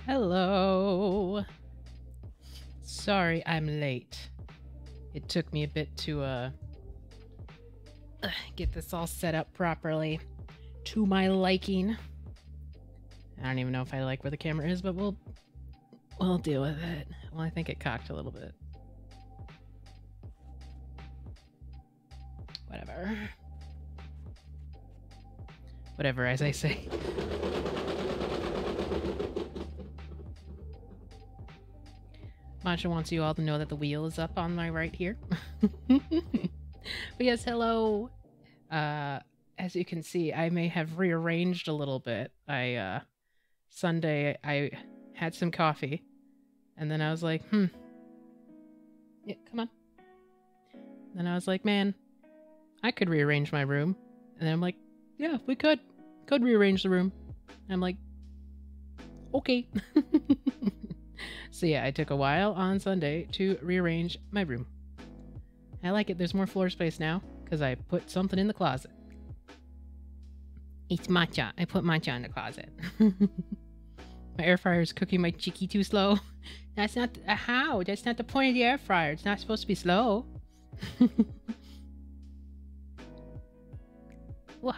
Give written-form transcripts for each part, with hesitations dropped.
Hello. Sorry I'm late. It took me a bit to get this all set up properly to my liking. I don't even know if I like where the camera is, but we'll deal with it. Well, I think it cocked a little bit. Whatever. Whatever, as I say. Masha wants you all to know that the wheel is up on my right here. But yes, hello. As you can see, I may have rearranged a little bit. Sunday, I had some coffee, and then I was like, yeah, come on. Then I was like, man, I could rearrange my room. And then I'm like, yeah, we could rearrange the room. And I'm like, okay. So yeah, I took a while on Sunday to rearrange my room. I like it. There's more floor space now because I put something in the closet. It's matcha. I put matcha in the closet. My air fryer is cooking my chicky too slow. That's not how. That's not the point of the air fryer. It's not supposed to be slow. What?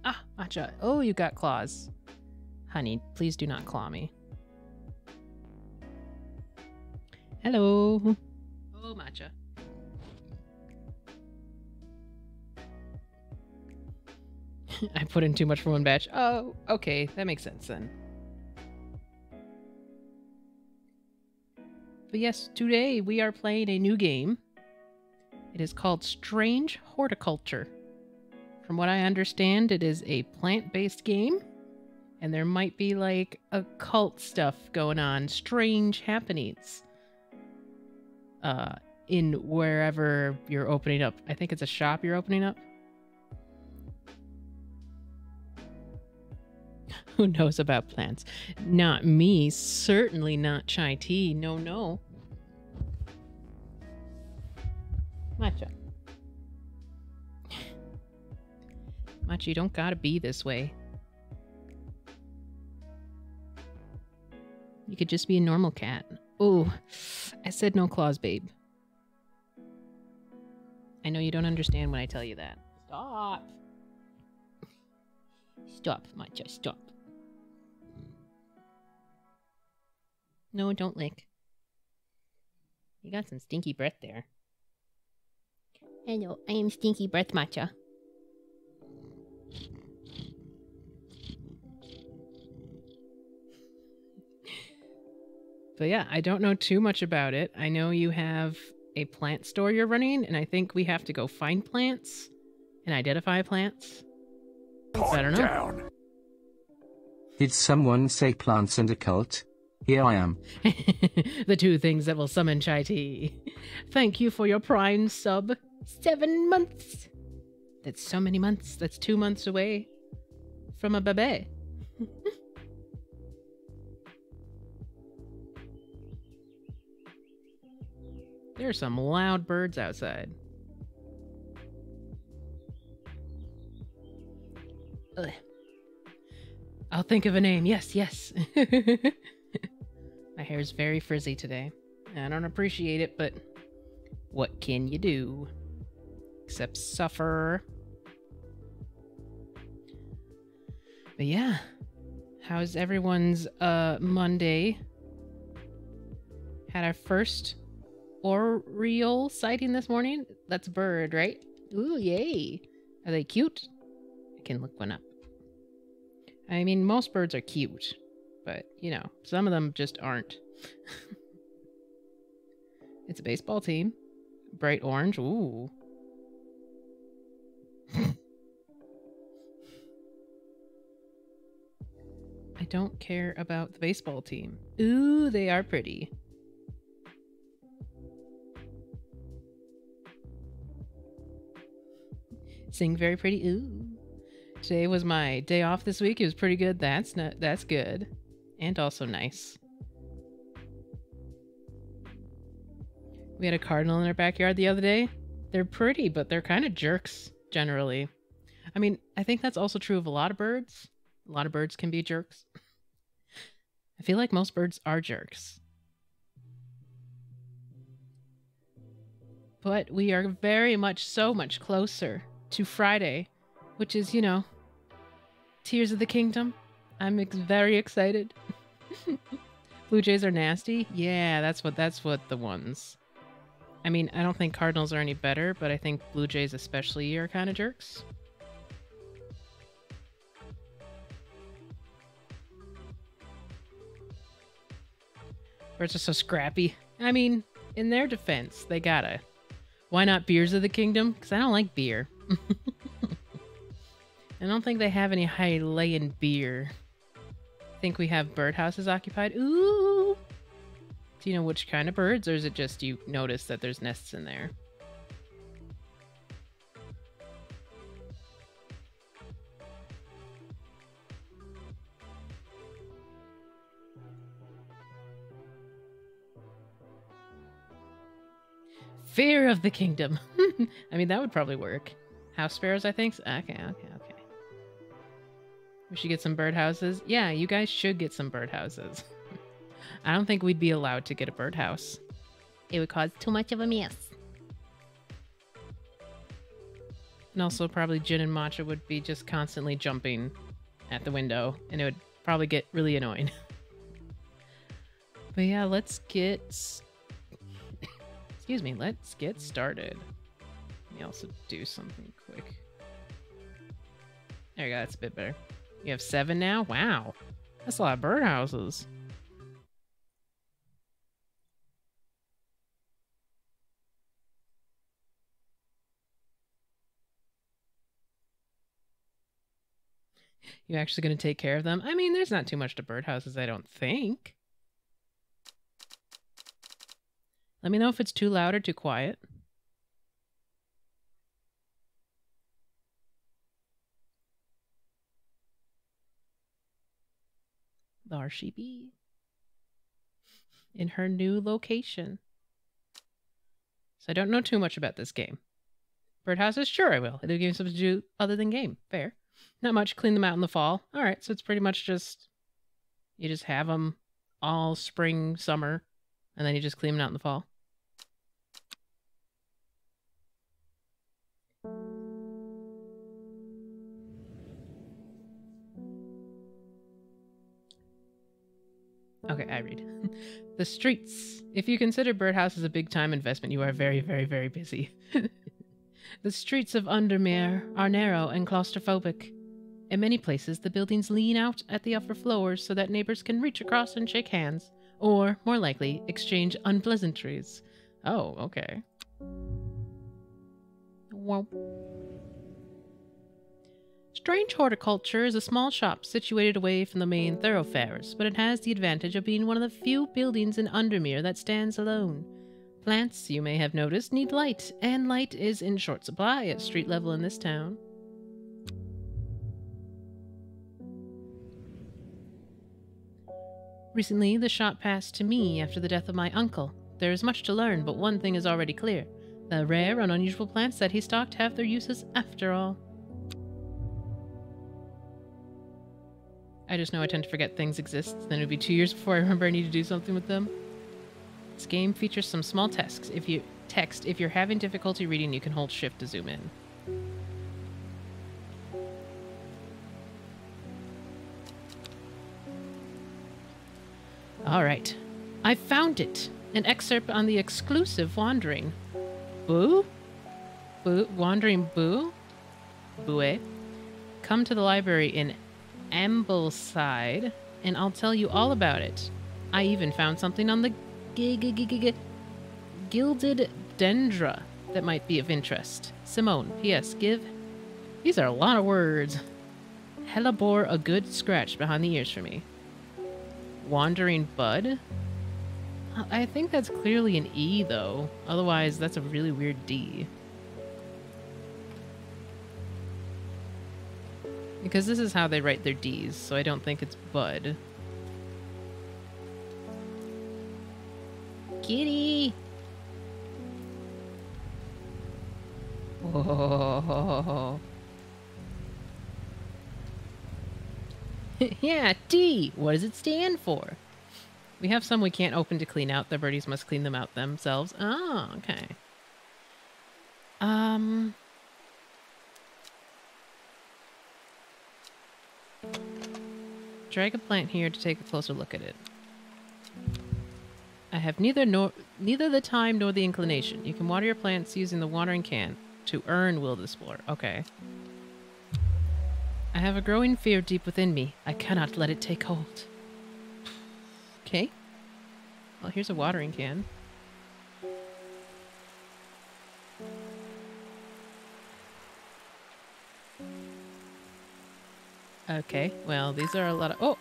Ah, matcha. Oh, you got claws. Honey, please do not claw me. Hello. Oh, matcha. I put in too much for one batch. Oh, okay. That makes sense then. But yes, today we are playing a new game. It is called Strange Horticulture. From what I understand, it is a plant-based game. And there might be like occult stuff going on. Strange happenings. In wherever you're opening up. I think it's a shop you're opening up. Who knows about plants? Not me. Certainly not chai tea. No, no. Matcha. Matcha, you don't gotta be this way. You could just be a normal cat. Oh, I said no claws, babe. I know you don't understand when I tell you that. Stop. Stop, Matcha, stop. No, don't lick. You got some stinky breath there. Hello, I am Stinky Breath Matcha. But yeah, I don't know too much about it. I know you have a plant store you're running, and I think we have to go find plants and identify plants. I don't know. Down. Did someone say plants and a cult? Here I am. The two things that will summon chai tea. Thank you for your Prime sub. 7 months. That's so many months. That's 2 months away from a baby. There are some loud birds outside. Ugh. I'll think of a name. Yes, yes. My hair's very frizzy today. I don't appreciate it, but what can you do? Except suffer. But yeah. How's everyone's Monday? Had our first Oriole sighting this morning. That's a bird, right? Ooh, yay. Are they cute? I can look one up. I mean, most birds are cute, but, you know, some of them just aren't. It's a baseball team. Bright orange. Ooh. I don't care about the baseball team. Ooh, they are pretty. Sing very pretty. Ooh. Today was my day off this week. It was pretty good. That's good. And also nice. We had a cardinal in our backyard the other day. They're pretty, but they're kind of jerks, generally. I mean, I think that's also true of a lot of birds. A lot of birds can be jerks. I feel like most birds are jerks. But we are very much, so much closer to Friday, which is, you know, Tears of the Kingdom. I'm very excited. Blue Jays are nasty? Yeah, that's what the ones. I mean, I don't think Cardinals are any better, but I think Blue Jays especially are kind of jerks. Birds are so scrappy. I mean, in their defense, they gotta. Why not Beers of the Kingdom? Because I don't like beer. I don't think they have any Himalayan beer. I think we have birdhouses occupied. Ooh! Do you know which kind of birds, or is it just you notice that there's nests in there? Fear of the Kingdom. I mean, that would probably work. House sparrows, I think? Okay. We should get some birdhouses. Yeah, you guys should get some birdhouses. I don't think we'd be allowed to get a birdhouse. It would cause too much of a mess. And also probably Jin and Matcha would be just constantly jumping at the window, and it would probably get really annoying. But yeah, let's get... Excuse me, let's get started. Let me also do something quick. There you go, that's a bit better. You have 7 now? Wow. That's a lot of birdhouses. You actually going to take care of them? I mean, there's not too much to birdhouses, I don't think. Let me know if it's too loud or too quiet. There she be. In her new location. So I don't know too much about this game. Birdhouses? Sure I will. It'll give me something to do other than game. Fair. Not much. Clean them out in the fall. Alright, so it's pretty much just... You just have them all spring, summer, and then you just clean them out in the fall. Okay, I read. The streets. If you consider birdhouses a big-time investment, you are very, very, very busy. The streets of Undermere are narrow and claustrophobic. In many places, the buildings lean out at the upper floors so that neighbors can reach across and shake hands, or, more likely, exchange unpleasantries. Oh, okay. Whoa. Strange Horticulture is a small shop situated away from the main thoroughfares, but it has the advantage of being one of the few buildings in Undermere that stands alone. Plants, you may have noticed, need light, and light is in short supply at street level in this town. Recently, the shop passed to me after the death of my uncle. There is much to learn, but one thing is already clear. The rare and unusual plants that he stocked have their uses after all. I just know I tend to forget things exist, then it'll be 2 years before I remember I need to do something with them. This game features some small text. If you're having difficulty reading, you can hold shift to zoom in. Alright. I found it! An excerpt on the exclusive Wandering. Boo? Boo? Wandering Boo? Boo-eh? Come to the library in Ambleside, and I'll tell you all about it. I even found something on the Gilded Dendra that might be of interest. Simone, P.S. Give... These are a lot of words. Hella bore a good scratch behind the ears for me. Wandering Bud? I think that's clearly an E, though. Otherwise, that's a really weird D. Because this is how they write their Ds, so I don't think it's Bud. Kitty! Whoa. Yeah, D! What does it stand for? We have some we can't open to clean out. The birdies must clean them out themselves. Oh, okay. Drag a plant here to take a closer look at it. I have neither the time nor the inclination. You can water your plants using the watering can. To earn will explore. Okay. I have a growing fear deep within me. I cannot let it take hold. Okay. Well, here's a watering can. Okay, well, these are a lot of... Oh!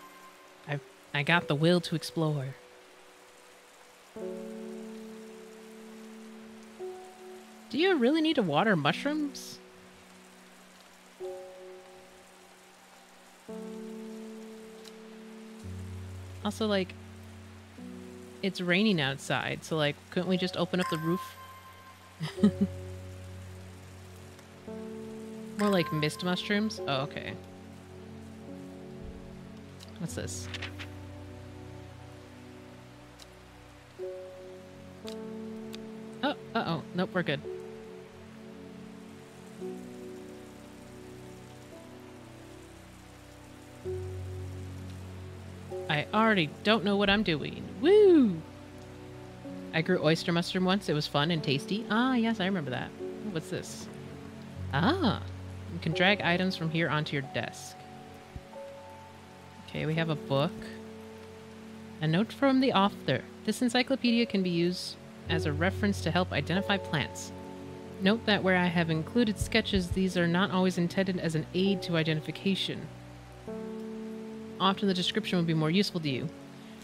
I got the will to explore. Do you really need to water mushrooms? Also, like, it's raining outside, so, like, couldn't we just open up the roof? More like mist mushrooms? Oh, okay. What's this? Oh, uh-oh. Nope, we're good. I already don't know what I'm doing. Woo! I grew oyster mushroom once. It was fun and tasty. Ah, yes, I remember that. What's this? Ah! You can drag items from here onto your desk. Okay, we have a book. A note from the author. This encyclopedia can be used as a reference to help identify plants. Note that where I have included sketches, these are not always intended as an aid to identification. Often the description would be more useful to you.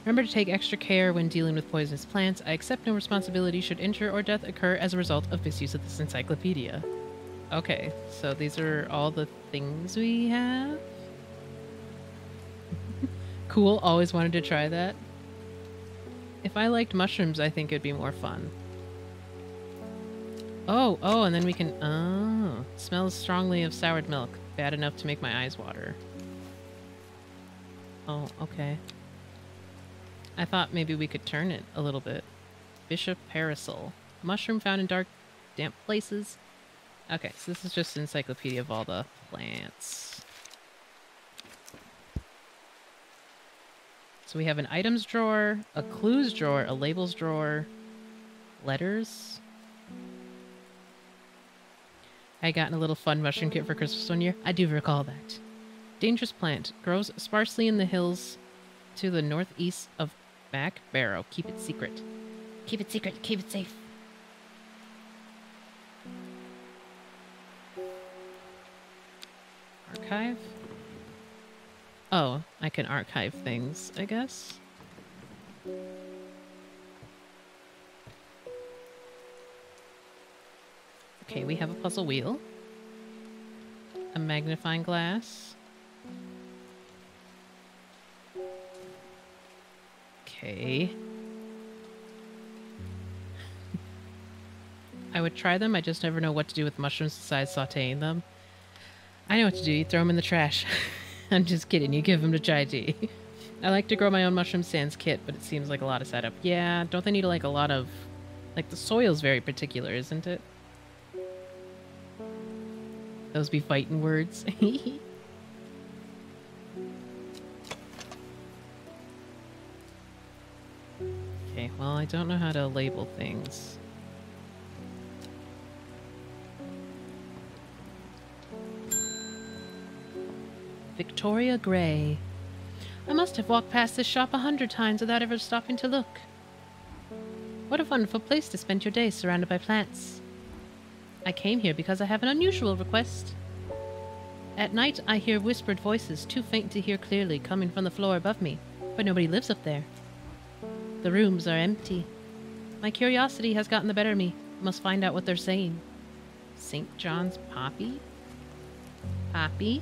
Remember to take extra care when dealing with poisonous plants. I accept no responsibility should injury or death occur as a result of misuse of this encyclopedia. Okay, so these are all the things we have? Cool, always wanted to try that. If I liked mushrooms, I think it'd be more fun. Oh, and then we can... Oh, smells strongly of soured milk. Bad enough to make my eyes water. Oh, okay. I thought maybe we could turn it a little bit. Bishop Parasol. Mushroom found in dark, damp places. Okay, so this is just an encyclopedia of all the plants. So we have an items drawer, a clues drawer, a labels drawer, letters. I got in a little fun mushroom kit for Christmas one year. I do recall that. Dangerous plant. Grows sparsely in the hills to the northeast of Back Barrow. Keep it secret. Keep it secret. Keep it safe. Archive? Oh, I can archive things, I guess. Okay, we have a puzzle wheel. A magnifying glass. Okay. I would try them, I just never know what to do with mushrooms besides sauteing them. I know what to do, you throw them in the trash. I'm just kidding, you give them to Chai Tea. I like to grow my own mushroom sans kit, but it seems like a lot of setup. Yeah, don't they need like a lot of... Like the soil's very particular, isn't it? Those be fighting words. Okay, well, I don't know how to label things. Victoria Gray. I must have walked past this shop 100 times without ever stopping to look. What a wonderful place to spend your day surrounded by plants. I came here because I have an unusual request. At night, I hear whispered voices, too faint to hear clearly, coming from the floor above me, but nobody lives up there. The rooms are empty. My curiosity has gotten the better of me. I must find out what they're saying. St. John's Poppy? Poppy?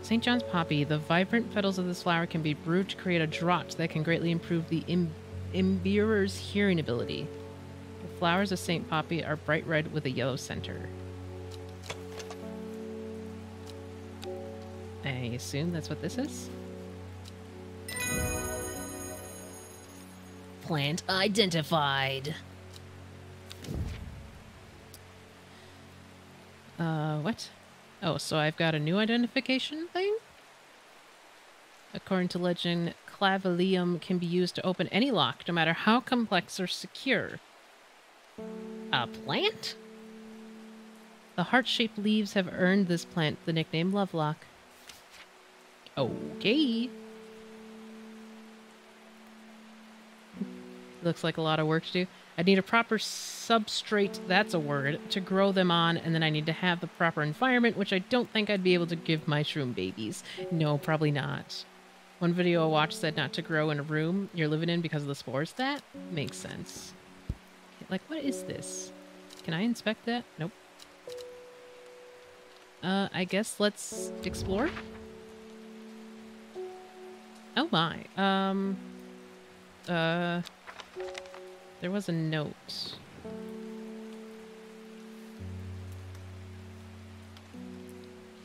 St. John's Poppy. The vibrant petals of this flower can be brewed to create a draught that can greatly improve the imbibers' hearing ability. The flowers of St. Poppy are bright red with a yellow center. I assume that's what this is? plant identified. What? Oh, so I've got a new identification thing? According to legend, clavelium can be used to open any lock, no matter how complex or secure. A plant? The heart-shaped leaves have earned this plant the nickname Lovelock. Okay. Looks like a lot of work to do. I need a proper substrate, that's a word, to grow them on, and then I need to have the proper environment, which I don't think I'd be able to give my shroom babies. No, probably not. One video I watched said not to grow in a room you're living in because of the spores. That makes sense. Like, what is this? Can I inspect that? Nope. I guess let's explore. Oh my. There was a note.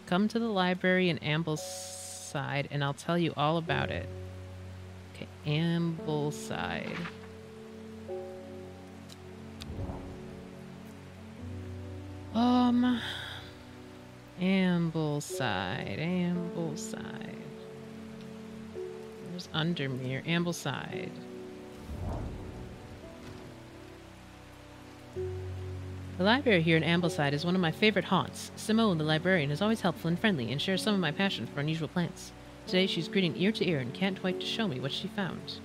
Come to the library in Ambleside and I'll tell you all about it. Okay, Ambleside. Ambleside. There's Undermere, Ambleside. The library here in Ambleside is one of my favorite haunts. Simone, the librarian, is always helpful and friendly and shares some of my passion for unusual plants. Today she's grinning ear to ear and can't wait to show me what she found.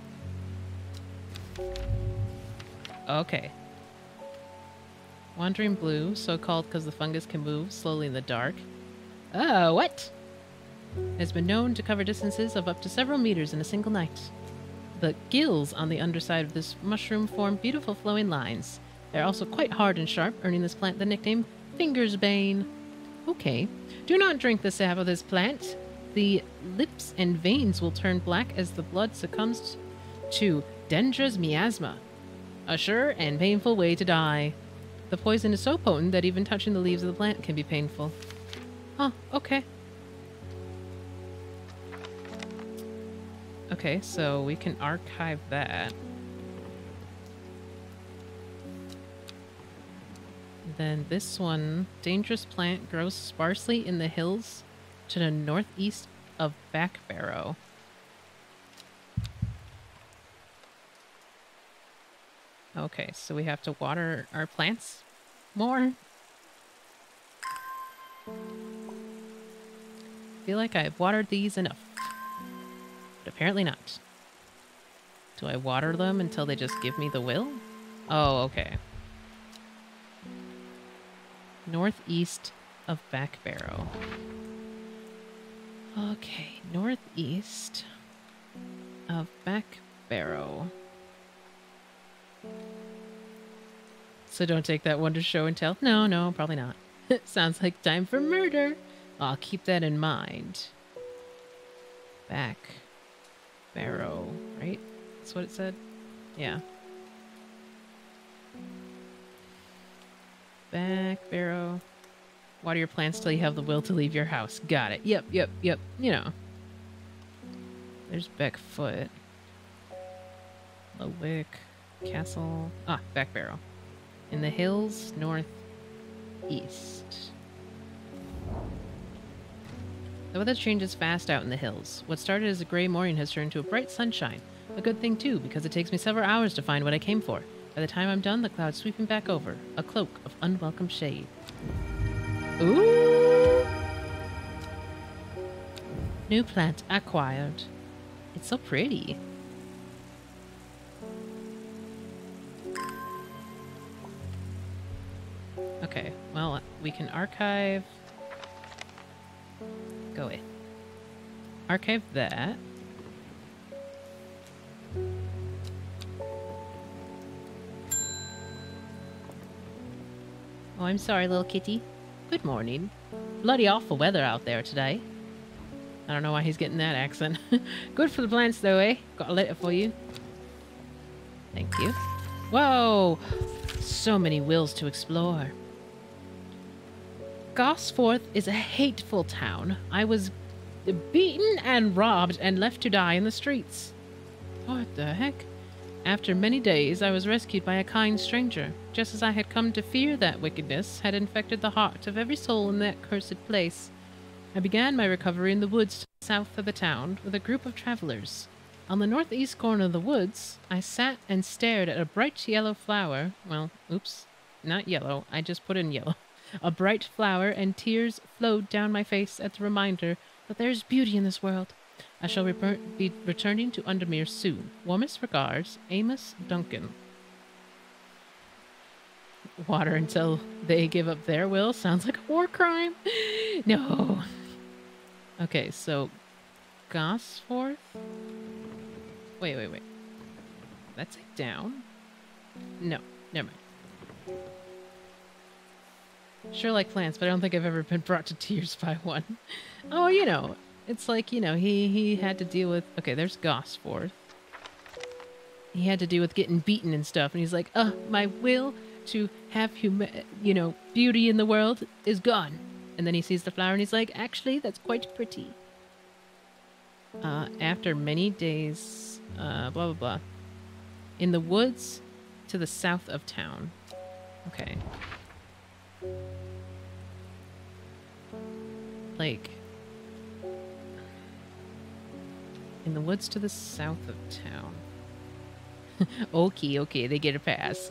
Okay. Wandering blue, so called because the fungus can move slowly in the dark. Oh, what? It has been known to cover distances of up to several meters in a single night. The gills on the underside of this mushroom form beautiful flowing lines. They're also quite hard and sharp, earning this plant the nickname Fingersbane. Okay. Do not drink the sap of this plant. The lips and veins will turn black as the blood succumbs to Dendra's miasma. A sure and painful way to die. The poison is so potent that even touching the leaves of the plant can be painful. Huh, okay. Okay, so we can archive that. Then this one, dangerous plant grows sparsely in the hills to the northeast of Backbarrow. Okay, so we have to water our plants more. Feel like I've watered these enough. But apparently not. Do I water them until they just give me the will? Oh, okay. Northeast of Backbarrow. Okay, northeast of Backbarrow. So don't take that one to show and tell? No, probably not. Sounds like time for murder. I'll keep that in mind. Backbarrow, right? That's what it said? Yeah. Backbarrow. Water your plants till you have the will to leave your house. Got it. Yep. You know. There's Beckfoot. Lowick. Castle. Ah, Backbarrow. In the hills, northeast. The weather changes fast out in the hills. What started as a gray morning has turned to a bright sunshine. A good thing, too, because it takes me several hours to find what I came for. By the time I'm done, the cloud's sweeping back over. A cloak of unwelcome shade. Ooh! New plant acquired. It's so pretty. Okay, well, we can archive... Go away. Archive that. Oh, I'm sorry, little kitty. Good morning. Bloody awful weather out there today. I don't know why he's getting that accent. Good for the plants, though, eh? Got a letter for you. Thank you. Whoa! So many wills to explore. Gosforth is a hateful town. I was beaten and robbed and left to die in the streets. What the heck? After many days, I was rescued by a kind stranger, just as I had come to fear that wickedness had infected the heart of every soul in that cursed place. I began my recovery in the woods south of the town with a group of travelers. On the northeast corner of the woods, I sat and stared at a bright yellow flower. Well, oops, not yellow, I just put in yellow. A bright flower, and tears flowed down my face at the reminder that there is beauty in this world. I shall be returning to Undermere soon. Warmest regards, Amos Duncan. Water until they give up their will sounds like a war crime. No. Okay, so Gosforth? Wait. That's it down? No, never mind. Sure like plants, but I don't think I've ever been brought to tears by one. Oh, you know, it's like, you know, he had to deal with... Okay, there's Gosforth. He had to deal with getting beaten and stuff, and he's like, my will to have, beauty in the world is gone. And then he sees the flower, and he's like, actually, that's quite pretty. After many days, blah, blah, blah. In the woods to the south of town. Okay. Like... in the woods to the south of town. Okay, they get a pass.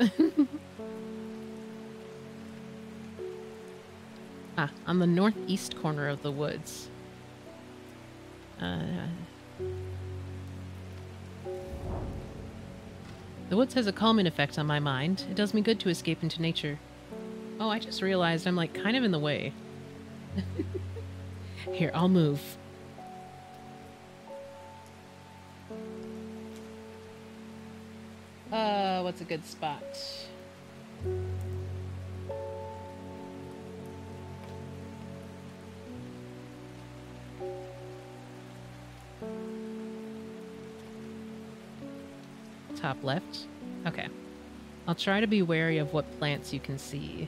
On the northeast corner of the woods. The woods has a calming effect on my mind. It does me good to escape into nature. Oh, I just realized I'm like kind of in the way. Here, I'll move. What's a good spot? Top left? Okay. I'll try to be wary of what plants you can see.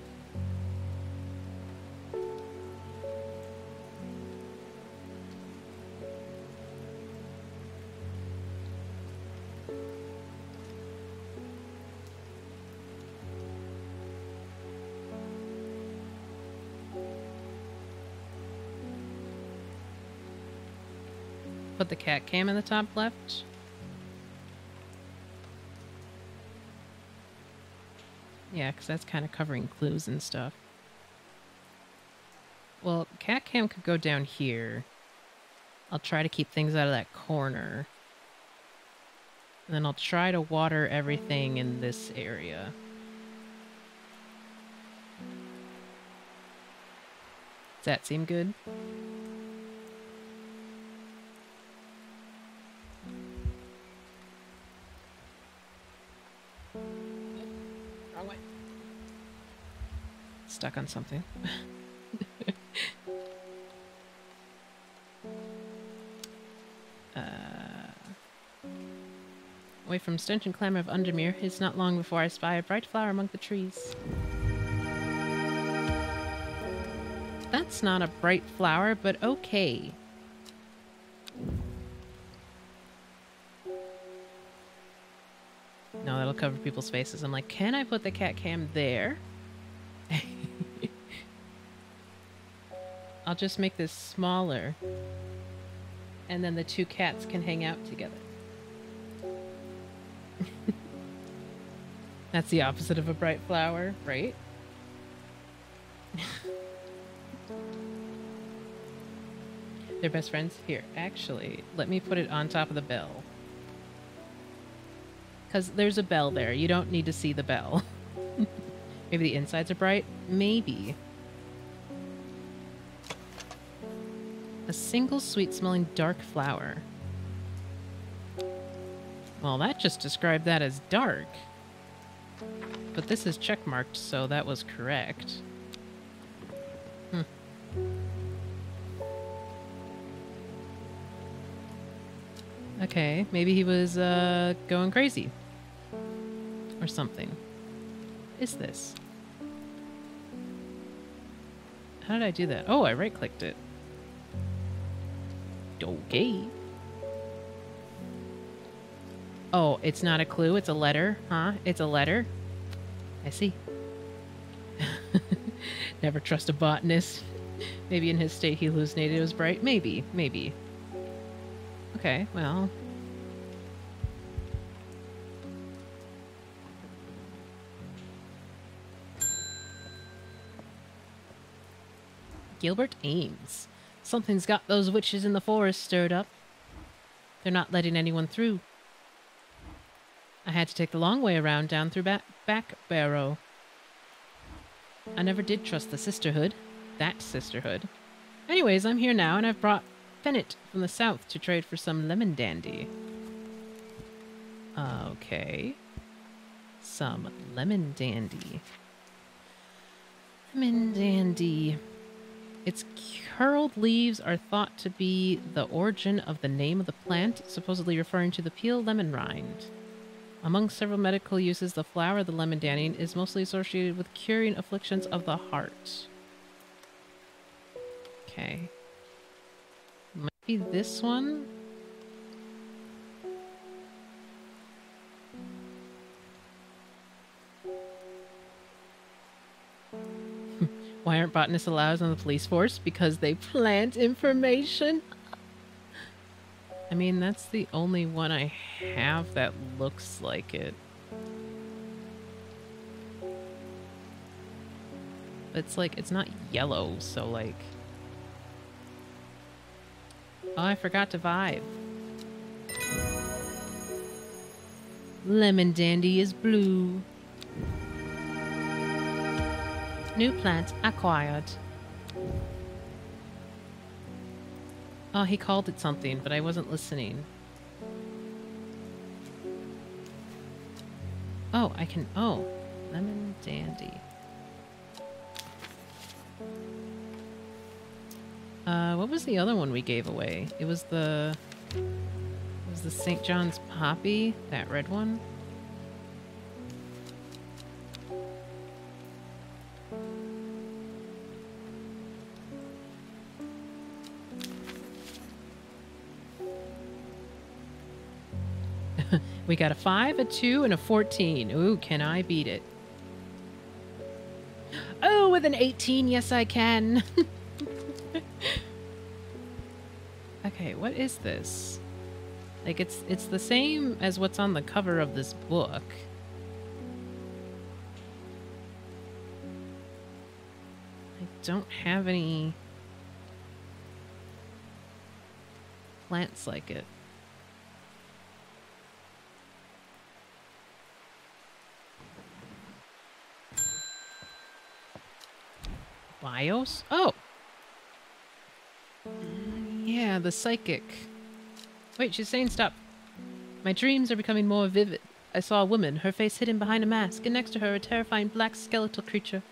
Put the cat cam in the top left. Yeah, because that's kind of covering clues and stuff. Well, cat cam could go down here. I'll try to keep things out of that corner. And then I'll try to water everything in this area. Does that seem good? Wrong way. Stuck on something. Away from stench and clamor of Undermere, it's not long before I spy a bright flower among the trees. That's not a bright flower, but okay. No, that'll cover people's faces. I'm like, can I put the cat cam there? I'll just make this smaller. And then the two cats can hang out together. That's the opposite of a bright flower, right? They're best friends? Here, actually, let me put it on top of the bell. Because there's a bell there. You don't need to see the bell. Maybe the insides are bright? Maybe. A single sweet-smelling dark flower. Well, that just described that as dark. But this is checkmarked, so that was correct. Okay, maybe he was going crazy. Or something. What is this? How did I do that? Oh, I right-clicked it. Okay. Oh, it's not a clue. It's a letter. Huh? It's a letter. I see. Never trust a botanist. Maybe in his state he hallucinated it was bright. Maybe. Maybe. Okay, well. Gilbert Ames. Something's got those witches in the forest stirred up. They're not letting anyone through. I had to take the long way around down through back Barrow. I never did trust the sisterhood. That sisterhood. Anyways, I'm here now, and I've brought Fennett from the south to trade for some lemon dandy. Okay. Some lemon dandy. Lemon dandy. Its curled leaves are thought to be the origin of the name of the plant, supposedly referring to the peeled lemon rind. Among several medical uses, the flower of the lemon dandy is mostly associated with curing afflictions of the heart. Okay. Might be this one? Why aren't botanists allowed on the police force? Because they plant information? I mean, that's the only one I have that looks like it. It's like, it's not yellow, so like... Oh, I forgot to vibe. Lemon dandy is blue. New plant acquired. Oh, he called it something, but I wasn't listening. Oh, I can... Oh, lemon dandy. What was the other one we gave away? It was the... It was the St. John's Poppy? That red one? We got a 5, a 2, and a 14. Ooh, can I beat it? Oh, with an 18, yes I can. Okay, what is this? Like, it's the same as what's on the cover of this book. I don't have any plants like it. Bios? Oh! Yeah, the psychic. Wait, she's saying stop. My dreams are becoming more vivid. I saw a woman, her face hidden behind a mask, and next to her a terrifying black skeletal creature.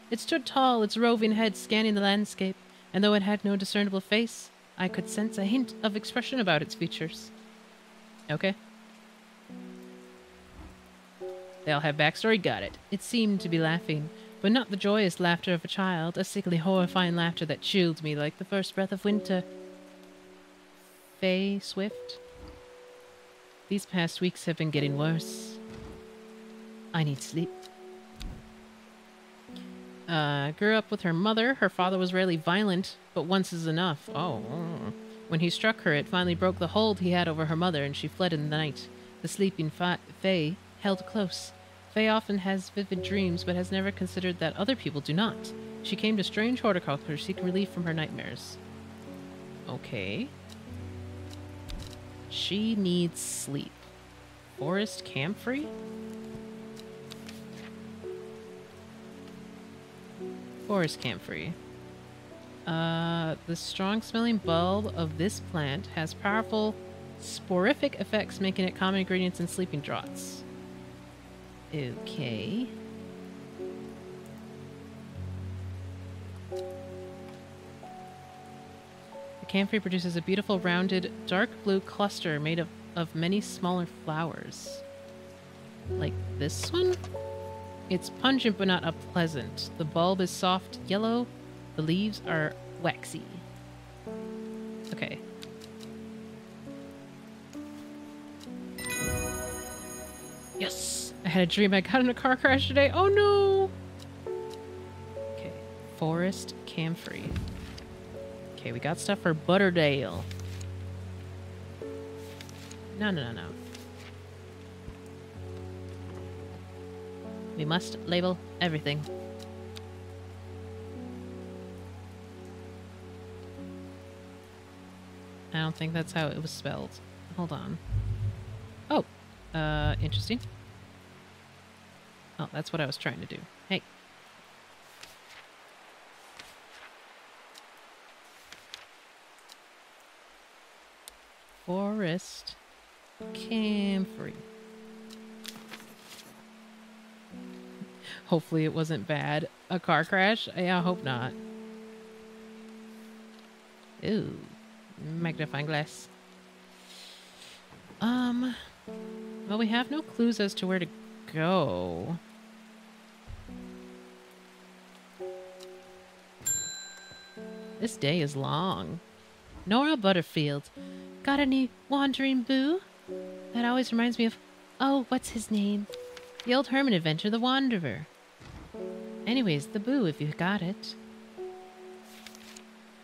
It stood tall, its roving head scanning the landscape, and though it had no discernible face, I could sense a hint of expression about its features. Okay. They all have backstory? Got it. It seemed to be laughing, but not the joyous laughter of a child, a sickly, horrifying laughter that chilled me like the first breath of winter. Faye Swift? These past weeks have been getting worse. I need sleep. Grew up with her mother. Her father was rarely violent, but once is enough. Oh. When he struck her, it finally broke the hold he had over her mother, and she fled in the night. The sleeping Faye held close. Faye often has vivid dreams, but has never considered that other people do not. She came to strange horticulture to seek relief from her nightmares. Okay. She needs sleep. Forest camphor? Forest camphor. The strong-smelling bulb of this plant has powerful sporific effects, making it common ingredients in sleeping draughts. Okay. The camphor produces a beautiful, rounded, dark blue cluster made of many smaller flowers. Like this one? It's pungent but not unpleasant. The bulb is soft yellow. The leaves are waxy. Okay. Yes! I had a dream I got in a car crash today. Oh no! Okay. Forest camphor. Okay, we got stuff for Butterdale. No. We must label everything. I don't think that's how it was spelled. Hold on. Oh, interesting. Oh, that's what I was trying to do. Hey. Forest camphor. Hopefully it wasn't bad. A car crash? Yeah, I hope not. Ooh. Magnifying glass. Well, we have no clues as to where to go. This day is long. Nora Butterfield. Got any wandering boo? That always reminds me of... Oh, what's his name? The old hermit adventure, The Wanderer. Anyways, the boo, if you got it.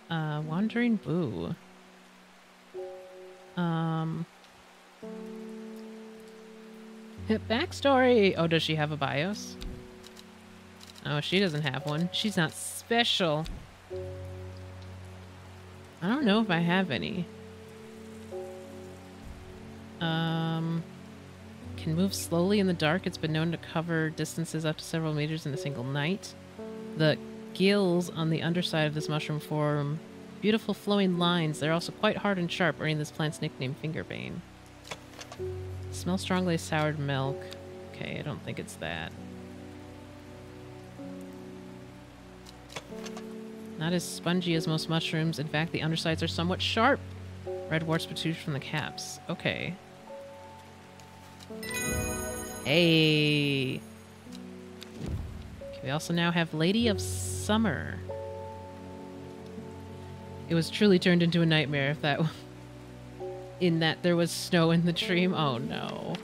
Wandering boo. Backstory. Oh, does she have a BIOS? Oh, she doesn't have one. She's not special. I don't know if I have any. Can move slowly in the dark. It's been known to cover distances up to several meters in a single night. The gills on the underside of this mushroom form beautiful flowing lines. They're also quite hard and sharp, earning this plant's nickname Fingerbane. Smells strongly of soured milk. Okay, I don't think it's that. Not as spongy as most mushrooms. In fact, the undersides are somewhat sharp. Red warts protrude from the caps. Okay. Hey! Okay, we also now have Lady of Summer. It was truly turned into a nightmare if that... in that there was snow in the dream. Oh no.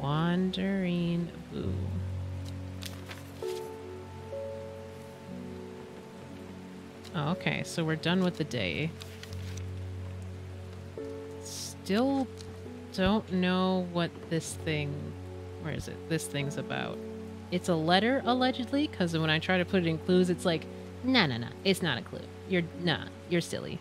Wandering Boo. Oh, okay, so we're done with the day. Still don't know what this thing... Where is it? This thing's about. It's a letter, allegedly, because when I try to put it in clues, it's like, no, it's not a clue. You're silly.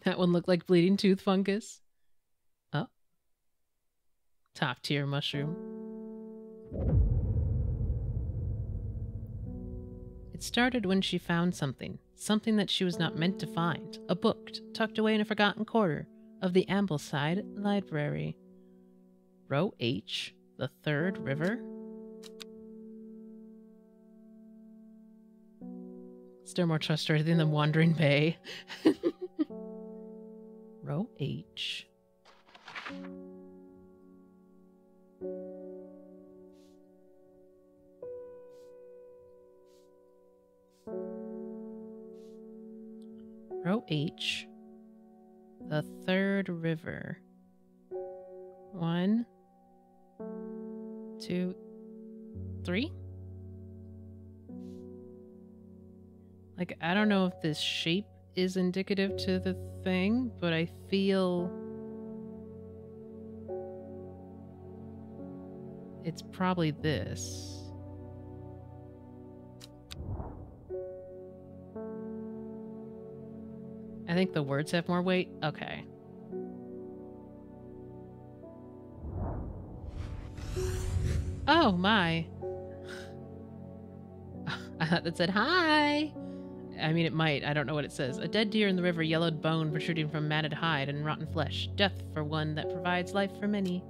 That one looked like bleeding tooth fungus. Oh. Top tier mushroom. It started when she found something that she was not meant to find. A book tucked away in a forgotten corner of the Ambleside Library. Row H, the Third River. Still more trustworthy than Wandering Bay. Row H. Row H. The Third River. 1, 2, 3. Like, I don't know if this shape is indicative to the thing, but I feel it's probably this. I think the words have more weight. Okay. Oh my. I thought that said hi. I mean, it might. I don't know what it says. A dead deer in the river, yellowed bone protruding from matted hide and rotten flesh. Death for one that provides life for many.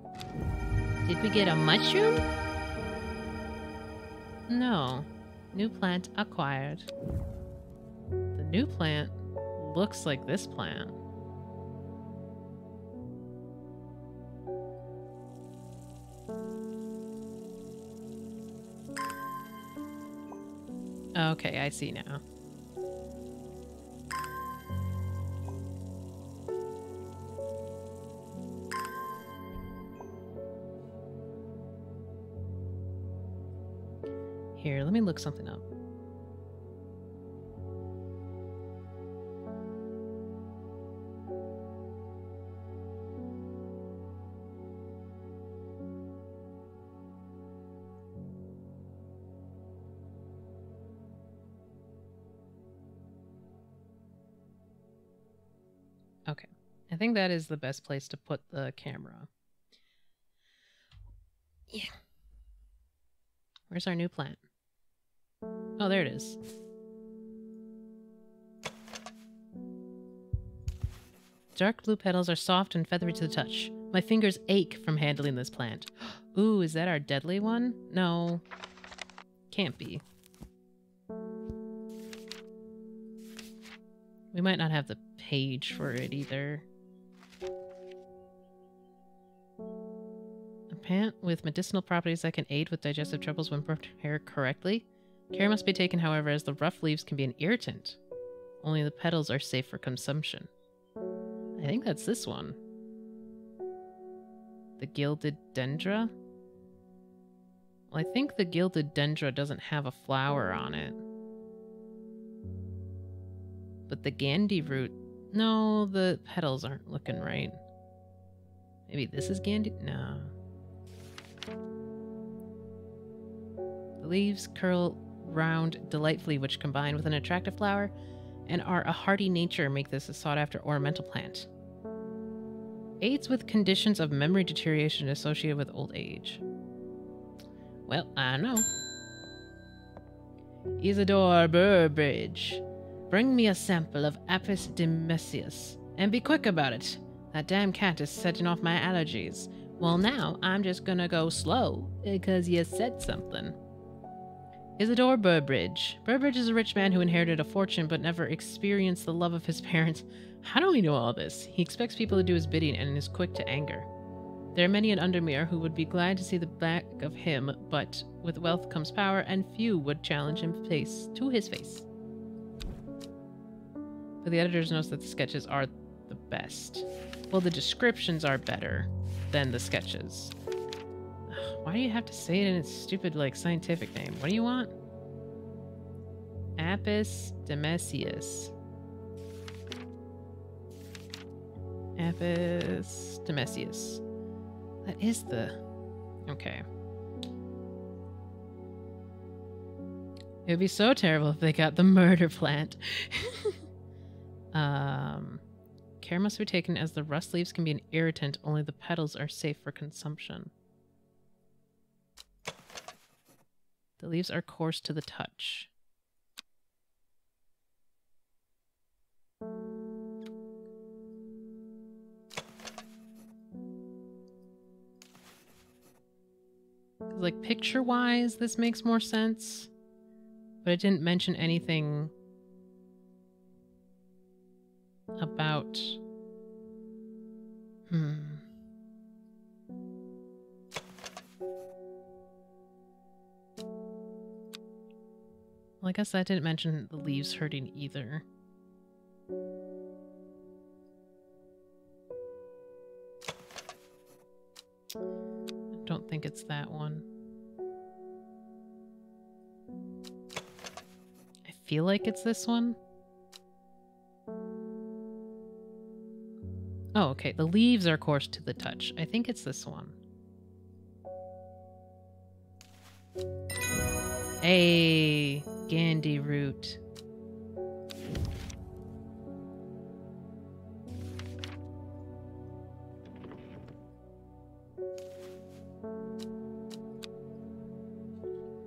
Did we get a mushroom? No. New plant acquired. The new plant looks like this plant. Okay, I see now. Here, let me look something up. Okay, I think that is the best place to put the camera. Yeah. Where's our new plant? Oh, there it is. Dark blue petals are soft and feathery to the touch. My fingers ache from handling this plant. Ooh, is that our deadly one? No. Can't be. We might not have the page for it either. A plant with medicinal properties that can aid with digestive troubles when prepared correctly. Care must be taken, however, as the rough leaves can be an irritant. Only the petals are safe for consumption. I think that's this one. The gilded dendra? Well, I think the gilded dendra doesn't have a flower on it. But the Gandhi root... No, the petals aren't looking right. Maybe this is Gandhi? No. The leaves curl round delightfully, which combine with an attractive flower and are a hardy nature, make this a sought-after ornamental plant. Aids with conditions of memory deterioration associated with old age. Well, I know. Isidore Burbridge, bring me a sample of Apis demesius, and be quick about it. That damn cat is setting off my allergies. Well, now I'm just gonna go slow, because you said something. Isidore Burbridge. Burbridge is a rich man who inherited a fortune but never experienced the love of his parents. How do we know all this? He expects people to do his bidding and is quick to anger. There are many in Undermere who would be glad to see the back of him, but with wealth comes power, and few would challenge him to his face. But the editor's notes that the sketches are the best. Well, the descriptions are better than the sketches. Why do you have to say it in its stupid, like, scientific name? What do you want? Apis demesius. Apis demesius. That is the... Okay. It would be so terrible if they got the murder plant. Care must be taken as the rust leaves can be an irritant. Only the petals are safe for consumption. The leaves are coarse to the touch. Like, picture-wise, this makes more sense. But it didn't mention anything about... Well, I guess that didn't mention the leaves hurting either. I don't think it's that one. I feel like it's this one. Oh, okay. The leaves are coarse to the touch. I think it's this one. Hey, Gandhi root.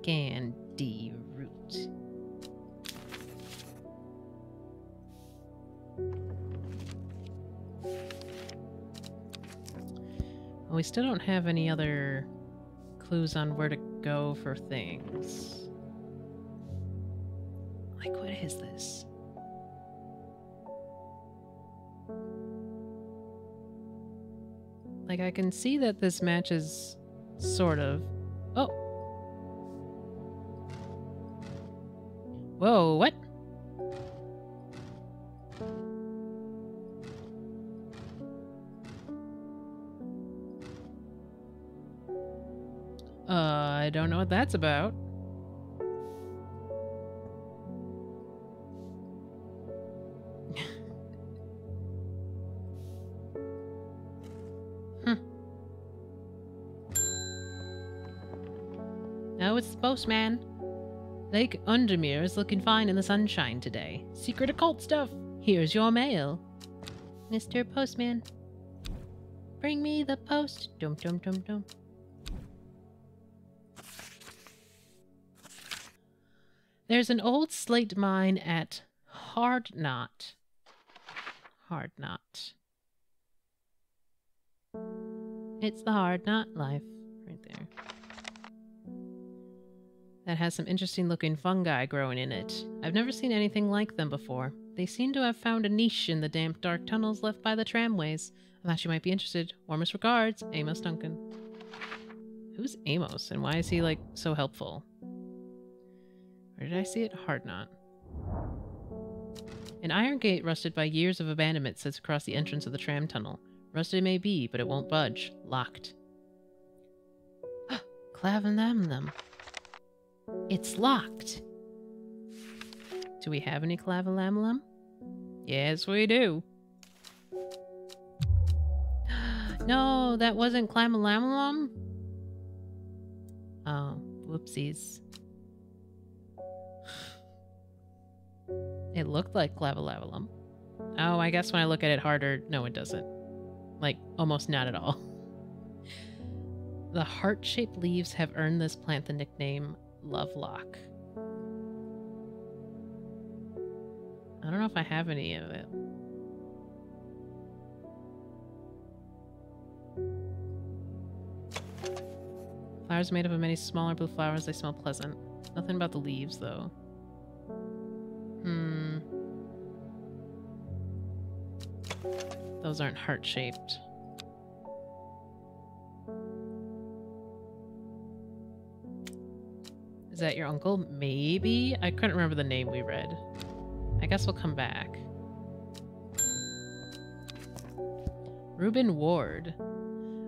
Gandhi root. Well, we still don't have any other clues on where to go for things. Like, what is this? Like, I can see that this matches sort of. Oh! Whoa, what? I don't know what that's about. Oh, it's the postman. Lake Undermere is looking fine in the sunshine today. Secret occult stuff. Here's your mail. Mr. Postman. Bring me the post. Dum dum dum dum. There's an old slate mine at Hard Knot. Hard Knot. It's the Hard Knot life. Right there. That has some interesting looking fungi growing in it. I've never seen anything like them before. They seem to have found a niche in the damp, dark tunnels left by the tramways. I thought you might be interested. Warmest regards, Amos Duncan. Who's Amos, and why is he, like, so helpful? Where did I see it? Hard Knot. An iron gate rusted by years of abandonment sits across the entrance of the tram tunnel. Rusted it may be, but it won't budge. Locked. Clavalamlam. It's locked. Do we have any clavalamlam? Yes, we do. No, that wasn't clavalamlam. Oh, whoopsies. It looked like clavalamlam. Oh, I guess when I look at it harder, no, it doesn't. Like, almost not at all. The heart-shaped leaves have earned this plant the nickname Lovelock. I don't know if I have any of it. Flowers made up of many smaller blue flowers. They smell pleasant. Nothing about the leaves, though. Those aren't heart-shaped. Is that your uncle? Maybe? I couldn't remember the name we read. I guess we'll come back. Reuben Ward.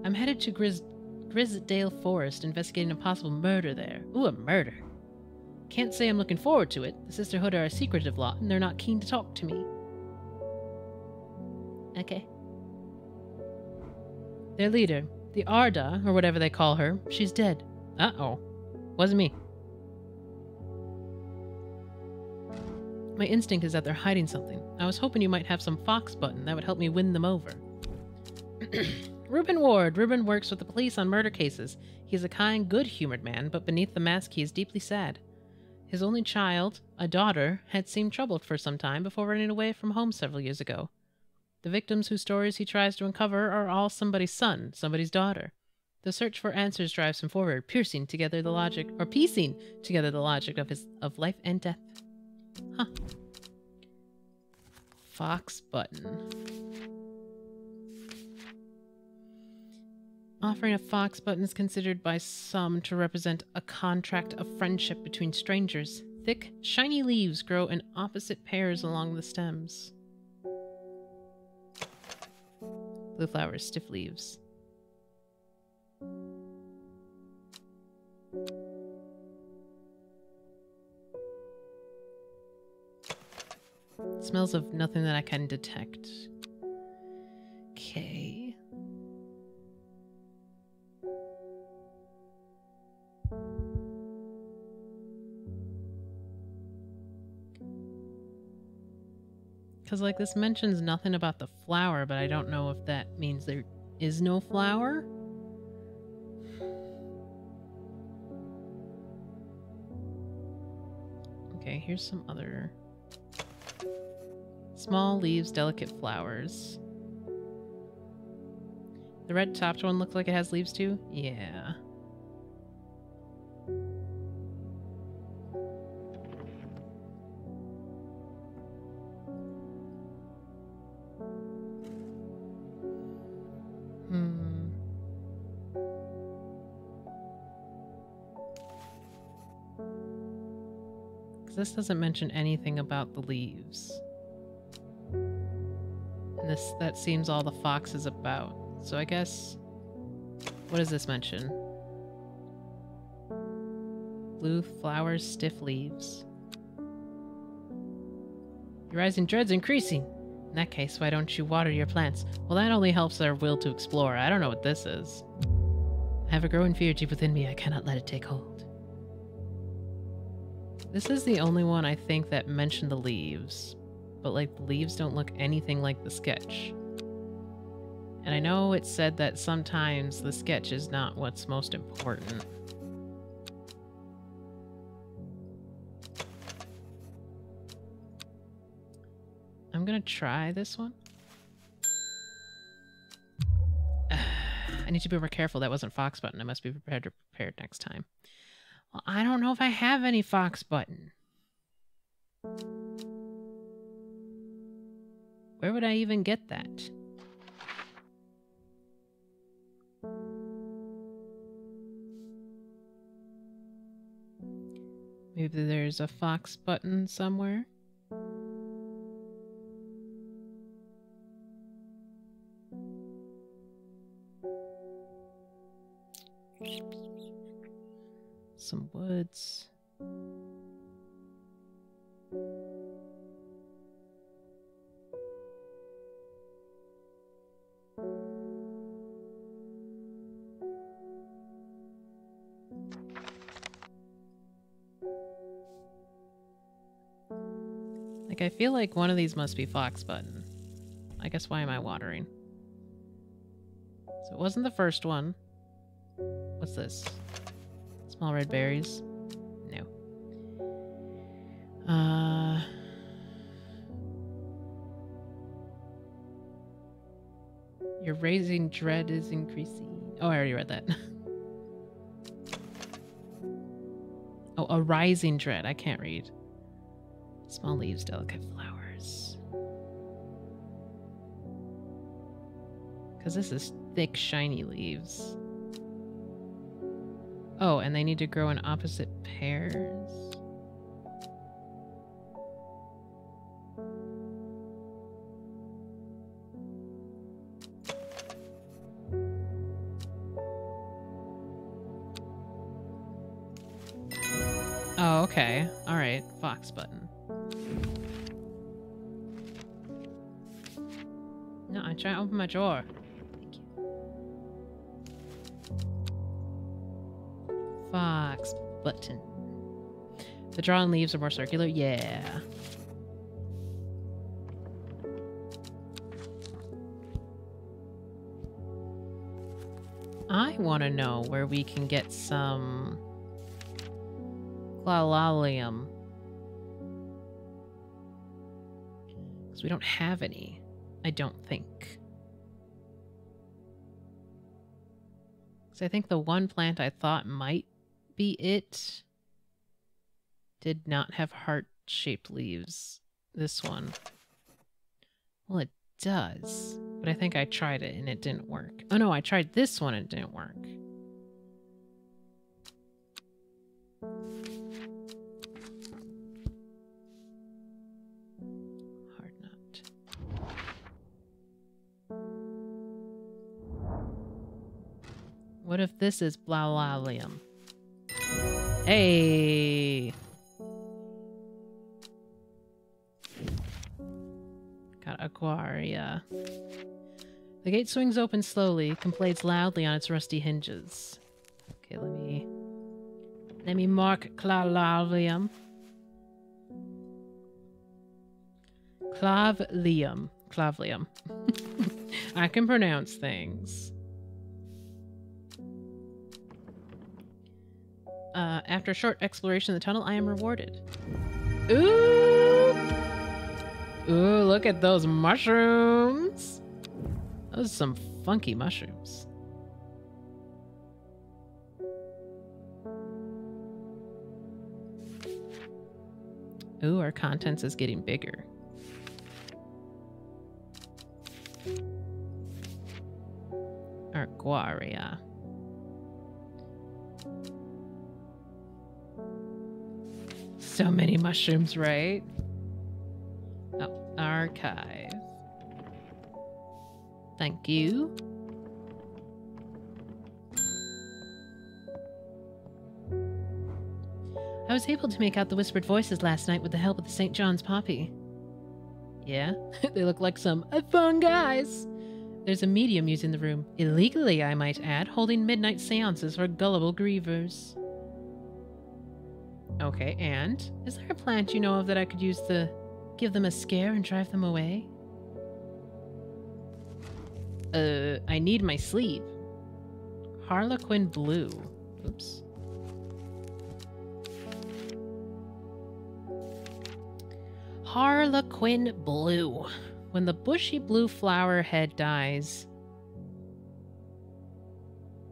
I'm headed to Grisdale Forest, investigating a possible murder there. Ooh, a murder. Can't say I'm looking forward to it. The Sisterhood are a secretive lot, and they're not keen to talk to me. Okay. Their leader, the Arda, or whatever they call her, she's dead. Uh-oh. Wasn't me. My instinct is that they're hiding something. I was hoping you might have some fox button that would help me win them over. Reuben Ward. Reuben works with the police on murder cases. He is a kind, good-humored man, but beneath the mask he is deeply sad. His only child, a daughter, had seemed troubled for some time before running away from home several years ago. The victims whose stories he tries to uncover are all somebody's son, somebody's daughter. The search for answers drives him forward, piecing together the logic of life and death. Huh. Fox button. Offering a fox button is considered by some to represent a contract of friendship between strangers. Thick, shiny leaves grow in opposite pairs along the stems. Blue flowers, stiff leaves. Smells of nothing that I can detect. Okay. Because, like, this mentions nothing about the flower, but I don't know if that means there is no flower. Okay, here's some other... Small leaves, delicate flowers. The red topped one looks like it has leaves too? Yeah. this doesn't mention anything about the leaves. And that seems all the fox is about. So I guess... What does this mention? Blue flowers, stiff leaves. Your rising dread's increasing. In that case, why don't you water your plants? Well, that only helps our will to explore. I don't know what this is. I have a growing fear deep within me. I cannot let it take hold. This is the only one I think that mentioned the leaves. But, like, the leaves don't look anything like the sketch. And I know it said that sometimes the sketch is not what's most important. I'm gonna try this one. I need to be more careful. That wasn't fox button. I must be prepared next time. Well, I don't know if I have any fox button. Where would I even get that? Maybe there's a fox button somewhere. Some woods. Like, I feel like one of these must be fox button. I guess why am I watering? So it wasn't the first one. What's this? Small red berries? No. Your raising dread is increasing. Oh, I already read that. Oh, a rising dread. I can't read. Small leaves, delicate flowers. Because this is thick, shiny leaves. Oh, and they need to grow in opposite pairs. Oh, okay. Alright, fox button. No, I'm trying to open my drawer. Thank you. Fox button. The drawn leaves are more circular? Yeah. I want to know where we can get some Glalalium. Because we don't have any. I don't think. Because I think the one plant I thought might be it did not have heart-shaped leaves. This one. Well, it does. But I think I tried it and it didn't work. Oh no, I tried this one and it didn't work. Hard nut. What if this is Blalalium? Hey! Got Aquaria. The gate swings open slowly, complains loudly on its rusty hinges. Okay, let me mark Clavlium. Clavlium. I can pronounce things. After a short exploration of the tunnel, I am rewarded. Ooh! Ooh, look at those mushrooms! Those are some funky mushrooms. Ooh, our contents is getting bigger. Aquaria. so many mushrooms, right? Oh, archive. Thank you. I was able to make out the whispered voices last night with the help of the St. John's poppy. Yeah? They look like some fun guys. There's a medium using the room. Illegally, I might add, holding midnight seances for gullible grievers. Okay, and? Is there a plant you know of that I could use to give them a scare and drive them away? I need my sleep. Harlequin blue. Oops. Harlequin blue. When the bushy blue flower head dies...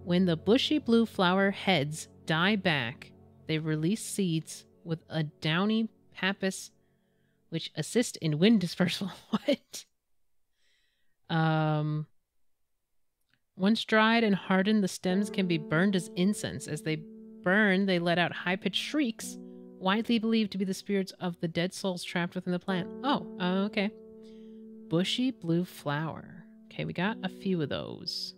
When the bushy blue flower heads die back, they release seeds with a downy pappus which assist in wind dispersal. What? Once dried and hardened, the stems can be burned as incense. As they burn, they let out high-pitched shrieks, widely believed to be the spirits of the dead souls trapped within the plant. Oh, okay. Bushy blue flower. Okay, we got a few of those.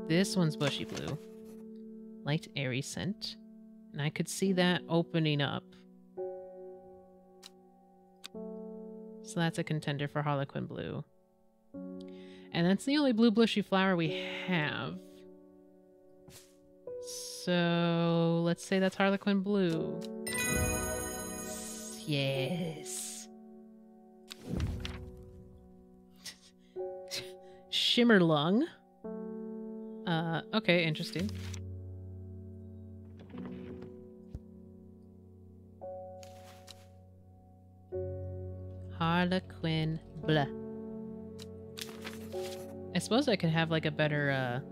This one's bushy blue. Light airy scent. And I could see that opening up. So that's a contender for Harlequin blue. And that's the only blue bushy flower we have. So let's say that's Harlequin blue. Yes. Shimmerlung. Okay, interesting. Harlequin blah. I suppose I could have like a better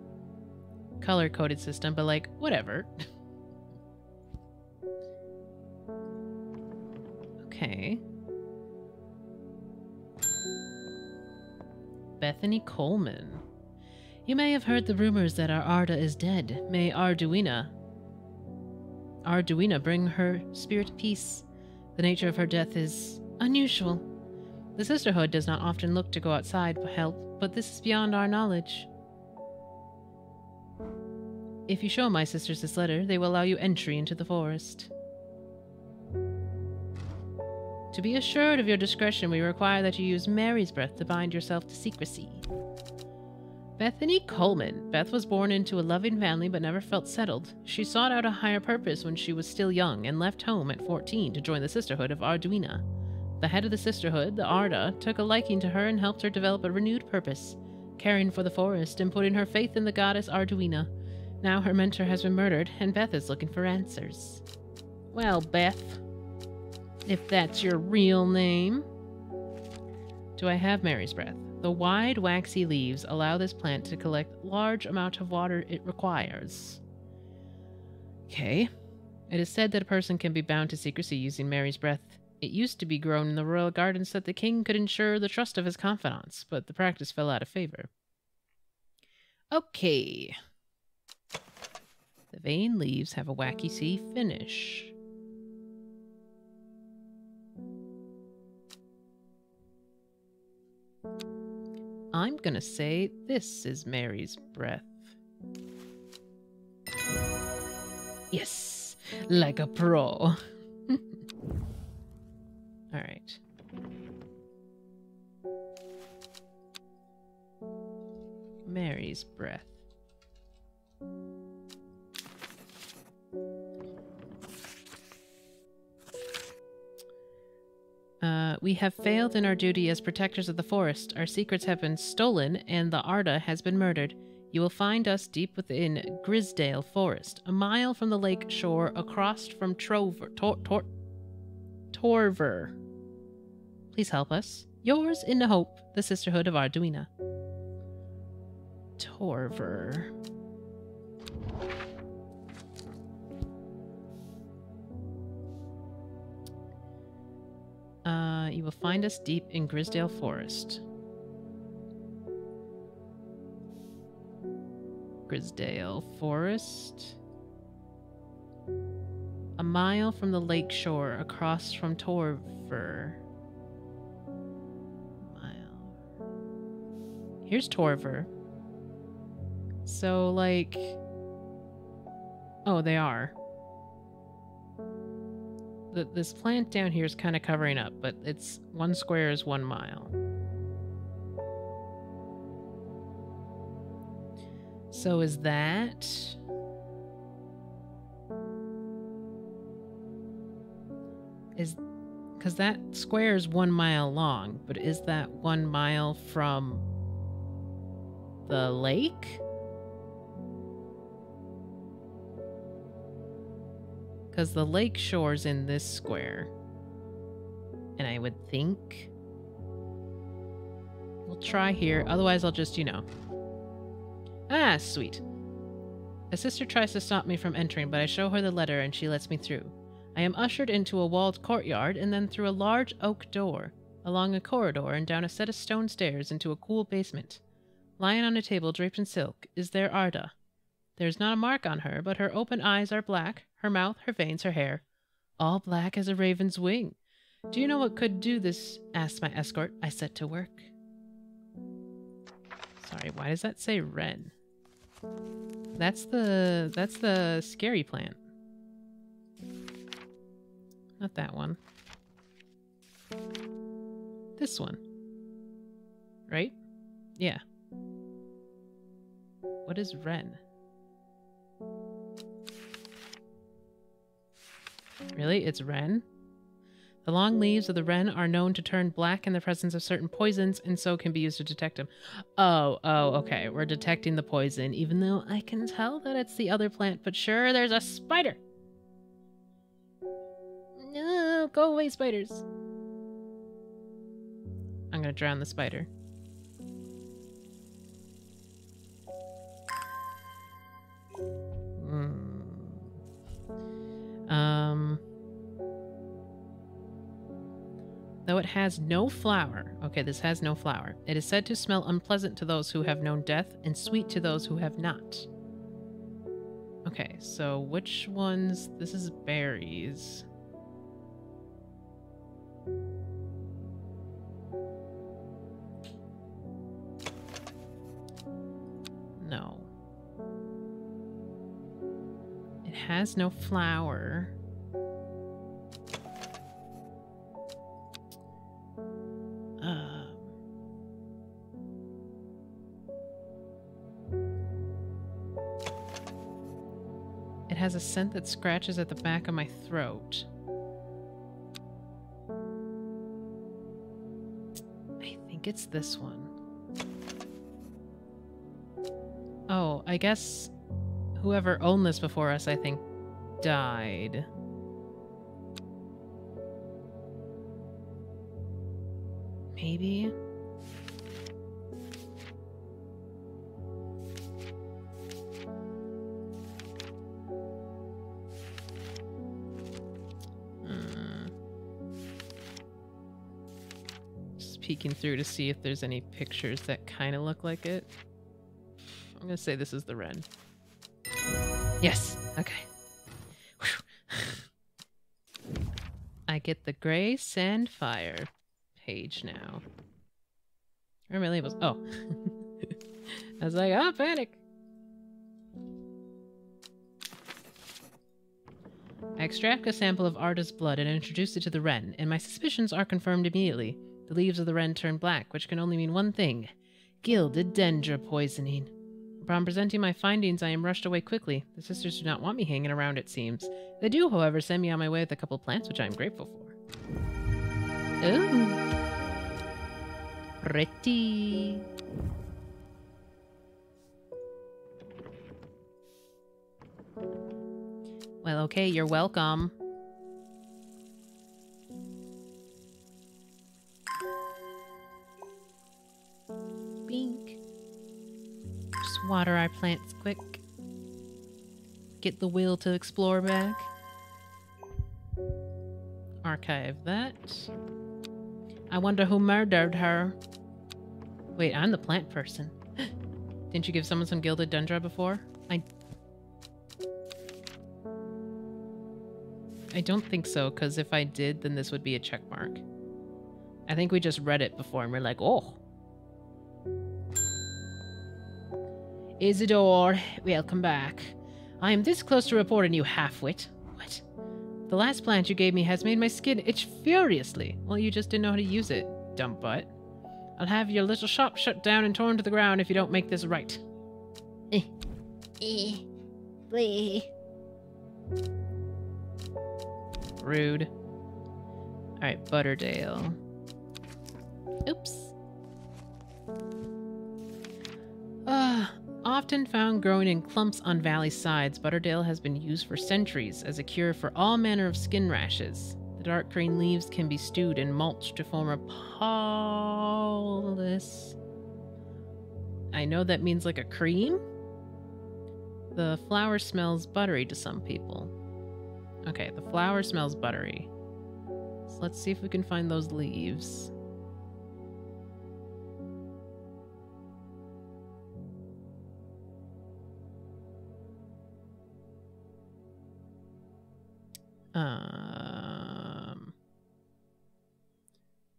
color-coded system, but like, whatever. Okay. Bethany Coleman. You may have heard the rumors that our Arda is dead. May Arduina bring her spirit peace. The nature of her death is unusual. The Sisterhood does not often look to go outside for help, but this is beyond our knowledge. If you show my sisters this letter, they will allow you entry into the forest. To be assured of your discretion, we require that you use Mary's breath to bind yourself to secrecy. Bethany Coleman. Beth was born into a loving family but never felt settled. She sought out a higher purpose when she was still young and left home at 14 to join the Sisterhood of Arduina. The head of the Sisterhood, the Arda, took a liking to her and helped her develop a renewed purpose, caring for the forest and putting her faith in the goddess Arduina. Now her mentor has been murdered, and Beth is looking for answers. Well, Beth, if that's your real name. Do I have Mary's breath? The wide, waxy leaves allow this plant to collect large amount of water it requires. Okay. It is said that a person can be bound to secrecy using Mary's breath. It used to be grown in the royal gardens so that the king could ensure the trust of his confidants, but the practice fell out of favor. Okay. The vein leaves have a wacky sea finish. I'm gonna say this is Mary's breath. Yes, like a pro. All right. Mary's breath. We have failed in our duty as protectors of the forest. Our secrets have been stolen, and the Arda has been murdered. You will find us deep within Grisdale Forest, a mile from the lake shore, across from Torver. Please help us. Yours in the hope, the Sisterhood of Arduina. Torver. You will find us deep in Grisdale Forest. Grisdale Forest. A mile from the lake shore across from Torver. Mile. Here's Torver. So, like... Oh, they are. This plant down here is kind of covering up, but it's 1 square is 1 mile. So is that... Because that square is 1 mile long, but is that 1 mile from the lake? Because the lake shore's in this square. And I would think... We'll try here, otherwise I'll just, you know... Ah, sweet. A sister tries to stop me from entering, but I show her the letter and she lets me through. I am ushered into a walled courtyard and then through a large oak door, along a corridor and down a set of stone stairs into a cool basement. Lying on a table draped in silk is there Arda. There's not a mark on her, but her open eyes are black, her mouth, her veins, her hair, all black as a raven's wing. Do you know what could do this? Asked my escort. I set to work. Sorry, why does that say Ren? That's the scary plant. Not that one. This one. Right? Yeah. What is Ren? Really? It's Ren? The long leaves of the wren are known to turn black in the presence of certain poisons and so can be used to detect them. Oh, okay. We're detecting the poison, even though I can tell that it's the other plant, but sure, there's a spider! No, go away, spiders. I'm gonna drown the spider. Though it has no flower. Okay, this has no flower. It is said to smell unpleasant to those who have known death and sweet to those who have not. Okay, so which ones? This is berries. No. It has no flower. It has a scent that scratches at the back of my throat. I think it's this one. Oh, I guess whoever owned this before us, I think, died. Maybe? Just peeking through to see if there's any pictures that kind of look like it. I'm gonna say this is the wren. Yes! Okay. I get the gray sand fire page now. Or my labels. Oh. I was like, oh, panic! I extract a sample of Arda's blood and introduce it to the wren, and my suspicions are confirmed immediately. The leaves of the wren turn black, which can only mean one thing. Gilded dendra poisoning. Upon presenting my findings, I am rushed away quickly. The sisters do not want me hanging around, it seems. They do, however, send me on my way with a couple of plants, which I am grateful for. Ooh. Pretty. Well, okay, you're welcome. Bink. Just water our plants quick. Get the will to explore back. Archive that. I wonder who murdered her. Wait, I'm the plant person. Didn't you give someone some gilded dendra before? I don't think so, because if I did, then this would be a check mark. I think we just read it before and we're like, oh. Isidore, welcome back. I am this close to reporting you, half-wit. What? The last plant you gave me has made my skin itch furiously. Well, you just didn't know how to use it, dumb butt. I'll have your little shop shut down and torn to the ground if you don't make this right. Rude. Alright, Butterdale. Oops. Often found growing in clumps on valley sides, Butterdale has been used for centuries as a cure for all manner of skin rashes. The dark green leaves can be stewed and mulched to form a poultice. I know that means like a cream? The flower smells buttery to some people. Okay, the flower smells buttery. So let's see if we can find those leaves.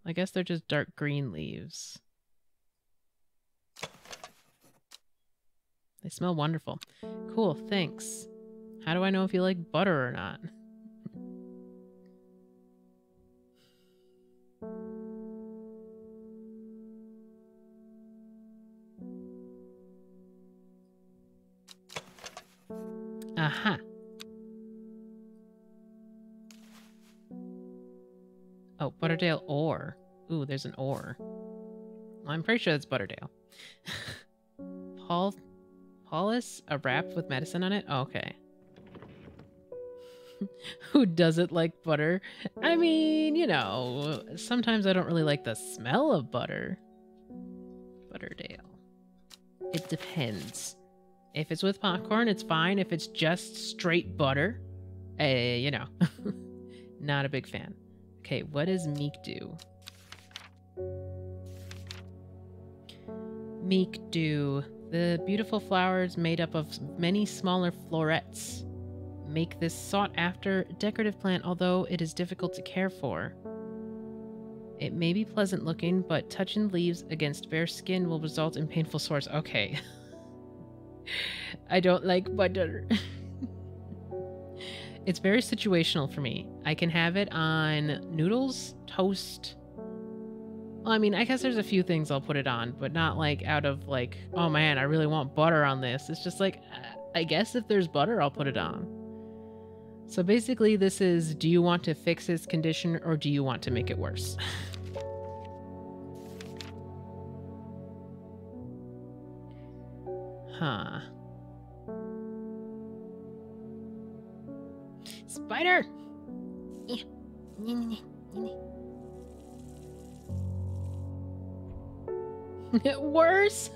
I guess they're just dark green leaves. They smell wonderful. Cool, thanks. How do I know if you like butter or not? Aha. Oh, Butterdale ore. Ooh, there's an ore. Well, I'm pretty sure it's Butterdale. Paulus? A wrap with medicine on it? Oh, okay. Who doesn't like butter? I mean, you know, sometimes I don't really like the smell of butter. Butterdale. It depends. If it's with popcorn, it's fine. If it's just straight butter, you know, not a big fan. Okay, what does Meek do? Meek do. The beautiful flowers made up of many smaller florets make this sought-after decorative plant, although it is difficult to care for. It may be pleasant looking, but touching leaves against bare skin will result in painful sores. Okay. I don't like butter. It's very situational for me. I can have it on noodles, toast. Well, I mean, I guess there's a few things I'll put it on, but not like out of like, oh man, I really want butter on this. It's just like, I guess if there's butter, I'll put it on. So basically this is, do you want to fix this condition or do you want to make it worse? Huh. Spider! Worse?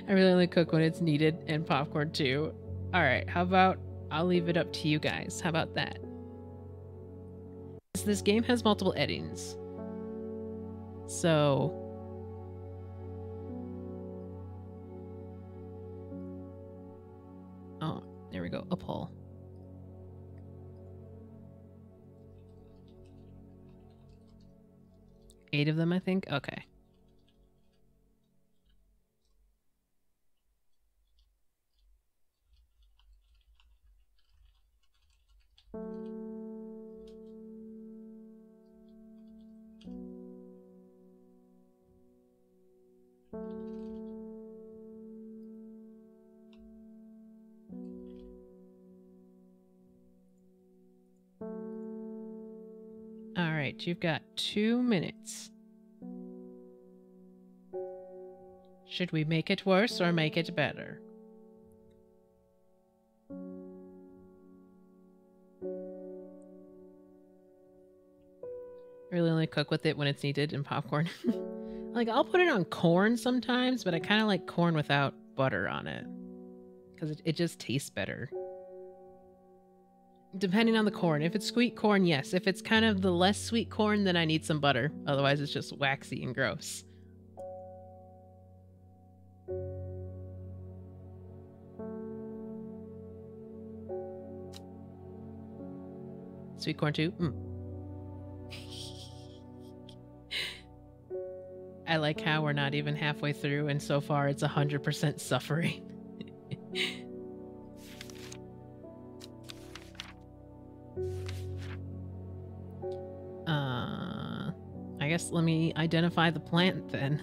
I really only cook when it's needed, and popcorn too. Alright, how about I'll leave it up to you guys. How about that? This game has multiple endings. So... oh, there we go. A poll. Eight of them, I think? Okay. Alright, you've got 2 minutes. Should we make it worse or make it better? I really only cook with it when it's needed and popcorn. Like, I'll put it on corn sometimes, but I kind of like corn without butter on it. Because it just tastes better. Depending on the corn. If it's sweet corn, yes. If it's kind of the less sweet corn, then I need some butter. Otherwise, it's just waxy and gross. Sweet corn too? I like how we're not even halfway through, and so far it's 100% suffering. I guess let me identify the plant then.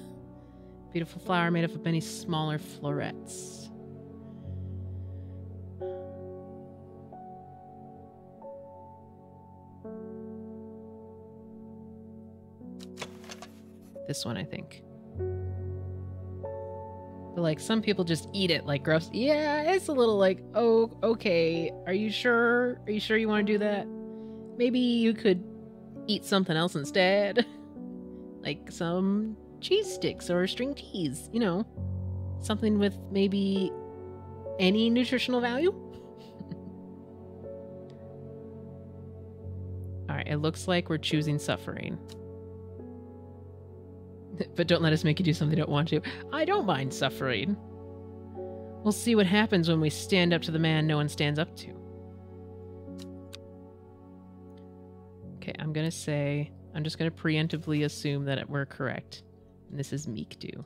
Beautiful flower made up of many smaller florets. This one, I think. But like, some people just eat it like gross. Yeah, it's a little like, oh, okay. Are you sure? Are you sure you want to do that? Maybe you could eat something else instead. Like some cheese sticks or string cheese, you know. Something with maybe any nutritional value. Alright, it looks like we're choosing suffering. But don't let us make you do something you don't want to. I don't mind suffering. We'll see what happens when we stand up to the man no one stands up to. Okay, I'm going to say... I'm just going to preemptively assume that we're correct. And this is Meekdu.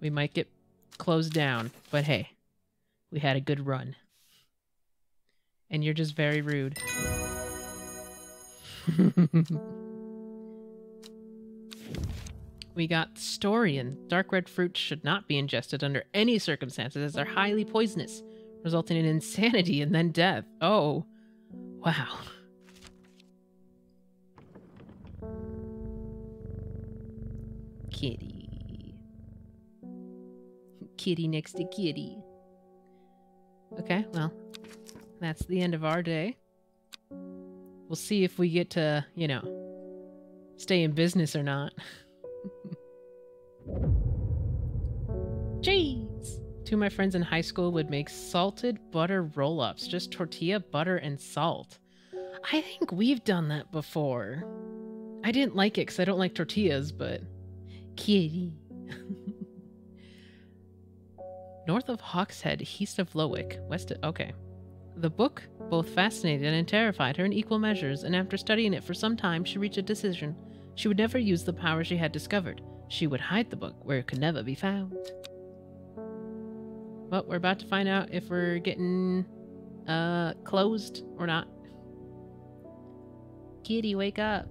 We might get closed down, but hey, we had a good run. And you're just very rude. We got Storian. Dark red fruits should not be ingested under any circumstances as they're highly poisonous, resulting in insanity and then death. Oh, wow. Kitty. Kitty next to kitty. Okay, well, that's the end of our day. We'll see if we get to, you know, stay in business or not. Jeez! Two of my friends in high school would make salted butter roll-ups. Just tortilla, butter, and salt. I think we've done that before. I didn't like it because I don't like tortillas, but... Kitty. North of Hawkshead, east of Lowick, west of... Okay. The book both fascinated and terrified her in equal measures, and after studying it for some time, she reached a decision. She would never use the power she had discovered. She would hide the book where it could never be found. Well, we're about to find out if we're getting closed or not. Kitty, wake up.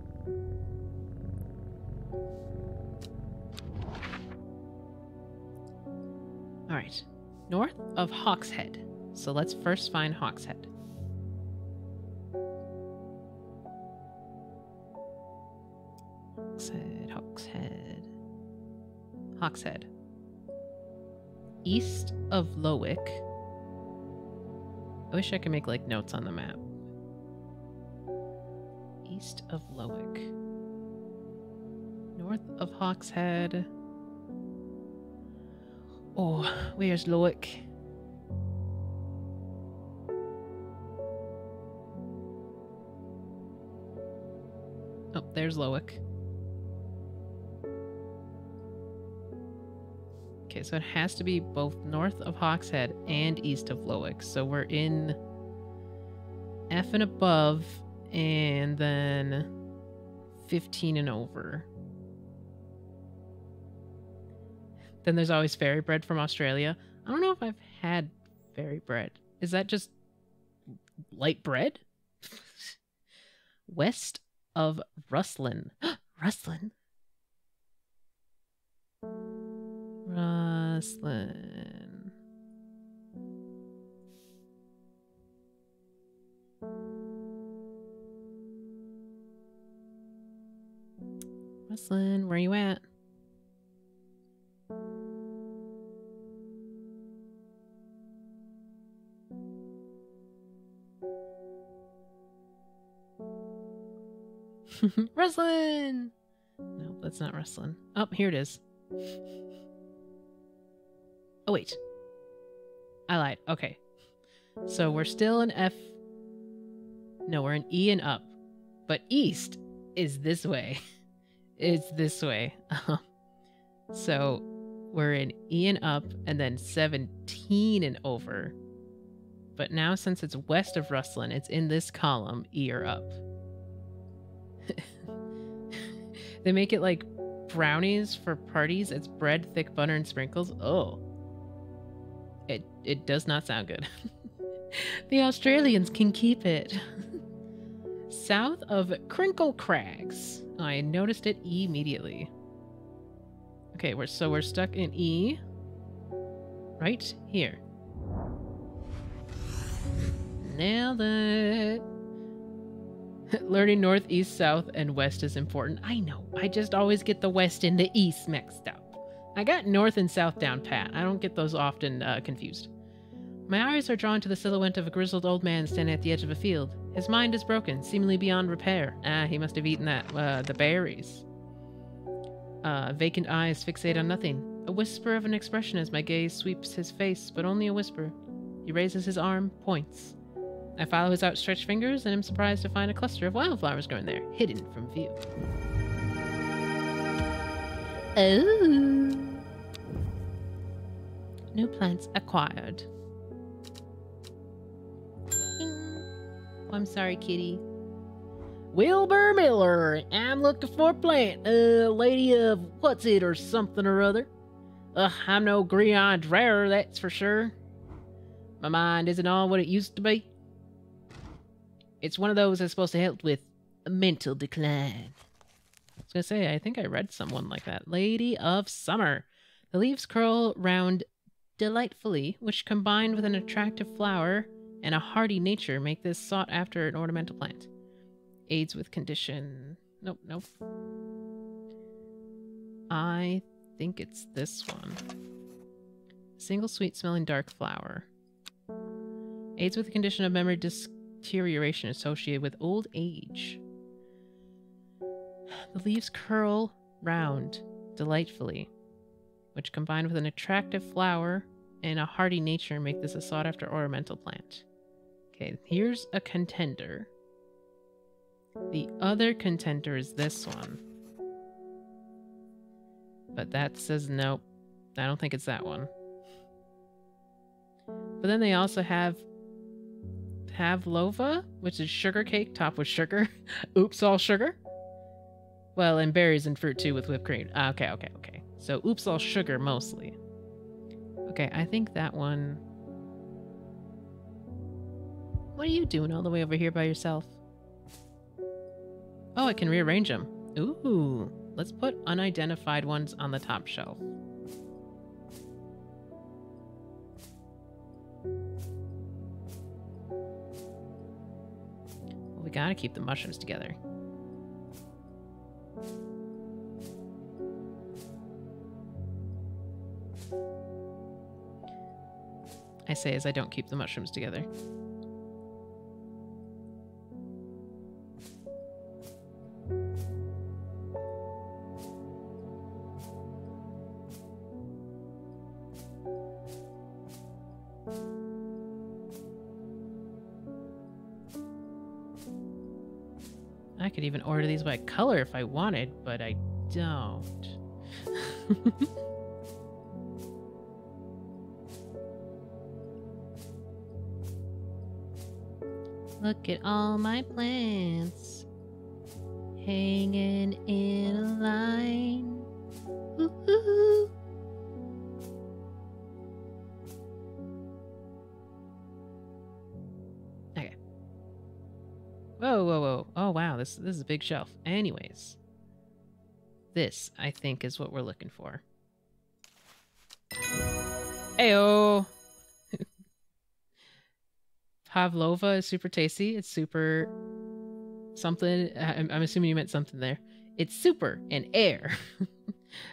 Alright. North of Hawkshead. So let's first find Hawkshead. Hawkshead. East of Lowick. I wish I could make like notes on the map. East of Lowick. North of Hawkshead. Oh, where's Lowick? Oh, there's Lowick. Okay, so it has to be both north of Hawkshead and east of Lowick. So we're in F and above, and then 15 and over. Then there's always fairy bread from Australia. I don't know if I've had fairy bread. Is that just light bread? West of Rustlin. Rustlin? Rustlin. Rustlin, where you at? Rustlin! No, that's not Rustlin. Oh, here it is. Oh, wait. I lied. Okay. So we're still in F. No, we're in E and up. But east is this way. It's this way. So we're in E and up, and then 17 and over. but now since it's west of Rustlin, it's in this column, ear up. They make it like brownies for parties. It's bread, thick butter, and sprinkles. Oh. It does not sound good. The Australians can keep it. South of Crinkle Crags. I noticed it immediately. Okay, we're stuck in E. Right here. Nailed it. Learning north, east, south, and west is important. I know. I just always get the west and the east mixed up. I got north and south down pat. I don't get those often confused. My eyes are drawn to the silhouette of a grizzled old man standing at the edge of a field. His mind is broken, seemingly beyond repair. He must have eaten the berries. Vacant eyes fixate on nothing. A whisper of an expression as my gaze sweeps his face, but only a whisper. He raises his arm, points. I follow his outstretched fingers and am surprised to find a cluster of wildflowers growing there, hidden from view. Oh! New plants acquired. Oh, I'm sorry, kitty. Wilbur Miller, I'm looking for a plant. Lady of what's it or something or other. I'm no green-eyed rarer, that's for sure. My mind isn't all what it used to be. It's one of those that's supposed to help with a mental decline. I was gonna say, I think I read someone like that. Lady of Summer. The leaves curl round delightfully, which combined with an attractive flower and a hardy nature make this sought after an ornamental plant. Aids with condition. Nope. I think it's this one. Single sweet smelling dark flower. Aids with the condition of memory deterioration associated with old age. The leaves curl round delightfully, which combined with an attractive flower and a hardy nature make this a sought-after ornamental plant. Okay, here's a contender. The other contender is this one. But that says nope. I don't think it's that one. But then they also have pavlova, which is sugar cake topped with sugar. Oops, all sugar. Well, and berries and fruit too with whipped cream. Okay. So oops, all sugar mostly. Okay, I think that one... What are you doing all the way over here by yourself? Oh, I can rearrange them. Ooh, let's put unidentified ones on the top shelf. Well, we gotta keep the mushrooms together. I say as I don't keep the mushrooms together. I could even order these by color if I wanted, but I don't. Look at all my plants hanging in a line. Ooh. Okay. Whoa. Oh, wow. This is a big shelf. Anyways. This, I think, is what we're looking for. Ayo! Pavlova is super tasty. It's super something. I'm assuming you meant something there. It's super and air.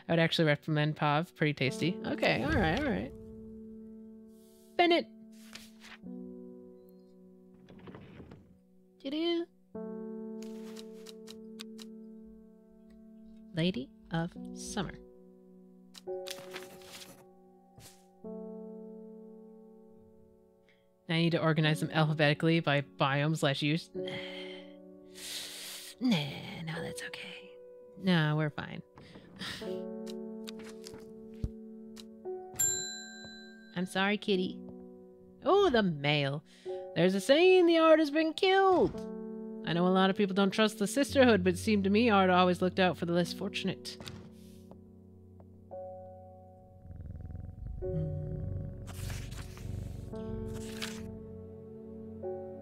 I would actually recommend Pav. Pretty tasty. Okay, all right. Bennett. Doo-doo. Lady of Summer. I need to organize them alphabetically by biome/use. Nah, no, that's okay. No, we're fine. I'm sorry, kitty. Oh, the mail. There's a saying the art has been killed. I know a lot of people don't trust the sisterhood, but it seemed to me art always looked out for the less fortunate.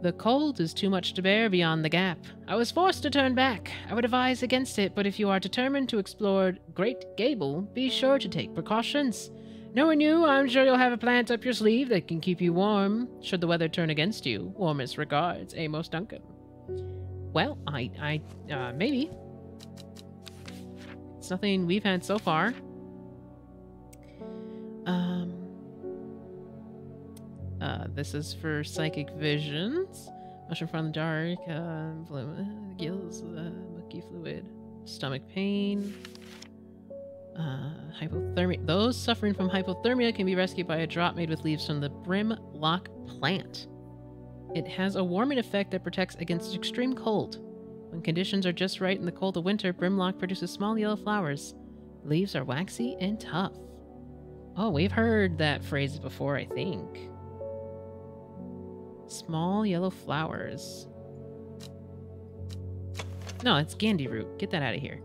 The cold is too much to bear beyond the gap. I was forced to turn back. I would advise against it, but if you are determined to explore Great Gable, be sure to take precautions. Knowing you, I'm sure you'll have a plant up your sleeve that can keep you warm, should the weather turn against you. Warmest regards, Amos Duncan. Well, maybe. It's nothing we've had so far. This is for psychic visions. Mushroom from the dark, gills, mucky fluid, stomach pain, hypothermia. Those suffering from hypothermia can be rescued by a drop made with leaves from the Brimlock plant. It has a warming effect that protects against extreme cold. When conditions are just right in the cold of winter, Brimlock produces small yellow flowers. Leaves are waxy and tough. Oh, we've heard that phrase before, I think. Small yellow flowers. No, it's Gandhi root. Get that out of here.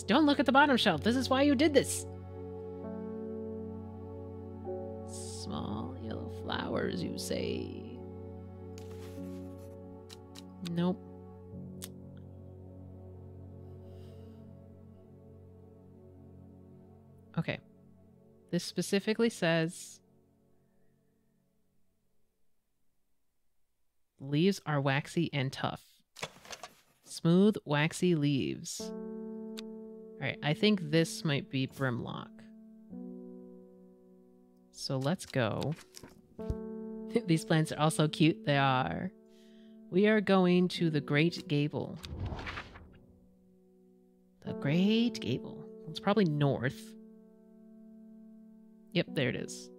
Don't look at the bottom shelf. This is why you did this. Small yellow flowers, you say. Nope. Okay. This specifically says leaves are waxy and tough. Smooth, waxy leaves. Alright, I think this might be Brimlock. So let's go. These plants are also cute. They are. We are going to the Great Gable. The Great Gable. It's probably north. Yep, there it is.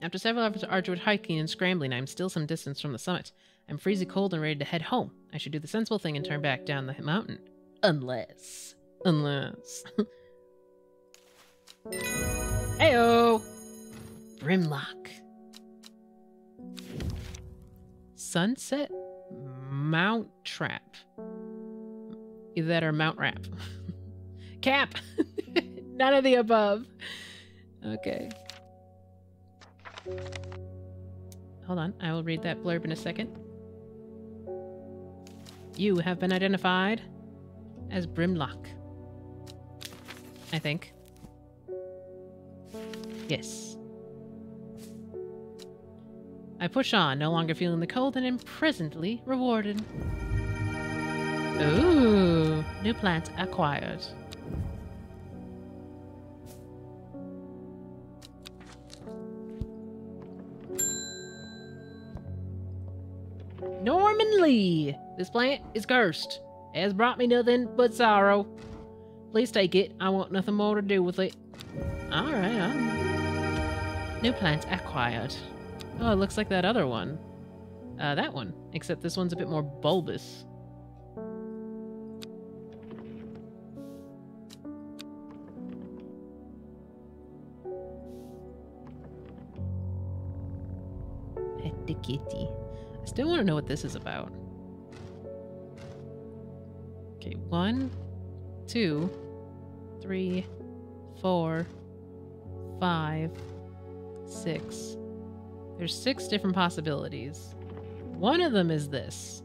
After several hours of arduous hiking and scrambling, I'm still some distance from the summit. I'm freezing cold and ready to head home. I should do the sensible thing and turn back down the mountain. Unless. Heyo! Brimlock. Sunset Mount Trap. Either that or Mount Rap. Cap! None of the above. Okay. Hold on, I will read that blurb in a second. You have been identified as Brimlock. I think. Yes. I push on, no longer feeling the cold, and am presently rewarded. Ooh, new plant acquired. Norman Lee! This plant is cursed. It has brought me nothing but sorrow. Please take it. I want nothing more to do with it. Alright, New plant acquired. Oh, it looks like that other one. That one. Except this one's a bit more bulbous. Pet the kitty. I still want to know what this is about. Okay, 1, 2, 3, 4, 5, 6. There's 6 different possibilities. One of them is this.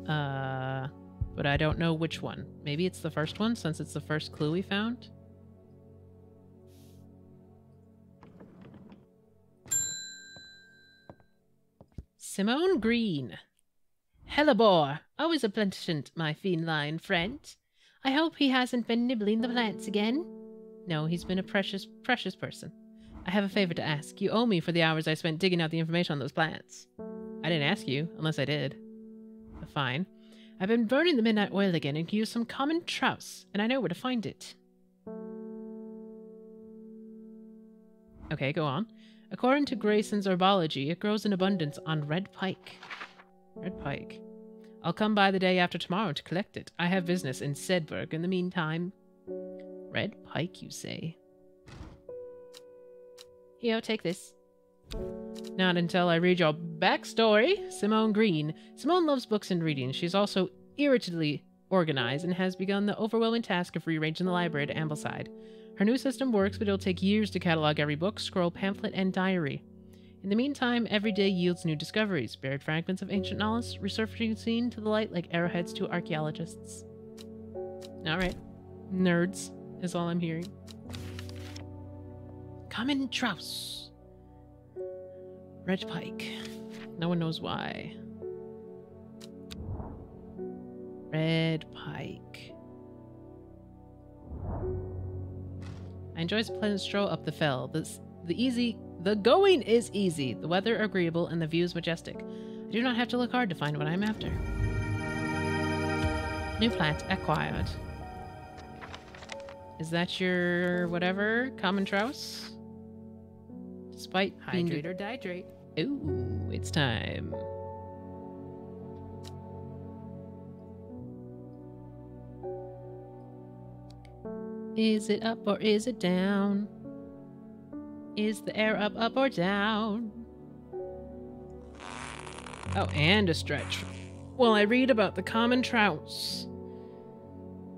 But I don't know which one. Maybe it's the first one, since it's the first clue we found. Simone Green. Hellebore, always a plentifant, my feline friend. I hope he hasn't been nibbling the plants again. No, he's been a precious, precious person. I have a favor to ask. You owe me for the hours I spent digging out the information on those plants. I didn't ask you, unless I did. But fine. I've been burning the midnight oil again and can use some common trouse, and I know where to find it. Okay, go on. According to Grayson's herbology, it grows in abundance on red pike. Red pike. I'll come by the day after tomorrow to collect it. I have business in Sedberg in the meantime. Red pike, you say? Here, take this. Not until I read your backstory. Simone Green. Simone loves books and reading. She's also irritably organized and has begun the overwhelming task of rearranging the library to Ambleside. Her new system works, but it'll take years to catalog every book, scroll, pamphlet, and diary. In the meantime, every day yields new discoveries, buried fragments of ancient knowledge resurfacing to the light like arrowheads to archaeologists. Alright. Nerds is all I'm hearing. Common Trouse. Red pike. No one knows why. Red pike. I enjoy a pleasant stroll up the fell. The going is easy, the weather agreeable, and the views majestic. I do not have to look hard to find what I'm after. New plant acquired. Is that your whatever? Common Trouse? Despite Hydrate or dihydrate. Ooh, it's time. Is it up or is it down? Is the air up or down? Oh, and a stretch. Well, I read about the common trouse.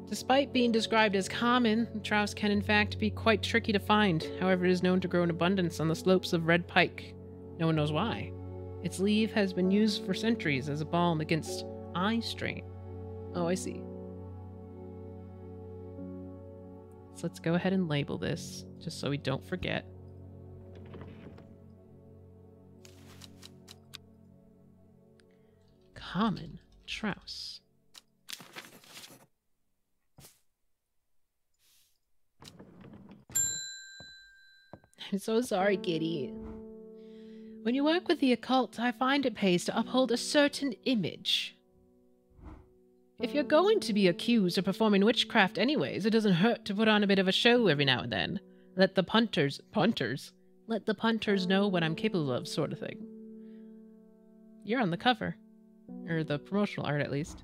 Despite being described as common, the trouse can in fact be quite tricky to find. However, it is known to grow in abundance on the slopes of Red Pike. No one knows why. Its leaf has been used for centuries as a balm against eye strain. Oh, I see. So let's go ahead and label this, just so we don't forget. Common trouse. I'm so sorry, Kitty. When you work with the occult, I find it pays to uphold a certain image. If you're going to be accused of performing witchcraft anyways, it doesn't hurt to put on a bit of a show every now and then. Let the punters know what I'm capable of, sort of thing. You're on the cover. Or the promotional art, at least.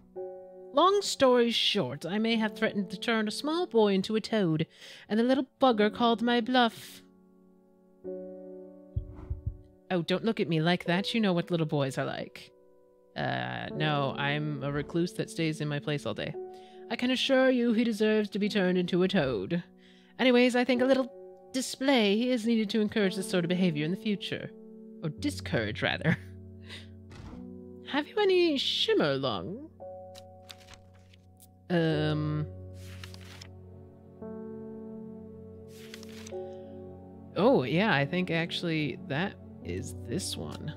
Long story short, I may have threatened to turn a small boy into a toad, and the little bugger called my bluff. Oh, don't look at me like that. You know what little boys are like. No, I'm a recluse that stays in my place all day. I can assure you he deserves to be turned into a toad. Anyways, I think a little display is needed to encourage this sort of behavior in the future. Or discourage, rather. Have you any shimmer lung? Oh, yeah, I think actually that is this one.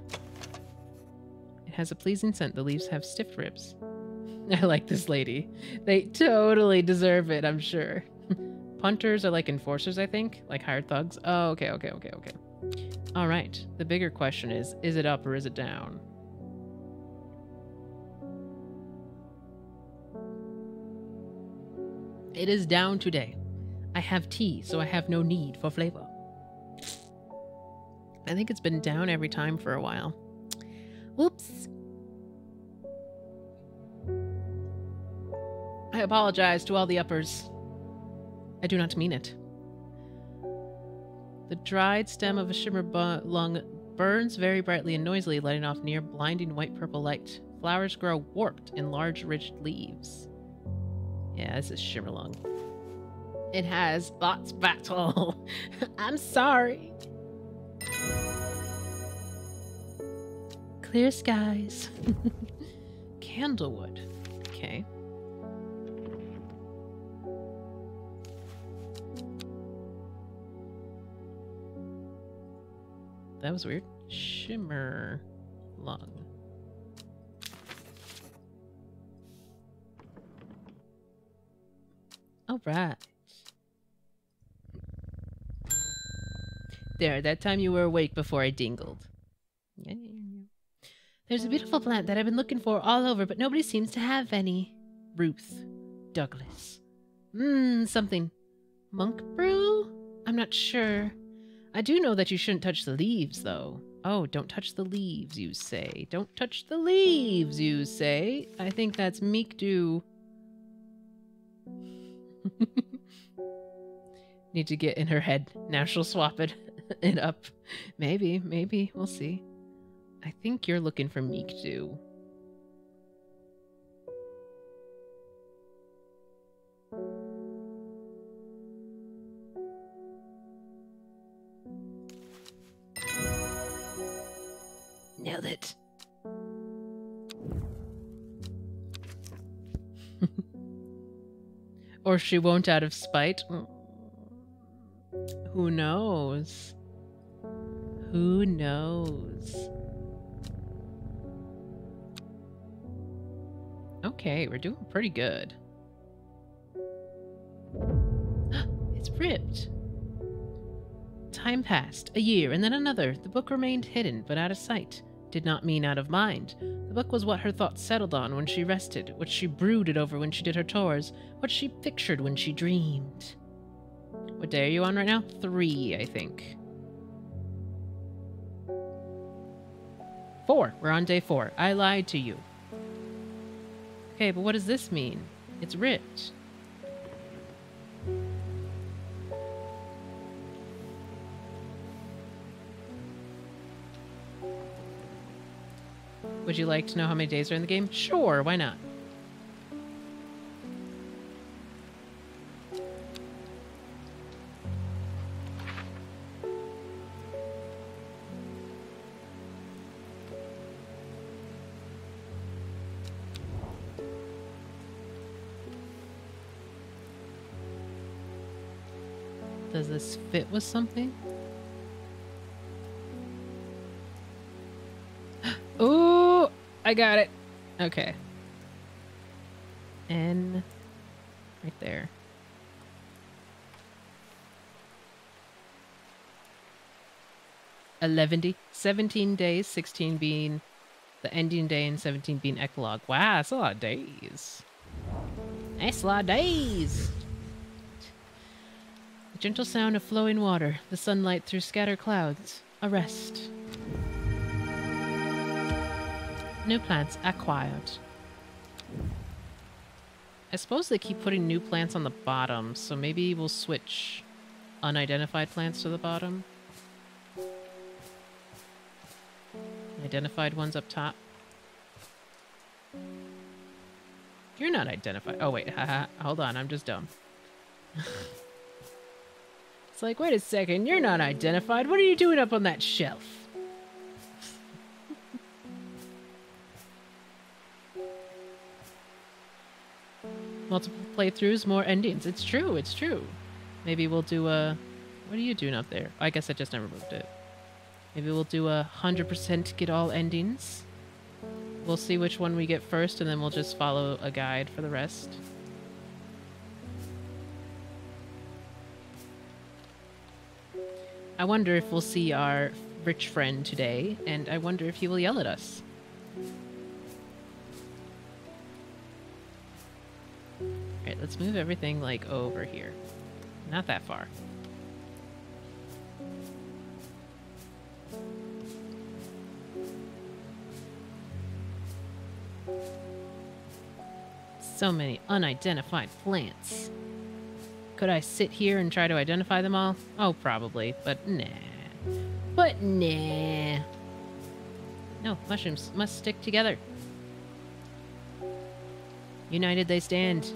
It has a pleasing scent. The leaves have stiff ribs. I like this lady. They totally deserve it, I'm sure. Punters are like enforcers, I think? Like hired thugs? Oh, okay. Alright, the bigger question is it up or is it down? It is down today. I have tea, so I have no need for flavor. I think it's been down every time for a while. Whoops. I apologize to all the uppers. I do not mean it. The dried stem of a shimmer lung burns very brightly and noisily, letting off near blinding white-purple light. Flowers grow warped in large, ridged leaves. Yeah, this is shimmer lung. It has thoughts battle. I'm sorry. Clear skies. Candlewood. Okay. That was weird. Shimmer lung. All right. There, that time you were awake before I dingled. There's a beautiful plant that I've been looking for all over, but nobody seems to have any. Ruth Douglas. Something. Monk brew? I'm not sure. I do know that you shouldn't touch the leaves, though. Oh, don't touch the leaves, you say. Don't touch the leaves, you say. I think that's meek do. Need to get in her head. Now she'll swap it. it up. Maybe. We'll see. I think you're looking for Meek too. Nailed it. Or she won't out of spite. Who knows? Who knows? Okay, we're doing pretty good. It's ripped. Time passed, a year, and then another. The book remained hidden, but out of sight. Did not mean out of mind. The book was what her thoughts settled on when she rested, what she brooded over when she did her chores, what she pictured when she dreamed. What day are you on right now? 3, I think. 4. We're on day 4. I lied to you. Okay, but what does this mean? It's ripped. Would you like to know how many days are in the game? Sure, why not? Does this fit with something? Ooh, I got it. Okay. N right there. $11, 17 days, 16 being the ending day and 17 being eclogue. Wow, that's a lot of days. That's a lot of days. The gentle sound of flowing water, the sunlight through scattered clouds. A rest. New plants acquired. I suppose they keep putting new plants on the bottom, so maybe we'll switch unidentified plants to the bottom. Identified ones up top. You're not identified. Oh, wait. Haha. Hold on. I'm just dumb. It's like, wait a second. You're not identified. What are you doing up on that shelf? Multiple playthroughs, more endings. It's true. It's true. Maybe we'll do a... What are you doing up there? I guess I just never moved it. Maybe we'll do a 100% get all endings. We'll see which one we get first, and then we'll just follow a guide for the rest. I wonder if we'll see our rich friend today, and I wonder if he will yell at us. Alright, let's move everything, like, over here. Not that far. So many unidentified plants. Could I sit here and try to identify them all? Oh, probably, but nah. But nah. No, mushrooms must stick together. United they stand.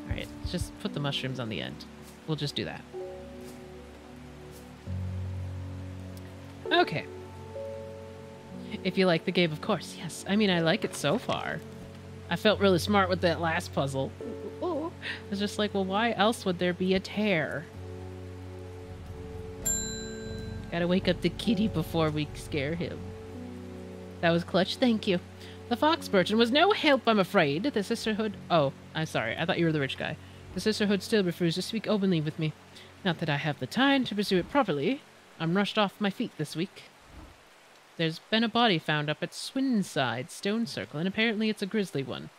Alright, just put the mushrooms on the end. We'll just do that. Okay. If you like the game, of course, yes. I mean, I like it so far. I felt really smart with that last puzzle. Ooh. I was just like, well, why else would there be a tear? Gotta wake up the kitty before we scare him. That was clutch, thank you. The fox merchant was no help, I'm afraid. The sisterhood... Oh, I'm sorry. I thought you were the rich guy. The sisterhood still refuses to speak openly with me. Not that I have the time to pursue it properly. I'm rushed off my feet this week. There's been a body found up at Swinside Stone Circle, and apparently it's a grisly one.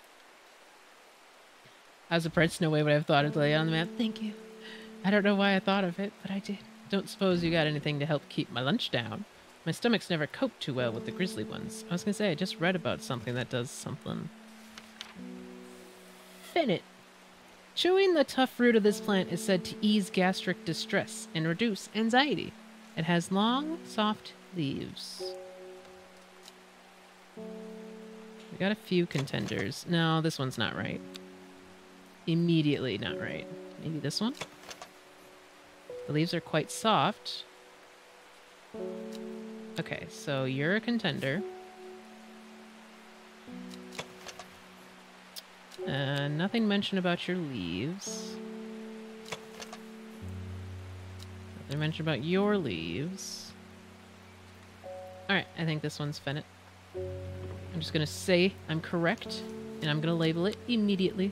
As a prince, no way would I have thought of lay on the map. Thank you. I don't know why I thought of it, but I did. Don't suppose you got anything to help keep my lunch down? My stomach's never coped too well with the grisly ones. I was gonna say, I just read about something that does something. Fin it. Chewing the tough root of this plant is said to ease gastric distress and reduce anxiety. It has long, soft leaves. We got a few contenders. No, this one's not right. Immediately not right. Maybe this one? The leaves are quite soft. Okay, so you're a contender. Nothing mentioned about your leaves. Nothing mentioned about your leaves. Alright, I think this one's Fennec. I'm just gonna say I'm correct, and I'm gonna label it immediately.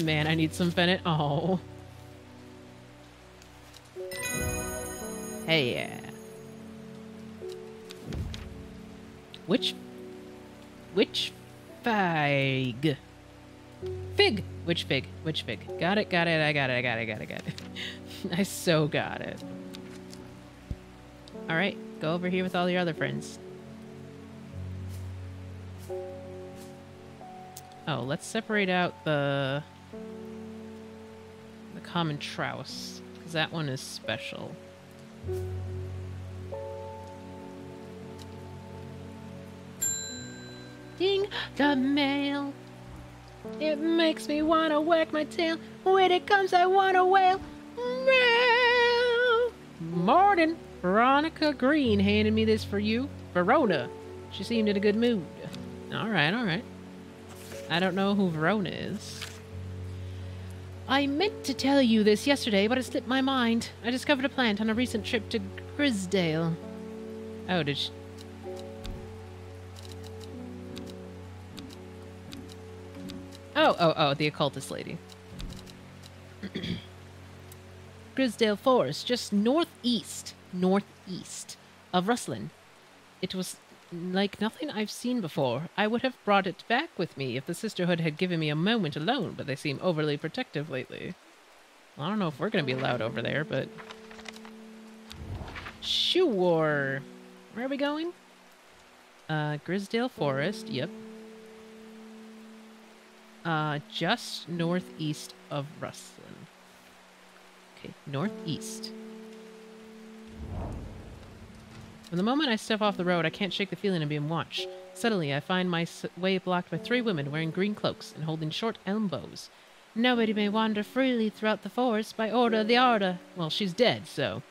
Man, I need some Fennec. Oh. Hey, yeah. Which fig? Fig! Which fig? Which fig? Got it, got it, I got it. I so got it. Alright, go over here with all your other friends. Oh, let's separate out the common trowse, because that one is special. Ding the mail. It makes me wanna wag my tail. When it comes, I wanna wail. Mail. Morning. Veronica Green handed me this for you. Verona. She seemed in a good mood. Alright, alright. I don't know who Verona is. I meant to tell you this yesterday, but it slipped my mind. I discovered a plant on a recent trip to Grisdale. Oh, did she... Oh, the occultist lady. Grisdale Forest, just northeast of Russlin. It was like nothing I've seen before. I would have brought it back with me if the Sisterhood had given me a moment alone, but they seem overly protective lately. Well, I don't know if we're going to be allowed over there, but... Sure. Where are we going? Grisdale Forest, yep. Just northeast of Russlin. Okay, northeast. From the moment I step off the road, I can't shake the feeling of being watched. Suddenly, I find my way blocked by 3 women wearing green cloaks and holding short elm bows. Nobody may wander freely throughout the forest by order of the Arda. Well, she's dead, so...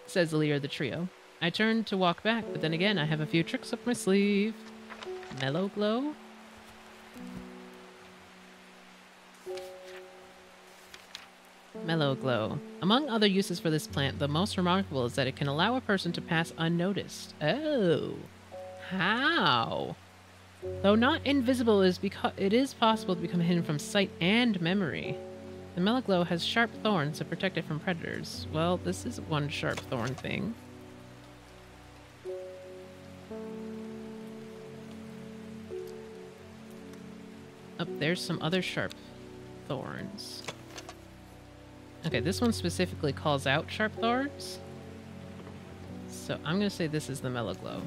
says the leader of the trio. I turn to walk back, but then again, I have a few tricks up my sleeve. Mellow glow? Mellow glow. Among other uses for this plant, the most remarkable is that it can allow a person to pass unnoticed. Oh. How? Though not invisible, it is possible to become hidden from sight and memory. The mellow glow has sharp thorns to protect it from predators. Well, this is one sharp thorn thing. Oh, there's some other sharp thorns. Okay, this one specifically calls out sharp thorns. So I'm going to say this is the mellow glow.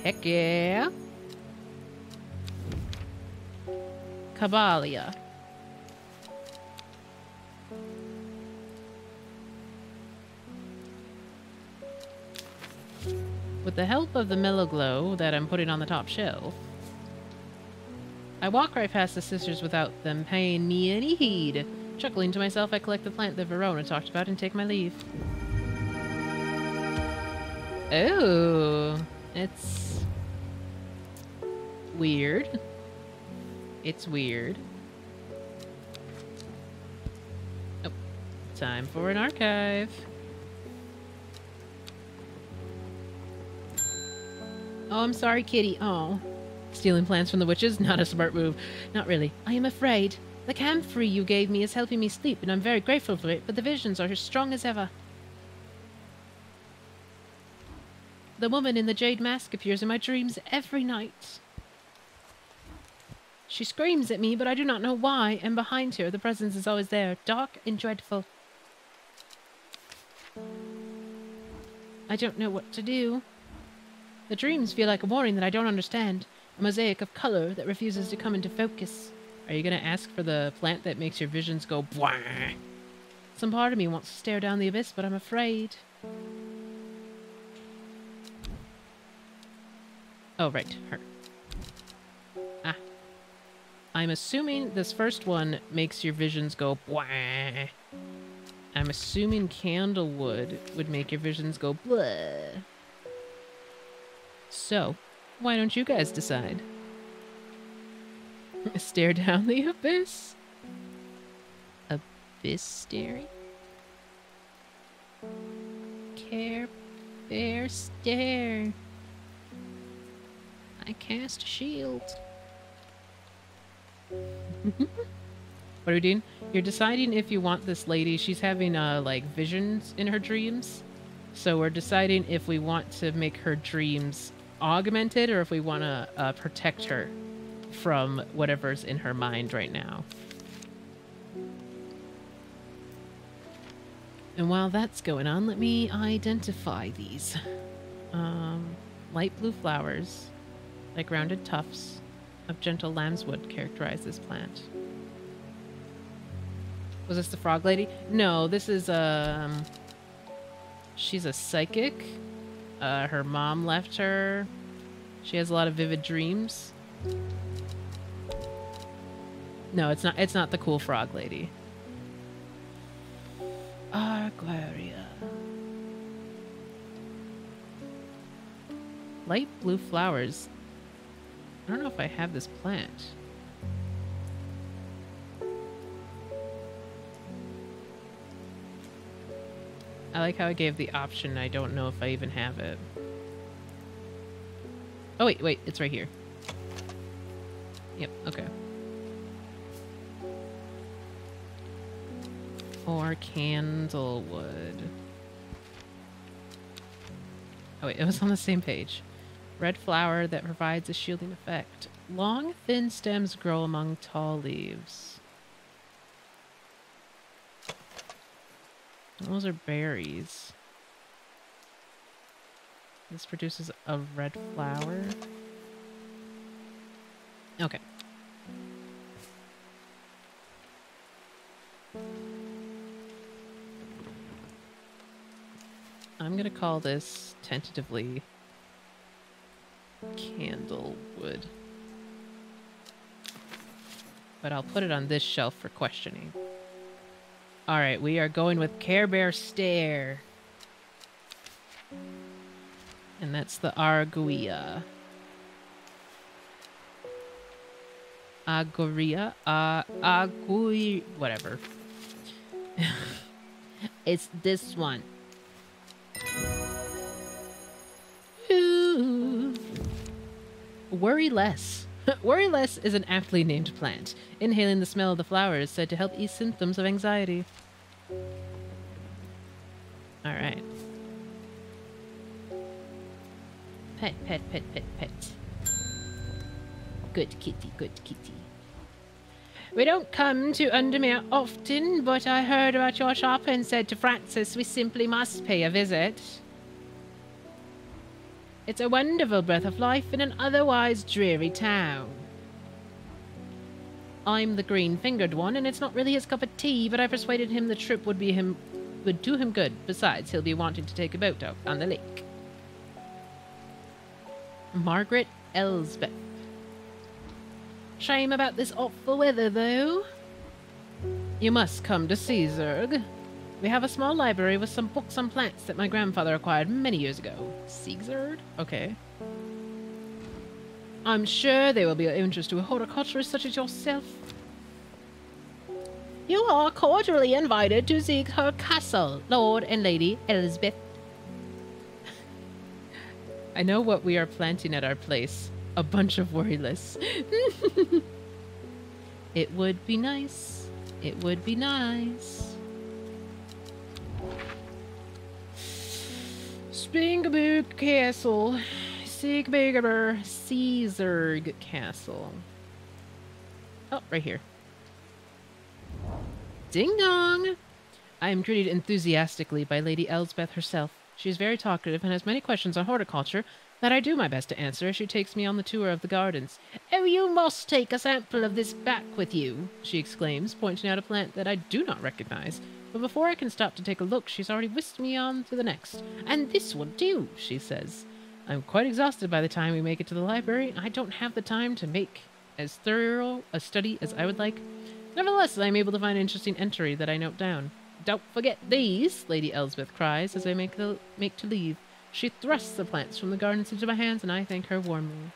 Heck yeah! Cabalia. With the help of the mellow glow that I'm putting on the top shelf, I walk right past the sisters without them paying me any heed. Chuckling to myself, I collect the plant that Verona talked about and take my leave. Oh, it's weird. It's weird. Oh, time for an archive. Oh, I'm sorry, kitty. Oh. Stealing plants from the witches? Not a smart move. Not really. I am afraid. The camphor you gave me is helping me sleep, and I'm very grateful for it, but the visions are as strong as ever. The woman in the jade mask appears in my dreams every night. She screams at me, but I do not know why, and behind her, the presence is always there, dark and dreadful. I don't know what to do. The dreams feel like a warning that I don't understand. a mosaic of color that refuses to come into focus. Are you going to ask for the plant that makes your visions go blah? Some part of me wants to stare down the abyss, but I'm afraid. Oh, right, her. Ah. I'm assuming this first one makes your visions go blah. I'm assuming candlewood would make your visions go blah. So, why don't you guys decide? Stare down the abyss? Abyss staring? Care Bear stare. I cast a shield. What are we doing? You're deciding if you want this lady. She's having, like, visions in her dreams. So we're deciding if we want to make her dreams augmented or if we want to protect her from whatever's in her mind right now. And while that's going on, let me identify these. Light blue flowers, like rounded tufts of gentle lambswood, characterize this plant. Was this the frog lady? No, this is, she's a psychic. Her mom left her. She has a lot of vivid dreams. No, it's not the cool frog lady. Aquaria. Light blue flowers. I don't know if I have this plant. I like how I gave the option. I don't know if I even have it. Oh, wait, it's right here. Yep, okay. Or candlewood. Oh, wait, it was on the same page. Red flower that provides a shielding effect. Long, thin stems grow among tall leaves. Those are berries. This produces a red flower. Okay. I'm gonna call this tentatively candlewood. But I'll put it on this shelf for questioning. Alright, we are going with Care Bear Stare. And that's the Arguia. Agoria? Agui... whatever. It's this one. Ooh. Worry less. Worry less is an aptly named plant. Inhaling the smell of the flower is said to help ease symptoms of anxiety. Alright. Pet, pet, pet, pet, pet. Good kitty, good kitty. We don't come to Undermere often, but I heard about your shop and said to Francis we simply must pay a visit. It's a wonderful breath of life in an otherwise dreary town. I'm the green-fingered one, and it's not really his cup of tea, but I persuaded him the trip would do him good. Besides, he'll be wanting to take a boat out on the lake. Margaret Elsbeth. Shame about this awful weather, though. You must come to Siegzerg. We have a small library with some books on plants that my grandfather acquired many years ago. Siegzerg? Okay. I'm sure they will be of interest to a horticulturist such as yourself. You are cordially invited to Siegzerg Castle, Lord and Lady Elsbeth. I know what we are planting at our place. A bunch of worryless. It would be nice. It would be nice. Springburg Castle. Siegzerg Castle. Oh, right here. Ding dong! I am greeted enthusiastically by Lady Elsbeth herself. She is very talkative and has many questions on horticulture, That I do my best to answer as she takes me on the tour of the gardens. "Oh, you must take a sample of this back with you," she exclaims, pointing out a plant that I do not recognize. But before I can stop to take a look, she's already whisked me on to the next. "And this one too," she says. I'm quite exhausted by the time we make it to the library, and I don't have the time to make as thorough a study as I would like. Nevertheless, I am able to find an interesting entry that I note down. "Don't forget these," Lady Elsbeth cries as I make to leave. She thrusts the plants from the gardens into my hands, and I thank her warmly.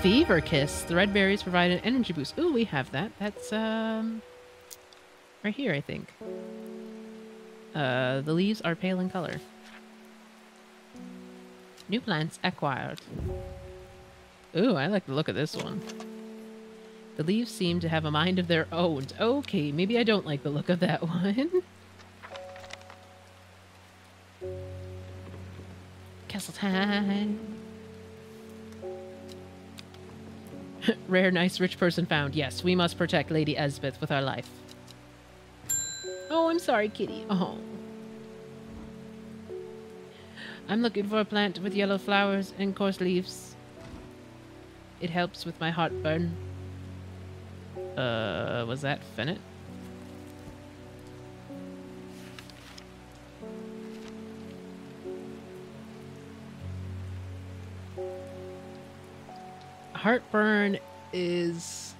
Fever Kiss. The red berries provide an energy boost. Ooh, we have that. That's, right here, I think. The leaves are pale in color. New plants acquired. Ooh, I like the look of this one. The leaves seem to have a mind of their own. Okay, maybe I don't like the look of that one. Castle time. Rare, nice, rich person found. Yes, we must protect Lady Elsbeth with our life. Oh, I'm sorry, kitty. Oh. I'm looking for a plant with yellow flowers and coarse leaves. It helps with my heartburn. Was that Fennec? Heartburn is...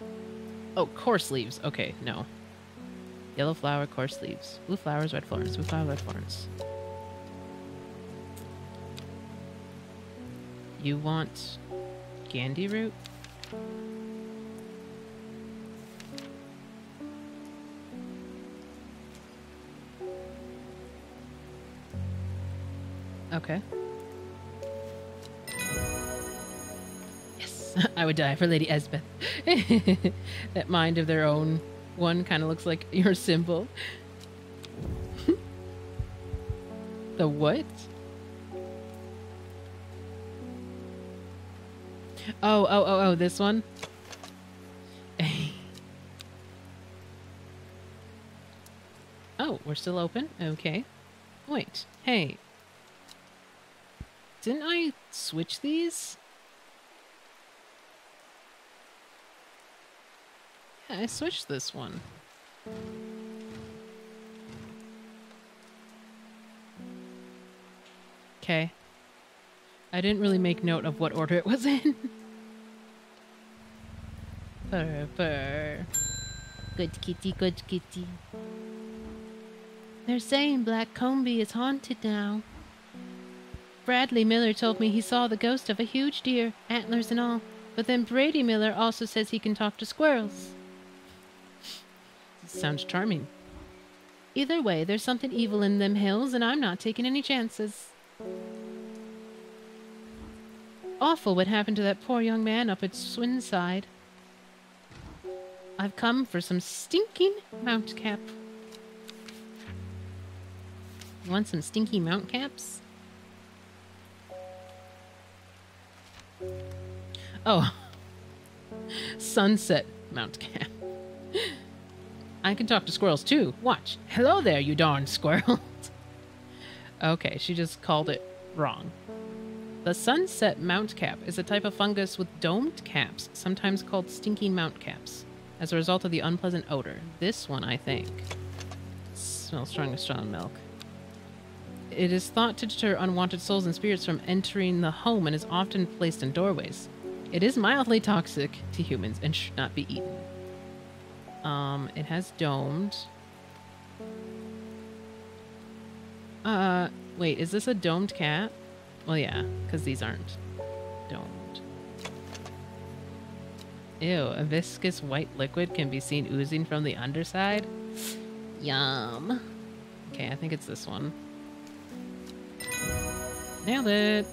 Oh, coarse leaves. Okay, no. Yellow flower, coarse leaves. Blue flowers, red florets. Blue flower, red florets. You want candy root? Okay. Yes, I would die for Lady Elsbeth. That mind of their own one kind of looks like your symbol. The what? Oh, this one? Oh, we're still open? Okay. Wait, hey. Didn't I switch these? Yeah, I switched this one. Okay. I didn't really make note of what order it was in. Purr, purr. Good kitty, good kitty. They're saying Black Combie is haunted now. Bradley Miller told me he saw the ghost of a huge deer, antlers and all. But then Brady Miller also says he can talk to squirrels. Sounds charming. Either way, there's something evil in them hills, and I'm not taking any chances. Awful what happened to that poor young man up at Swinside. I've come for some stinking mount cap. You want some stinky mount caps? Oh. Sunset mount cap. I can talk to squirrels too. Watch. Hello there, you darn squirrels. Okay, she just called it wrong. The sunset mount cap is a type of fungus with domed caps, sometimes called stinking mount caps, as a result of the unpleasant odor. This one, I think, smells strong as strong milk. It is thought to deter unwanted souls and spirits from entering the home and is often placed in doorways. It is mildly toxic to humans and should not be eaten. It has domed. Wait, is this a domed cat? Well, yeah, because these aren't domed. Ew, a viscous white liquid can be seen oozing from the underside. Yum. Okay, I think it's this one. Nailed it.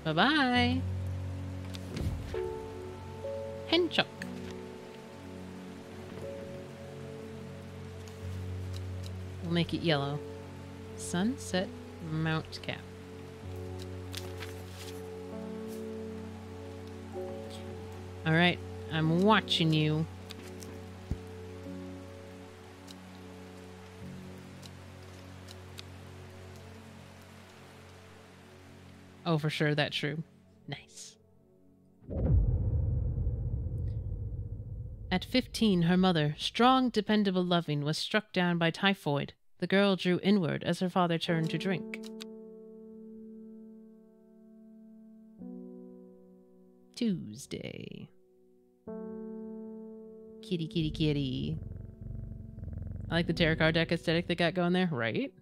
Bye-bye. Henchuk. We'll make it yellow. Sunset mount cap. Alright, I'm watching you. Oh, for sure, that shroom. Nice. At 15, her mother, strong, dependable, loving, was struck down by typhoid. The girl drew inward as her father turned to drink. Tuesday. Kitty, kitty, kitty. I like the tarot card deck aesthetic they got going there, right?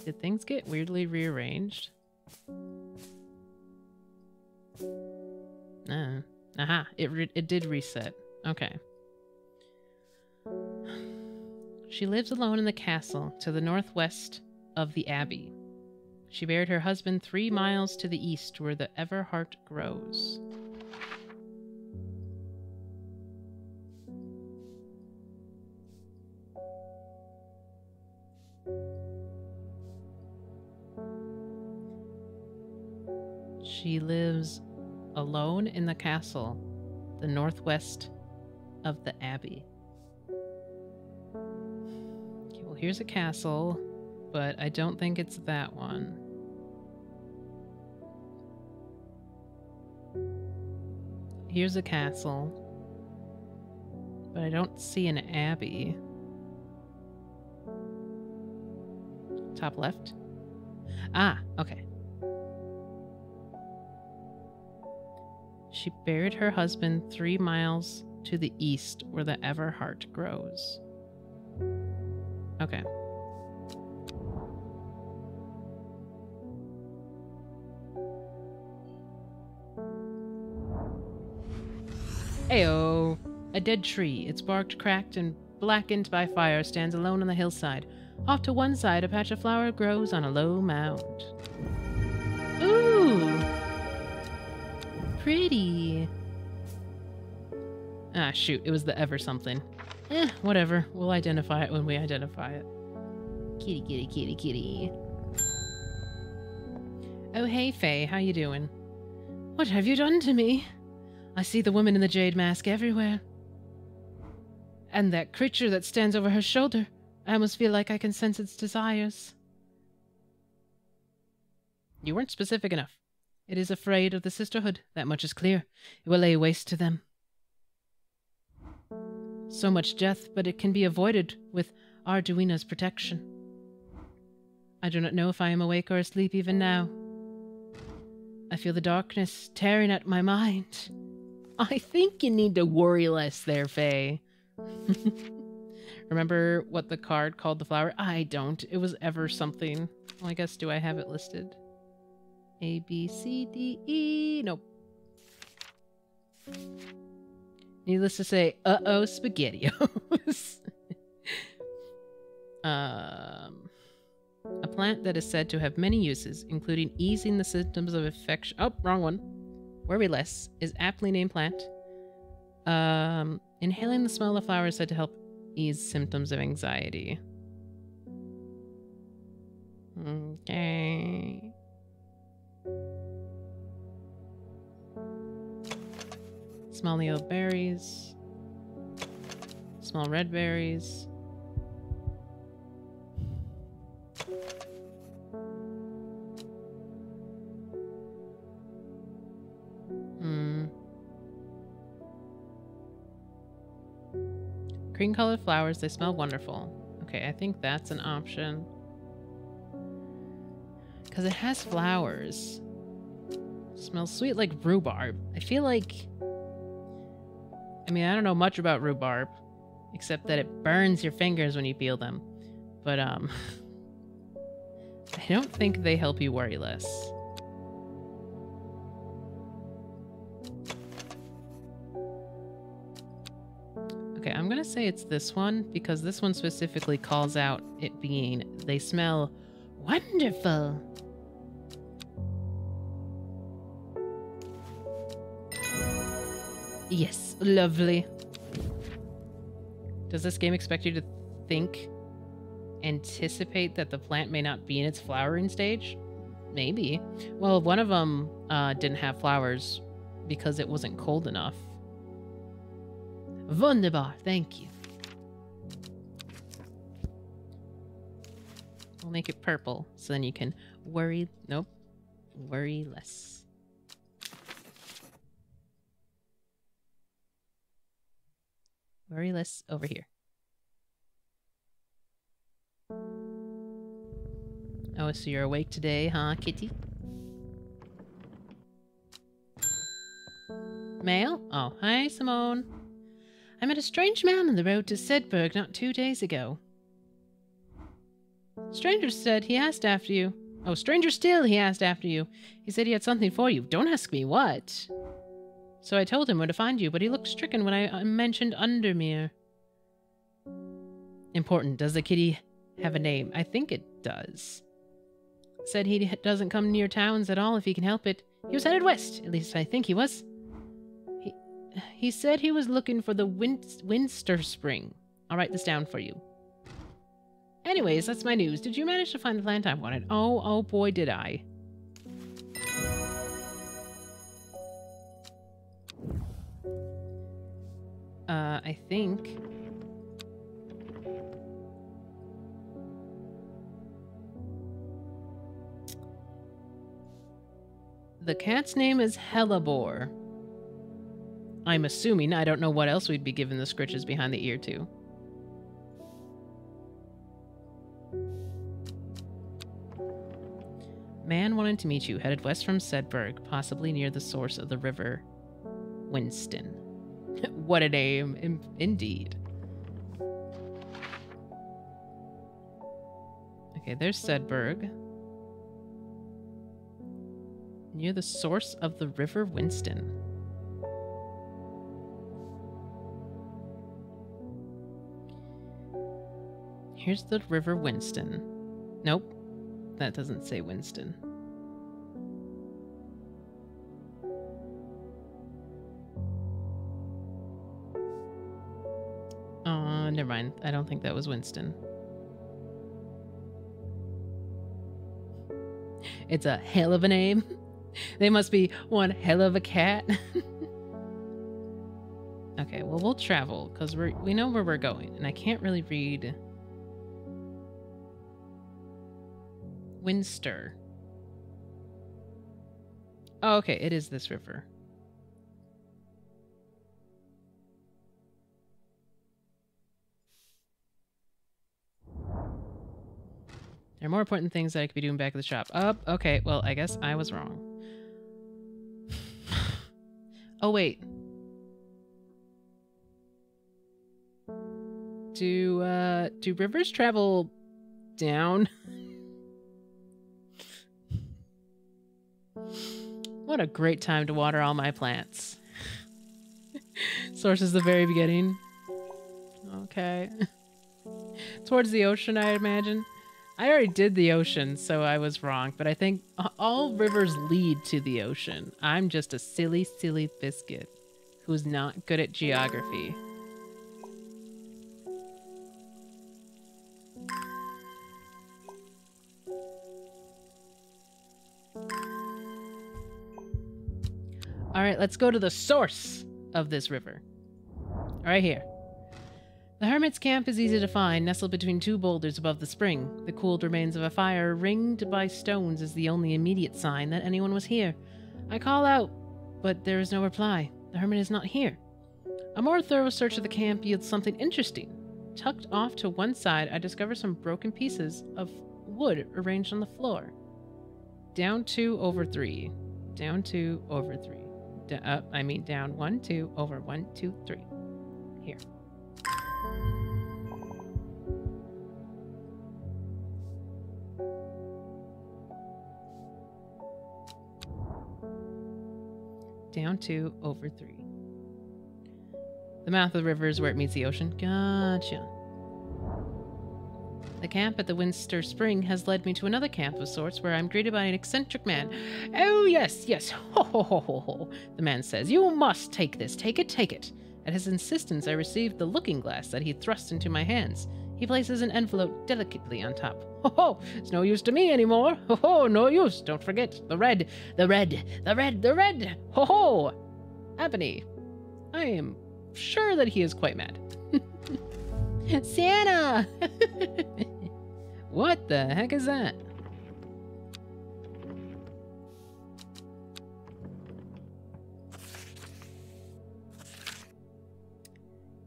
Did things get weirdly rearranged? Aha, it did reset. Okay. She lives alone in the castle to the northwest of the abbey. She buried her husband 3 miles to the east where the Everheart grows. She lives alone in the castle, the northwest of the abbey. Okay, well, here's a castle, but I don't think it's that one. Here's a castle, but I don't see an abbey. Top left? Ah, okay. She buried her husband 3 miles to the east where the Everheart grows. Okay. Ayo! A dead tree, its bark cracked and blackened by fire, stands alone on the hillside. Off to one side, a patch of flower grows on a low mound. Ooh! Pretty. Ah, shoot. It was the ever something. Whatever. We'll identify it when we identify it. Kitty, kitty, kitty, kitty. Oh, hey, Faye. How you doing? What have you done to me? I see the woman in the jade mask everywhere. And that creature that stands over her shoulder. I almost feel like I can sense its desires. You weren't specific enough. It is afraid of the sisterhood, that much is clear. It will lay waste to them. So much death, but it can be avoided with Arduino's protection. I do not know if I am awake or asleep even now. I feel the darkness tearing at my mind. I think you need to worry less there, Faye. Remember what the card called the flower? I don't. It was ever something. Well, I guess, do I have it listed? A, B, C, D, E. Nope. Needless to say, uh-oh, SpaghettiOs. A plant that is said to have many uses, including easing the symptoms of infection. Oh, wrong one. Worry less is aptly named plant. Inhaling the smell of flowers is said to help ease symptoms of anxiety. Okay. Small yellow berries. Small red berries. Green colored flowers, they smell wonderful. Okay, I think that's an option. Because it has flowers. Smells sweet like rhubarb. I feel like... I mean, I don't know much about rhubarb. Except that it burns your fingers when you peel them. But, I don't think they help you worry less. Okay, I'm gonna say it's this one, because this one specifically calls out it being, they smell wonderful. Yes, lovely. Does this game expect you to anticipate that the plant may not be in its flowering stage? Maybe. Well, one of them didn't have flowers because it wasn't cold enough. Wunderbar, thank you. We'll make it purple, so then you can worry... Nope. Worry less. Worry less over here. Oh, so you're awake today, huh, kitty? Mail? Oh, hi, Simone. I met a strange man on the road to Sedberg not 2 days ago. Stranger said he asked after you. Oh, stranger still, he asked after you. He said he had something for you. Don't ask me what. So I told him where to find you, but he looked stricken when I mentioned Undermere. Important. Does the kitty have a name? I think it does. Said he doesn't come near towns at all if he can help it. He was headed west. At least I think he was. He said he was looking for the Winster Spring. I'll write this down for you. Anyways, that's my news. Did you manage to find the plant I wanted? Oh boy, did I. I think... The cat's name is Hellebore. I'm assuming. I don't know what else we'd be giving the scritches behind the ear to. Man wanted to meet you, headed west from Sedberg, possibly near the source of the river Winston. What a name, indeed. Okay, there's Sedberg. Near the source of the river Winston. Here's the river Winston. Nope. That doesn't say Winston. Never mind. I don't think that was Winston. It's a hell of a name. They must be one hell of a cat. Okay, well, we'll travel, because we know where we're going, and I can't really read... Winster. Oh, okay, it is this river. There are more important things that I could be doing back at the shop. Oh, okay, well, I guess I was wrong. Oh, wait. Do rivers travel down? What a great time to water all my plants. Source is the very beginning. Okay. Towards the ocean, I imagine. I already did the ocean, so I was wrong, but I think all rivers lead to the ocean. I'm just a silly, silly biscuit who's not good at geography. Alright, let's go to the source of this river. Right here. The hermit's camp is easy to find, nestled between two boulders above the spring. The cooled remains of a fire ringed by stones is the only immediate sign that anyone was here. I call out, but there is no reply. The hermit is not here. A more thorough search of the camp yields something interesting. Tucked off to one side, I discover some broken pieces of wood arranged on the floor. Down 2 over 3. Down 2 over 3. Down 1, 2 over 1, 2, 3. Here. Down 2 over 3. The mouth of the river is where it meets the ocean. Gotcha. The camp at the Winster Spring has led me to another camp of sorts where I'm greeted by an eccentric man. Oh, yes, yes. Ho, ho, ho, ho, ho. The man says, you must take this. Take it, take it. At his insistence, I received the looking glass that he thrust into my hands. He places an envelope delicately on top. Ho, ho. It's no use to me anymore. Ho, ho, no use. Don't forget. The red, the red, the red, the red. Ho, ho. Ebony. I am sure that he is quite mad. Santa! What the heck is that?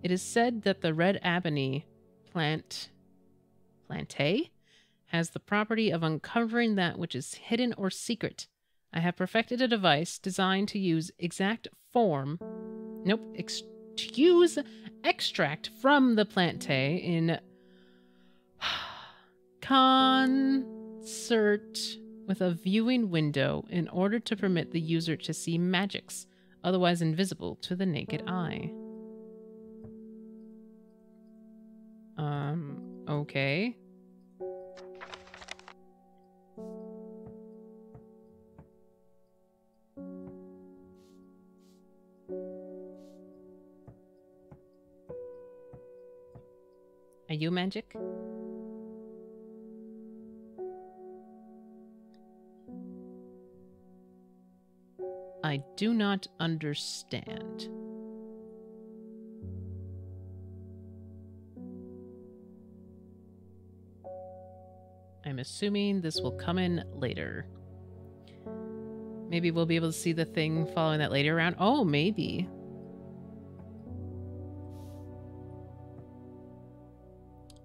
It is said that the red ebony plante has the property of uncovering that which is hidden or secret. I have perfected a device designed to use extract from the plante in concert with a viewing window in order to permit the user to see magics, otherwise invisible to the naked eye. Okay. Are you magic? I do not understand. I'm assuming this will come in later. Maybe we'll be able to see the thing following that later round. Oh, maybe.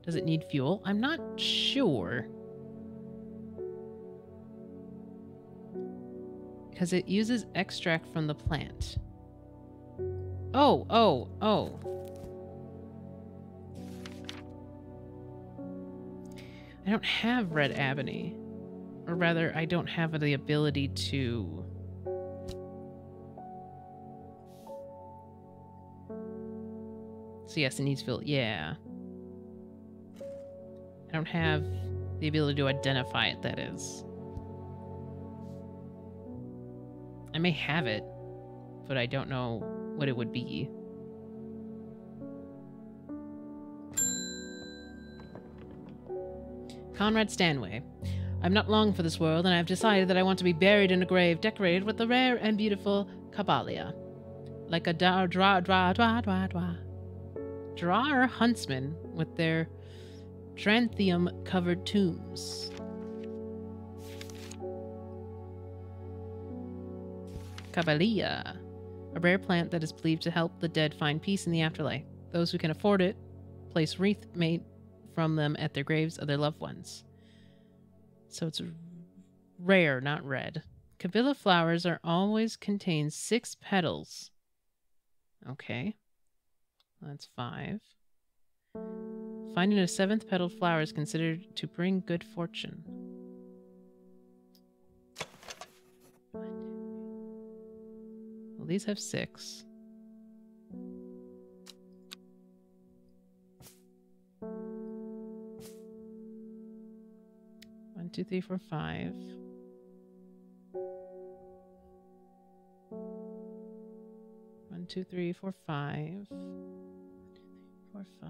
Does it need fuel? I'm not sure. Because it uses extract from the plant. Oh. I don't have red ebony. Or rather, I don't have the ability to... So yes, it needs fuel. Yeah. I don't have the ability to identify it, that is. I may have it, but I don't know what it would be. Conrad Stanway. I'm not long for this world, and I've decided that I want to be buried in a grave decorated with the rare and beautiful Cabalia. Like a drawer huntsman with their Tranthium-covered tombs. Cabalia, a rare plant that is believed to help the dead find peace in the afterlife. Those who can afford it place wreath made from them at their graves of their loved ones. So it's rare, not red. Kabila flowers are always contain 6 petals. Okay. That's 5. Finding a 7th petaled flower is considered to bring good fortune. Well, these have 6. One, 2, 3, 4, 5. 1, 2, 3, 4, 5. 4, 5.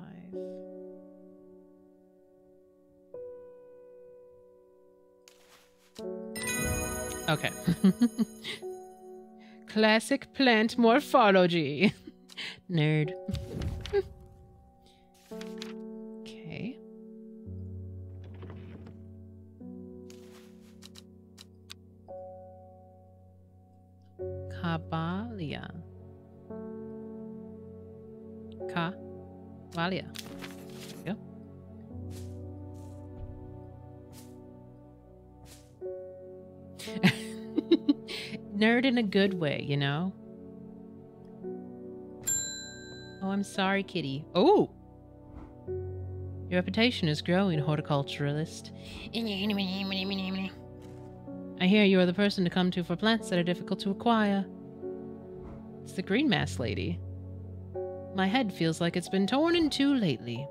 Okay. Classic plant morphology. Nerd. Okay. Cabalia. Cabalia. There we go. Nerd in a good way, you know? Oh, I'm sorry, kitty. Oh! Your reputation is growing, horticulturalist. I hear you are the person to come to for plants that are difficult to acquire. It's the green mask lady. My head feels like it's been torn in two lately.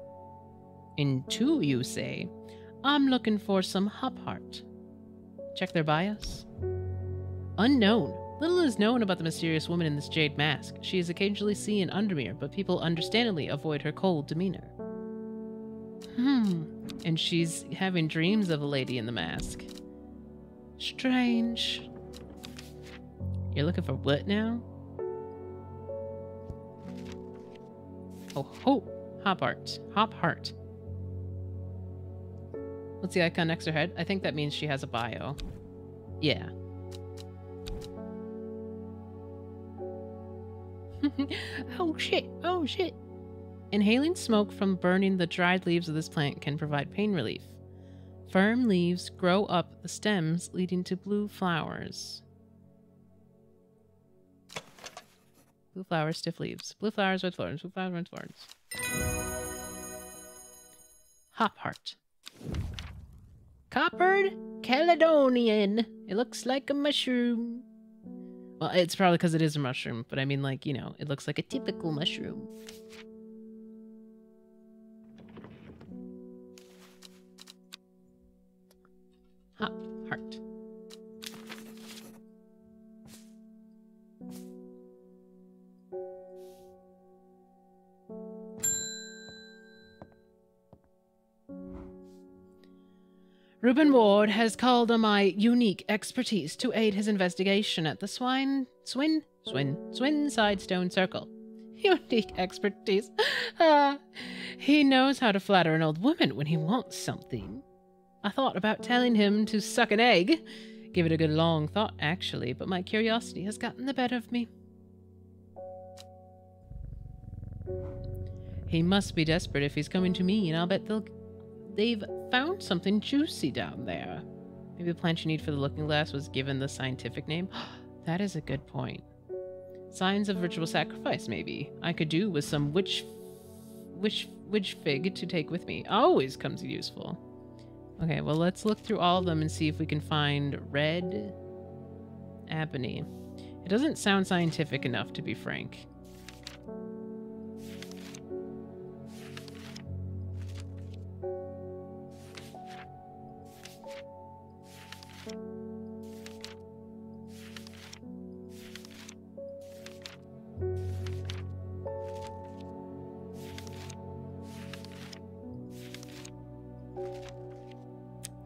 In two, you say? I'm looking for some hop heart. Check their bios. Unknown. Little is known about the mysterious woman in this jade mask. She is occasionally seen in Undermere, but people understandably avoid her cold demeanor. And she's having dreams of a lady in the mask. Strange. You're looking for what now? Oh, hop heart. Hop heart. What's the icon next to her head? I think that means she has a bio. Yeah. Oh shit, oh shit. Inhaling smoke from burning the dried leaves of this plant can provide pain relief. Firm leaves grow up the stems, leading to blue flowers. Blue flowers, stiff leaves. Blue flowers, red flowers. Blue flowers, red flowers. Hop heart. Coppered Caledonian. It looks like a mushroom. Well, it's probably because it is a mushroom, but I mean, like, you know, it looks like a typical mushroom. Hop heart. Reuben Ward has called on my unique expertise to aid his investigation at the Swinside Stone Circle. Unique expertise. He knows how to flatter an old woman when he wants something. I thought about telling him to suck an egg. Give it a good long thought, actually, but my curiosity has gotten the better of me. He must be desperate if he's coming to me, and I'll bet they've found something juicy down there. Maybe the plant you need for the looking glass was given the scientific name? That is a good point. Signs of ritual sacrifice, maybe. I could do with some witch fig to take with me. Always comes useful. Okay, well, let's look through all of them and see if we can find red ebony. It doesn't sound scientific enough, to be frank.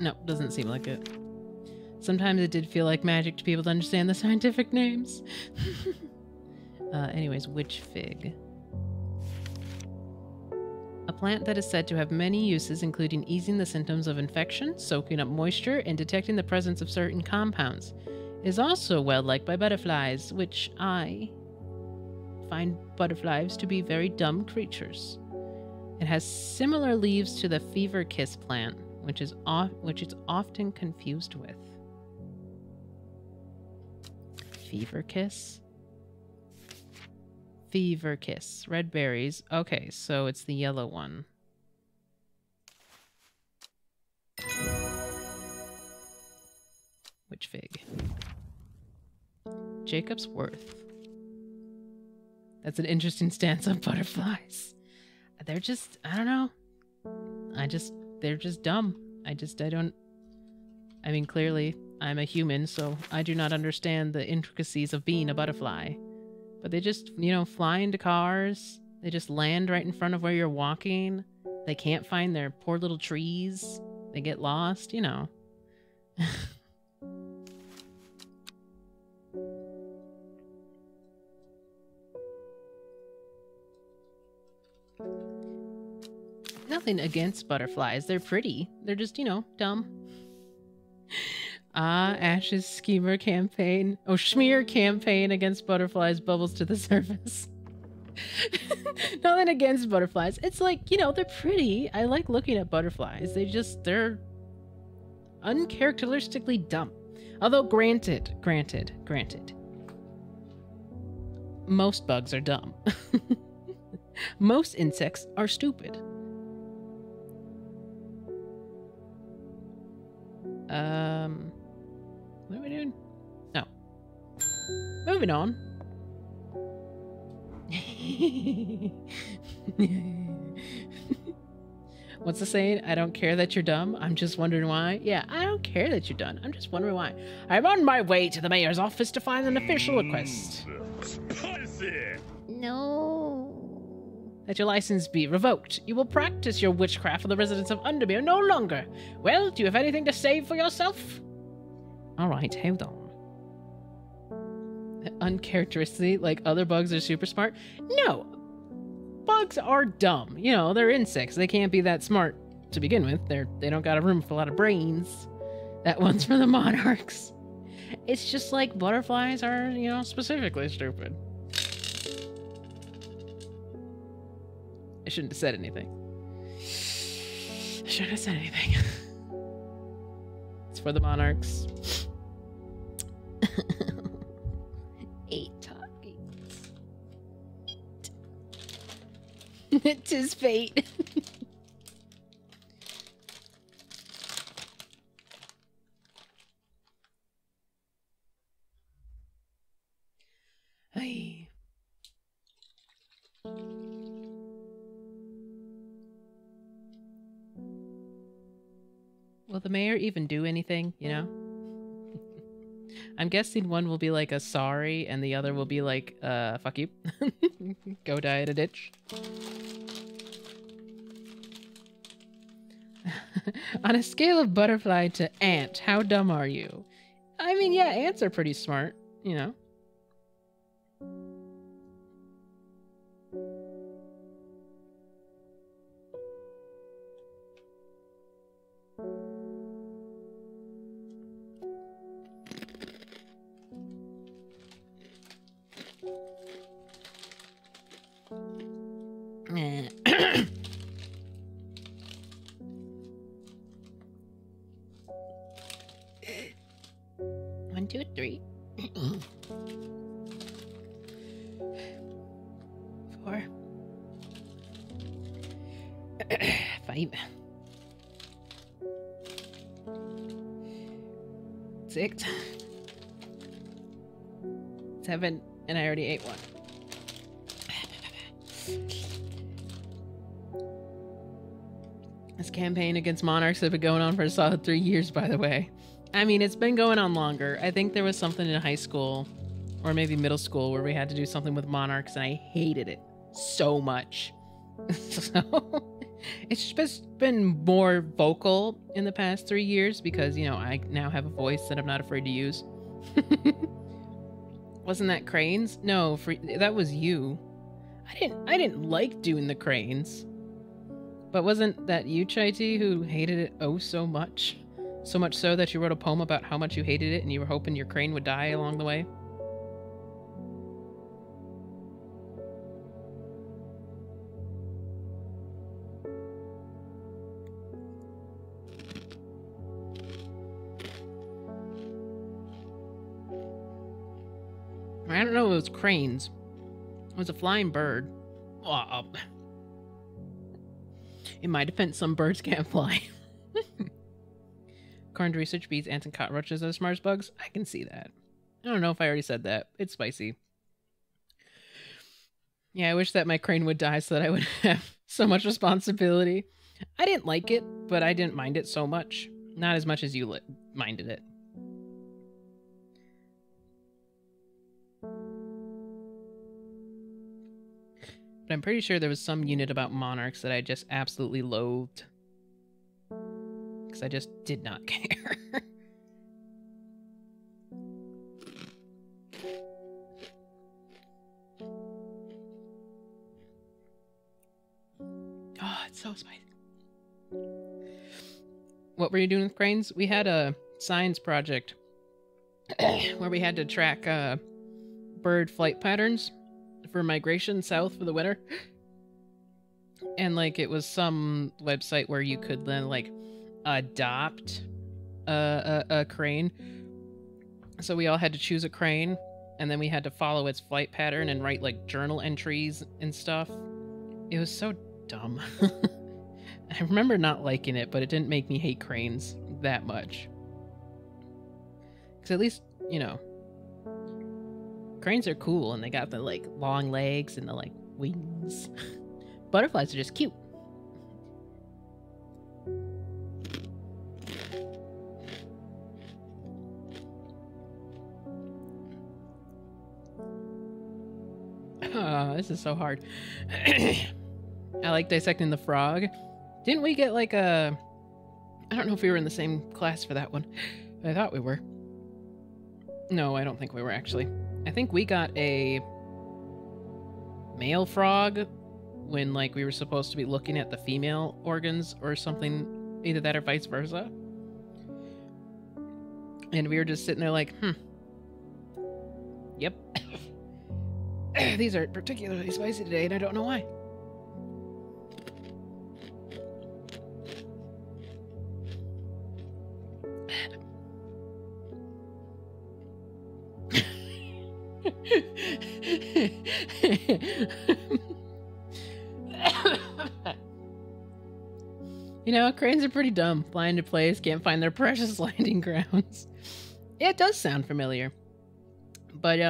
No, doesn't seem like it. Sometimes it did feel like magic to people to understand the scientific names. Anyways, witch fig. A plant that is said to have many uses, including easing the symptoms of infection, soaking up moisture, and detecting the presence of certain compounds. It is also well liked by butterflies, which I find butterflies to be very dumb creatures. It has similar leaves to the fever kiss plant, which it's often confused with. Fever kiss? Fever kiss. Red berries. Okay, so it's the yellow one. Which fig? Jacob's Worth. That's an interesting stance on butterflies. They're just, I don't know. They're just dumb. I mean, clearly, I'm a human, so I do not understand the intricacies of being a butterfly. But they just, you know, fly into cars. They just land right in front of where you're walking. They can't find their poor little trees. They get lost, you know. Nothing against butterflies. They're pretty. They're just, you know, dumb. Ash's schemer campaign. Oh, smear campaign against butterflies bubbles to the surface. Nothing against butterflies. It's like, you know, they're pretty. I like looking at butterflies. They're uncharacteristically dumb. Although granted. Most bugs are dumb. Most insects are stupid. What are we doing? No. Moving on. What's the saying? I don't care that you're dumb. I'm just wondering why. Yeah, I don't care that you're dumb. I'm just wondering why. I'm on my way to the mayor's office to find an official request. No. That your license be revoked. You will practice your witchcraft for the residents of Undermere no longer. Well, do you have anything to say for yourself? Alright, hold on. Uncharacteristically, like other bugs are super smart? No. bugs are dumb. You know, they're insects. They can't be that smart to begin with. They don't got a room for a lot of brains. That one's for the monarchs. It's just like butterflies are, you know, specifically stupid. I shouldn't have said anything. I shouldn't have said anything. It's for the monarchs. 8 Talkies. 'Tis fate. Hey. Will the mayor even do anything, you know? I'm guessing one will be like a sorry and the other will be like, fuck you. Go die in a ditch. On a scale of butterfly to ant, how dumb are you? I mean, yeah, ants are pretty smart, you know? One, two, three. 4. 5. 6. 7, and I already ate one. This campaign against monarchs has been going on for a solid 3 years, by the way. I mean, it's been going on longer. I think there was something in high school, or maybe middle school, where we had to do something with monarchs, and I hated it so much. So, it's just been more vocal in the past 3 years because, you know, I now have a voice that I'm not afraid to use. Wasn't that cranes? No, that was you. I didn't like doing the cranes. But wasn't that you, Chaiti, who hated it oh so much? So much so that you wrote a poem about how much you hated it and you were hoping your crane would die along the way? I don't know, it was cranes. It was a flying bird. In my defense, some birds can't fly. According to research, bees, ants, and cockroaches are the smartest bugs. I can see that. I don't know if I already said that. It's spicy. Yeah, I wish that my crane would die so that I would have so much responsibility. I didn't like it, but I didn't mind it so much. Not as much as you minded it. But I'm pretty sure there was some unit about monarchs that I just absolutely loathed. Because I just did not care. Oh, it's so spicy. What were you doing with cranes? We had a science project where we had to track bird flight patterns for migration south for the winter. And like it was some website where you could then like adopt a crane. So we all had to choose a crane and then we had to follow its flight pattern and write like journal entries and stuff. It was so dumb. I remember not liking it, but it didn't make me hate cranes that much. Because at least, you know, cranes are cool and they got the like long legs and the like wings. Butterflies are just cute. Oh, this is so hard. I like dissecting the frog. Didn't we get like a... I don't know if we were in the same class for that one. I thought we were. No, I don't think we were actually. I think we got a male frog when like we were supposed to be looking at the female organs or something, either that or vice versa. And we were just sitting there like, yep. These are particularly spicy today, and I don't know why. You know, cranes are pretty dumb. Fly into place, can't find their precious landing grounds. Yeah, it does sound familiar. But,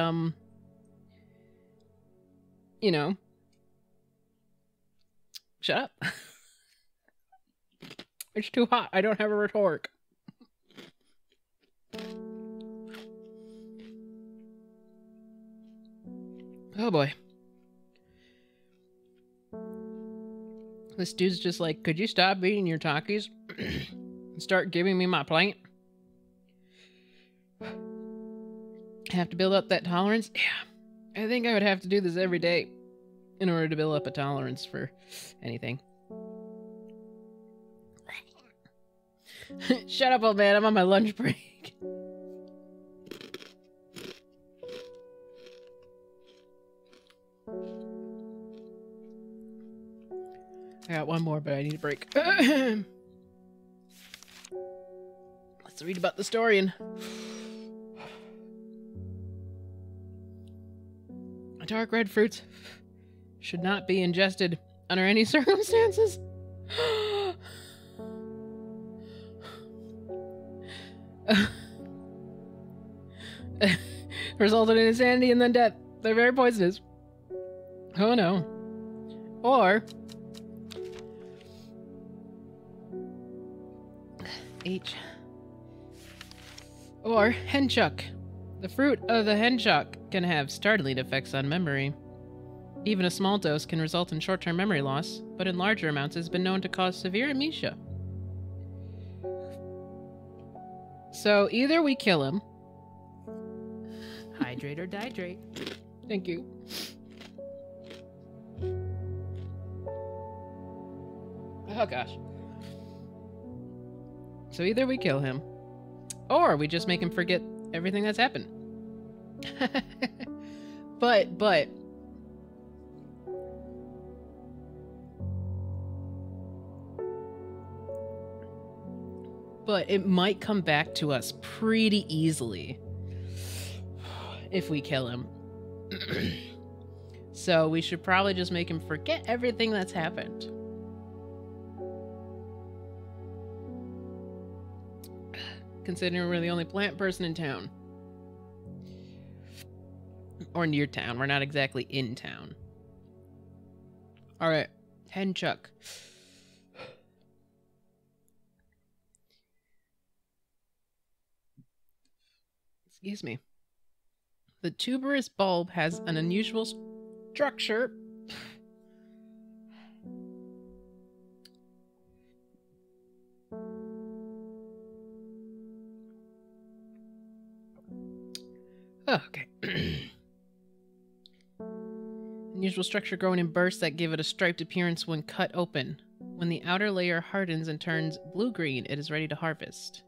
you know. Shut up. It's too hot. I don't have a retort. Oh boy. This dude's just like, could you stop eating your Talkies and start giving me my plant? Have to build up that tolerance? Yeah. I think I would have to do this every day in order to build up a tolerance for anything. Shut up, old man. I'm on my lunch break. I got one more, but I need a break. Let's read about the story and... Dark red fruits should not be ingested under any circumstances. Resulted in insanity and then death. They're very poisonous. Oh no. Or... Or henchuck. The fruit of the henchuck can have startling effects on memory. Even a small dose can result in short-term memory loss, but in larger amounts has been known to cause severe amnesia. So either we kill him. Hydrate or dihydrate. Thank you. Oh gosh. So either we kill him, or we just make him forget everything that's happened. But it might come back to us pretty easily if we kill him. So we should probably just make him forget everything that's happened. Considering we're the only plant person in town. Or near town. We're not exactly in town. Alright. Henchuck. Excuse me. The tuberous bulb has an unusual structure. Okay. Unusual structure growing in bursts that give it a striped appearance when cut open. When the outer layer hardens and turns blue-green, it is ready to harvest.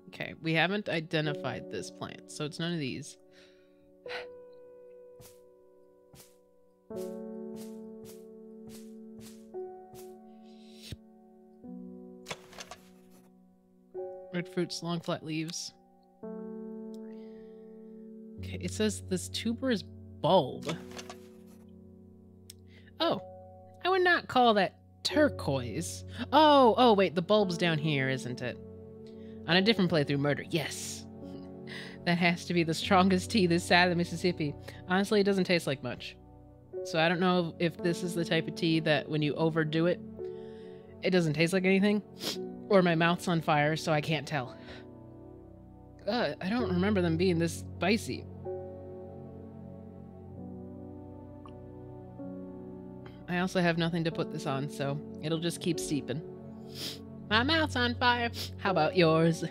Okay, we haven't identified this plant, so it's none of these. Red fruits, long flat leaves. Okay, it says this tuberous bulb. Oh, I would not call that turquoise. Oh, wait, the bulb's down here, isn't it? On a different playthrough, murder. Yes. That has to be the strongest tea this side of the Mississippi. Honestly, it doesn't taste like much. So I don't know if this is the type of tea that when you overdo it, it doesn't taste like anything. Or my mouth's on fire, so I can't tell. I don't remember them being this spicy. I also have nothing to put this on, so it'll just keep steeping. My mouth's on fire. How about yours?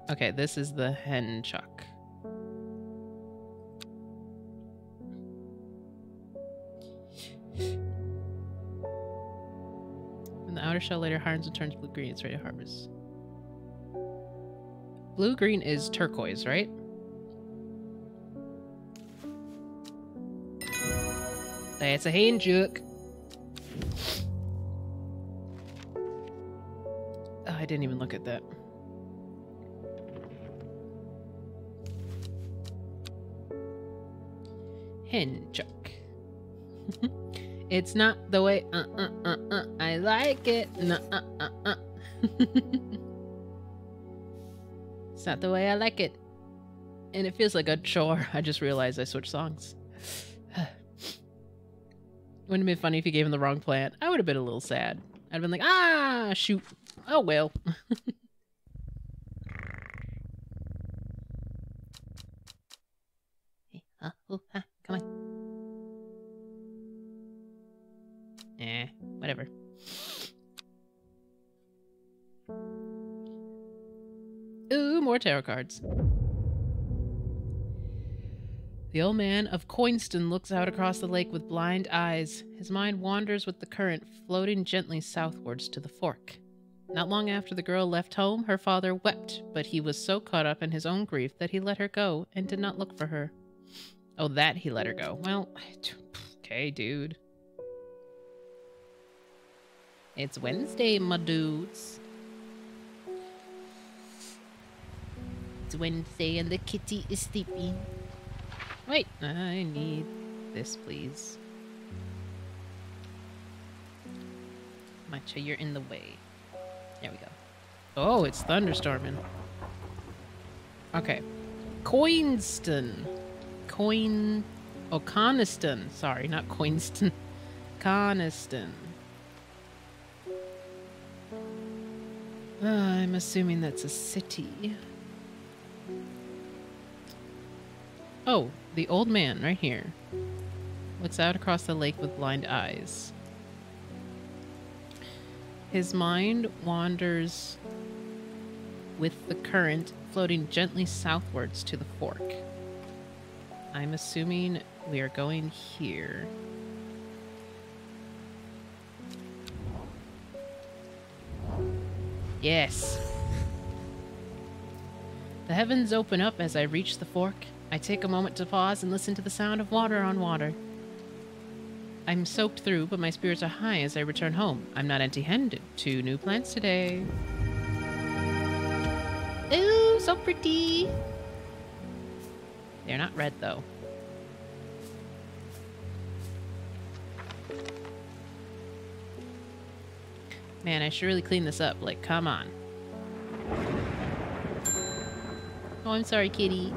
Okay, this is the henchuck. When the outer shell later hardens and turns blue-green, it's ready to harvest. Blue-green is turquoise, right? That's a hand joke. Oh, I didn't even look at that. Hen chuck. It's not the way I like it. It's not the way I like it. And it feels like a chore. I just realized I switched songs. Wouldn't have been funny if you gave him the wrong plant. I would have been a little sad. I'd have been like, ah, shoot. Oh, well. Come on. Whatever. Ooh, more tarot cards. The old man of Coinston looks out across the lake with blind eyes. His mind wanders with the current, floating gently southwards to the fork. Not long after the girl left home, her father wept, but he was so caught up in his own grief that he let her go and did not look for her. Oh, that he let her go. Well, okay, dude. It's Wednesday, my dudes. It's Wednesday and the kitty is sleeping. Wait, I need this, please. Matcha, you're in the way. There we go. Oh, it's thunderstorming. Okay. Coinston. Oh, Coniston. Sorry, not Coinston. Coniston. I'm assuming that's a city. Oh, the old man right here. Looks out across the lake with blind eyes. His mind wanders with the current, floating gently southwards to the fork. I'm assuming we are going here. Yes. The heavens open up as I reach the fork. I take a moment to pause and listen to the sound of water on water. I'm soaked through, but my spirits are high as I return home. I'm not empty-handed. 2 new plants today. Ooh, so pretty. They're not red, though. Man, I should really clean this up. Like, come on. Oh, I'm sorry, kitty.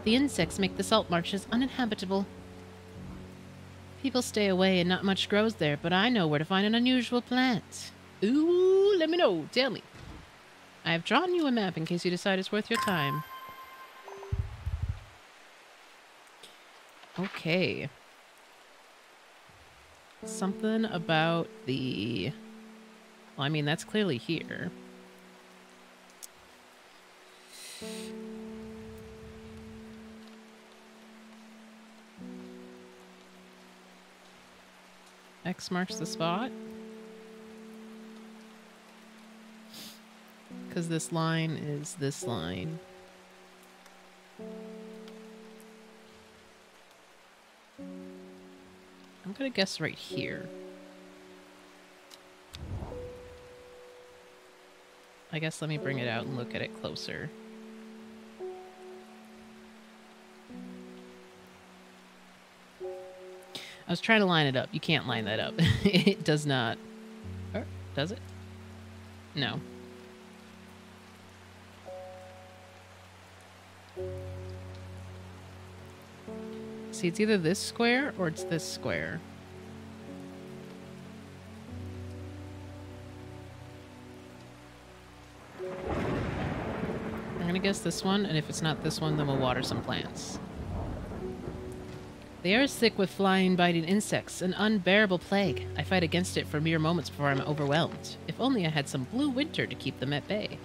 The insects make the salt marshes uninhabitable. People stay away and not much grows there, but I know where to find an unusual plant. Ooh, let me know. Tell me. I have drawn you a map in case you decide it's worth your time. Okay. Something about the... Well, I mean, that's clearly here. X marks the spot. Because this line is this line. I'm gonna guess right here. I guess let me bring it out and look at it closer. I was trying to line it up. You can't line that up. It does not. Or does it? No. See, it's either this square or it's this square. I'm gonna guess this one, and if it's not this one, then we'll water some plants. The air is thick with flying, biting insects, an unbearable plague. I fight against it for mere moments before I'm overwhelmed. If only I had some blue winter to keep them at bay.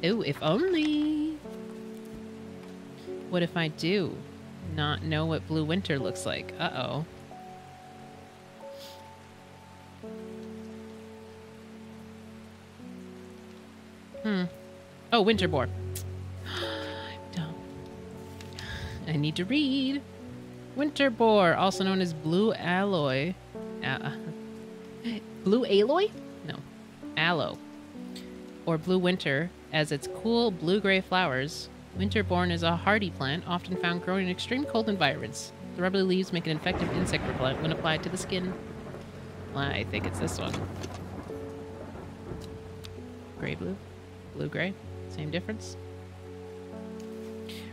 Oh, if only. What if I do not know what blue winter looks like? Uh-oh. Oh, winter boar. I'm dumb. I need to read. Winter boar, also known as blue alloy. Blue alloy? No. Aloe. Or blue winter, as its cool blue-gray flowers. Winterbourne is a hardy plant, often found growing in extreme cold environments. The rubbery leaves make an effective insect repellent when applied to the skin. Well, I think it's this one. Gray-blue? Blue-gray? Same difference?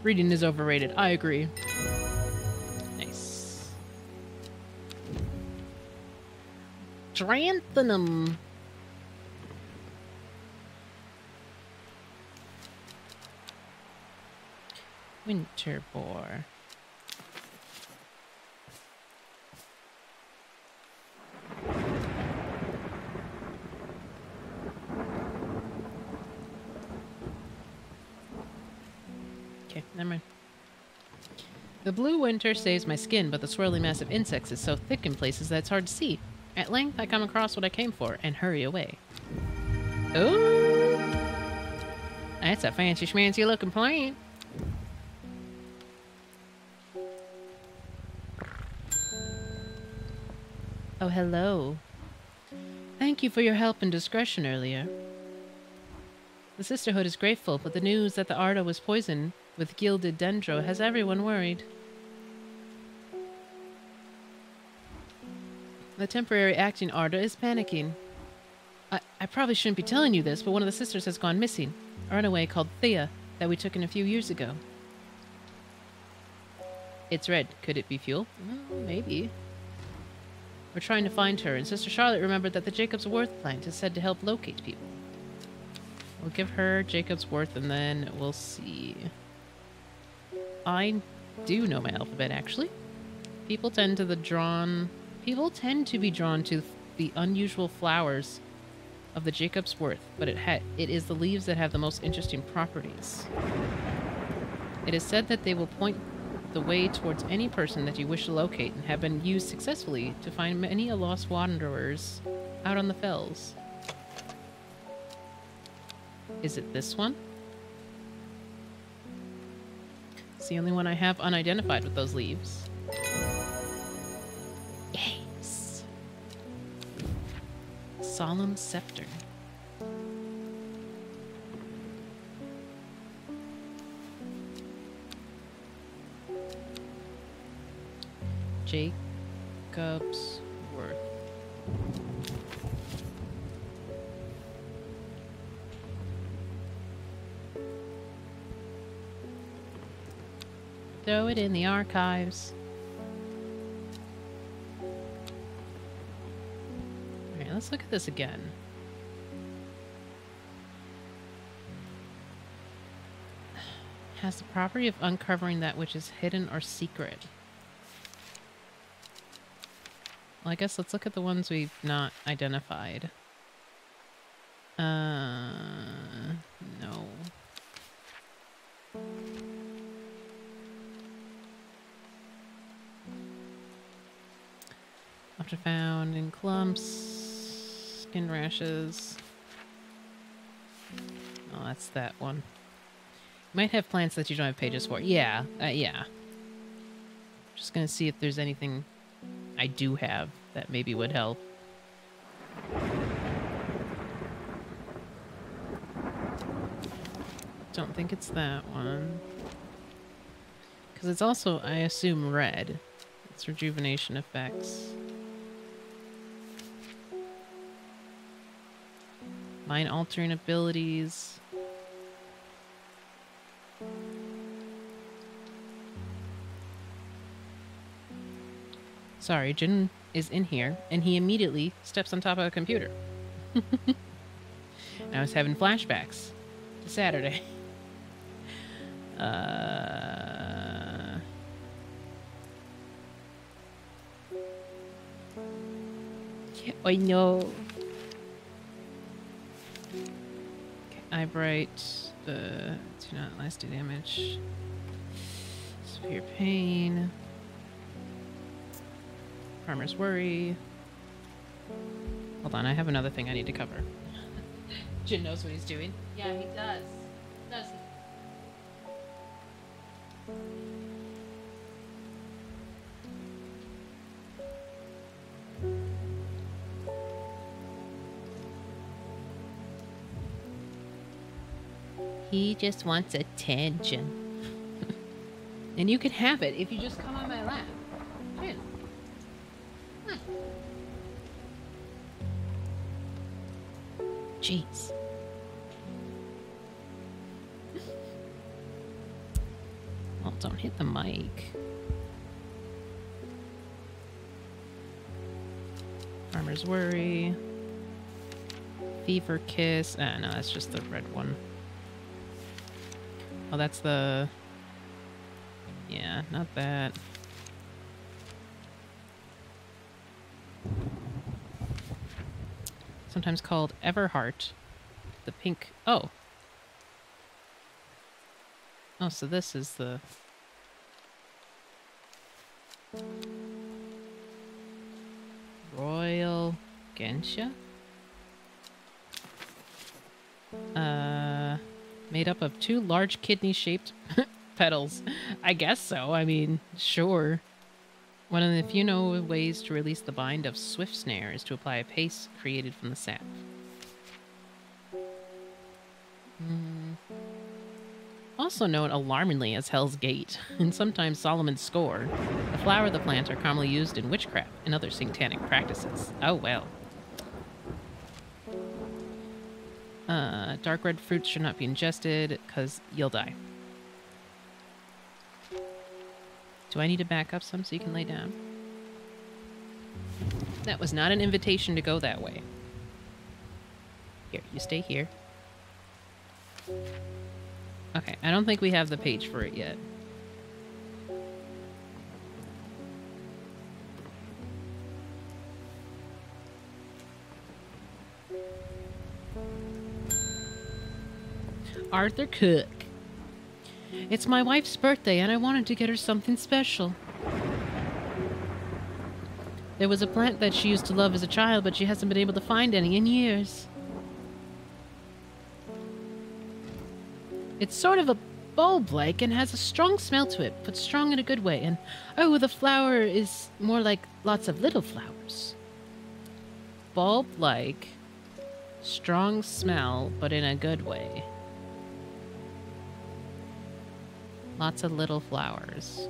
Reading is overrated. I agree. Nice. Dranthanum. Winter boar. Okay, never mind. The blue winter saves my skin, but the swirly mass of insects is so thick in places that it's hard to see. At length, I come across what I came for and hurry away. Ooh! That's a fancy schmancy looking plant. Oh, hello. Thank you for your help and discretion earlier. The Sisterhood is grateful, but the news that the Arda was poisoned with gilded dendro has everyone worried. The temporary acting Arda is panicking. I probably shouldn't be telling you this, but one of the sisters has gone missing. A runaway called Thea that we took in a few years ago. It's red. Could it be fuel? Maybe. We're trying to find her, and Sister Charlotte remembered that the Jacob's Worth plant is said to help locate people. We'll give her Jacob's Worth, and then we'll see. I do know my alphabet, actually. People tend to be drawn to the unusual flowers of the Jacob's Worth, but it is the leaves that have the most interesting properties. It is said that they will point the way towards any person that you wish to locate and have been used successfully to find many lost wanderers out on the fells. Is it this one? It's the only one I have unidentified with those leaves. Yes. Solemn Scepter. Jacob's Worth. Throw it in the archives. Alright, let's look at this again. Has the property of uncovering that which is hidden or secret. Well, I guess let's look at the ones we've not identified. No. Often found in clumps, skin rashes. Oh, that's that one. Might have plants that you don't have pages for. Yeah, yeah. Just gonna see if there's anything I do have that maybe would help. Don't think it's that one. Because it's also, I assume, red. It's rejuvenation effects. Mind altering abilities. Sorry, Jin is in here, and he immediately steps on top of a computer. I was having flashbacks to Saturday. I know. Okay, Eyebright. Do not last damage. Severe pain. Farmer's Worry. Hold on, I have another thing I need to cover. Jin knows what he's doing. Yeah, he does. Doesn't he? He just wants attention. And you can have it if you just come on my lap. Jin. Come on. Jeez. Oh, don't hit the mic. Farmer's Worry. Fever Kiss. Ah, no, that's just the red one. Oh, that's the... Yeah, not that. Sometimes called Everheart. The pink... Oh. Oh, so this is the... Royal Gensha? Made up of 2 large kidney-shaped petals. I guess so. I mean, sure. One of the few known ways to release the bind of Swift Snare is to apply a paste created from the sap. Also known alarmingly as Hell's Gate, and sometimes Solomon's Score, the flower of the plant are commonly used in witchcraft and other satanic practices. Oh well. Dark red fruits should not be ingested, because you'll die. Do I need to back up some so you can lay down? That was not an invitation to go that way. Here, you stay here. Okay, I don't think we have the page for it yet. Arthur Cook. It's my wife's birthday and I wanted to get her something special. There was a plant that she used to love as a child, but she hasn't been able to find any in years. It's sort of a bulb-like and has a strong smell to it, but strong in a good way. And, oh, the flower is more like lots of little flowers. Bulb-like, strong smell, but in a good way. Lots of little flowers.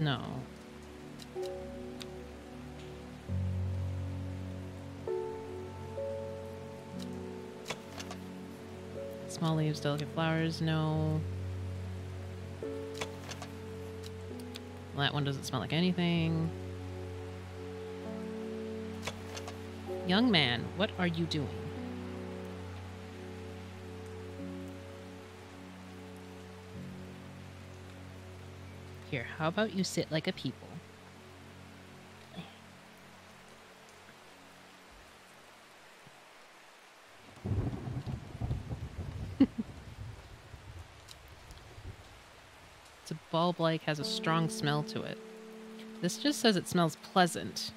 No. Small leaves, delicate flowers, no. Well, that one doesn't smell like anything. Young man, what are you doing? Here, how about you sit like a people? It's a bulb-like, has a strong smell to it. This just says it smells pleasant.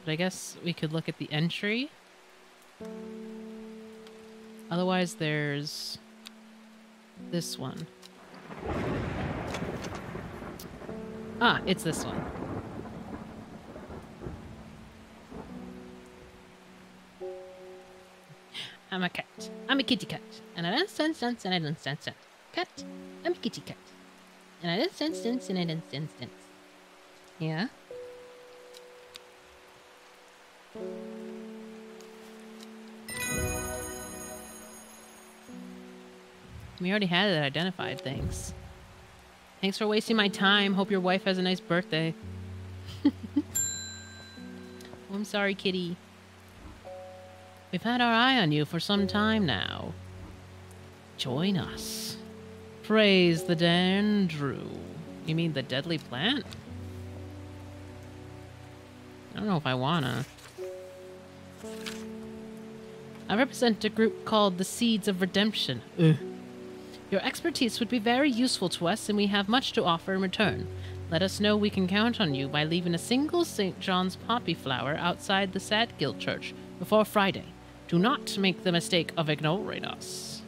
But I guess we could look at the entry. Otherwise, there's this one. Ah, it's this one. I'm a cat. I'm a kitty cat. And I dance, dance, dance, and I dance, dance, dance. Cat. I'm a kitty cat. And I dance, dance, dance, and I dance, dance, dance. Yeah? We already had it identified, thanks. Thanks for wasting my time. Hope your wife has a nice birthday. Oh, I'm sorry, kitty. We've had our eye on you for some time now. Join us. Praise the Dandrew. You mean the deadly plant? I don't know if I wanna. I represent a group called the Seeds of Redemption. Your expertise would be very useful to us, and we have much to offer in return. Let us know we can count on you by leaving a single St. John's poppy flower outside the Sadgill Church before Friday. Do not make the mistake of ignoring us.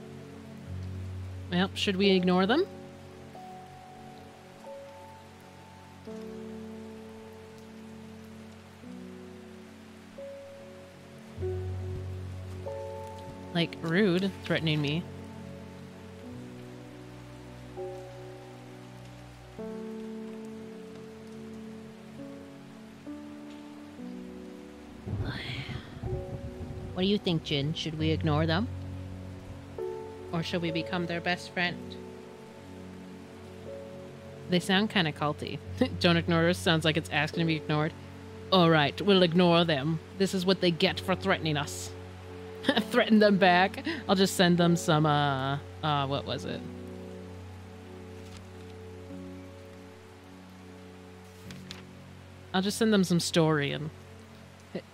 Well, should we ignore them? Like, rude, threatening me. What do you think, Jin? Should we ignore them? Or should we become their best friend? They sound kind of culty. Don't ignore us sounds like it's asking to be ignored. Alright, we'll ignore them. This is what they get for threatening us. Threaten them back. I'll just send them some, what was it? I'll just send them some story and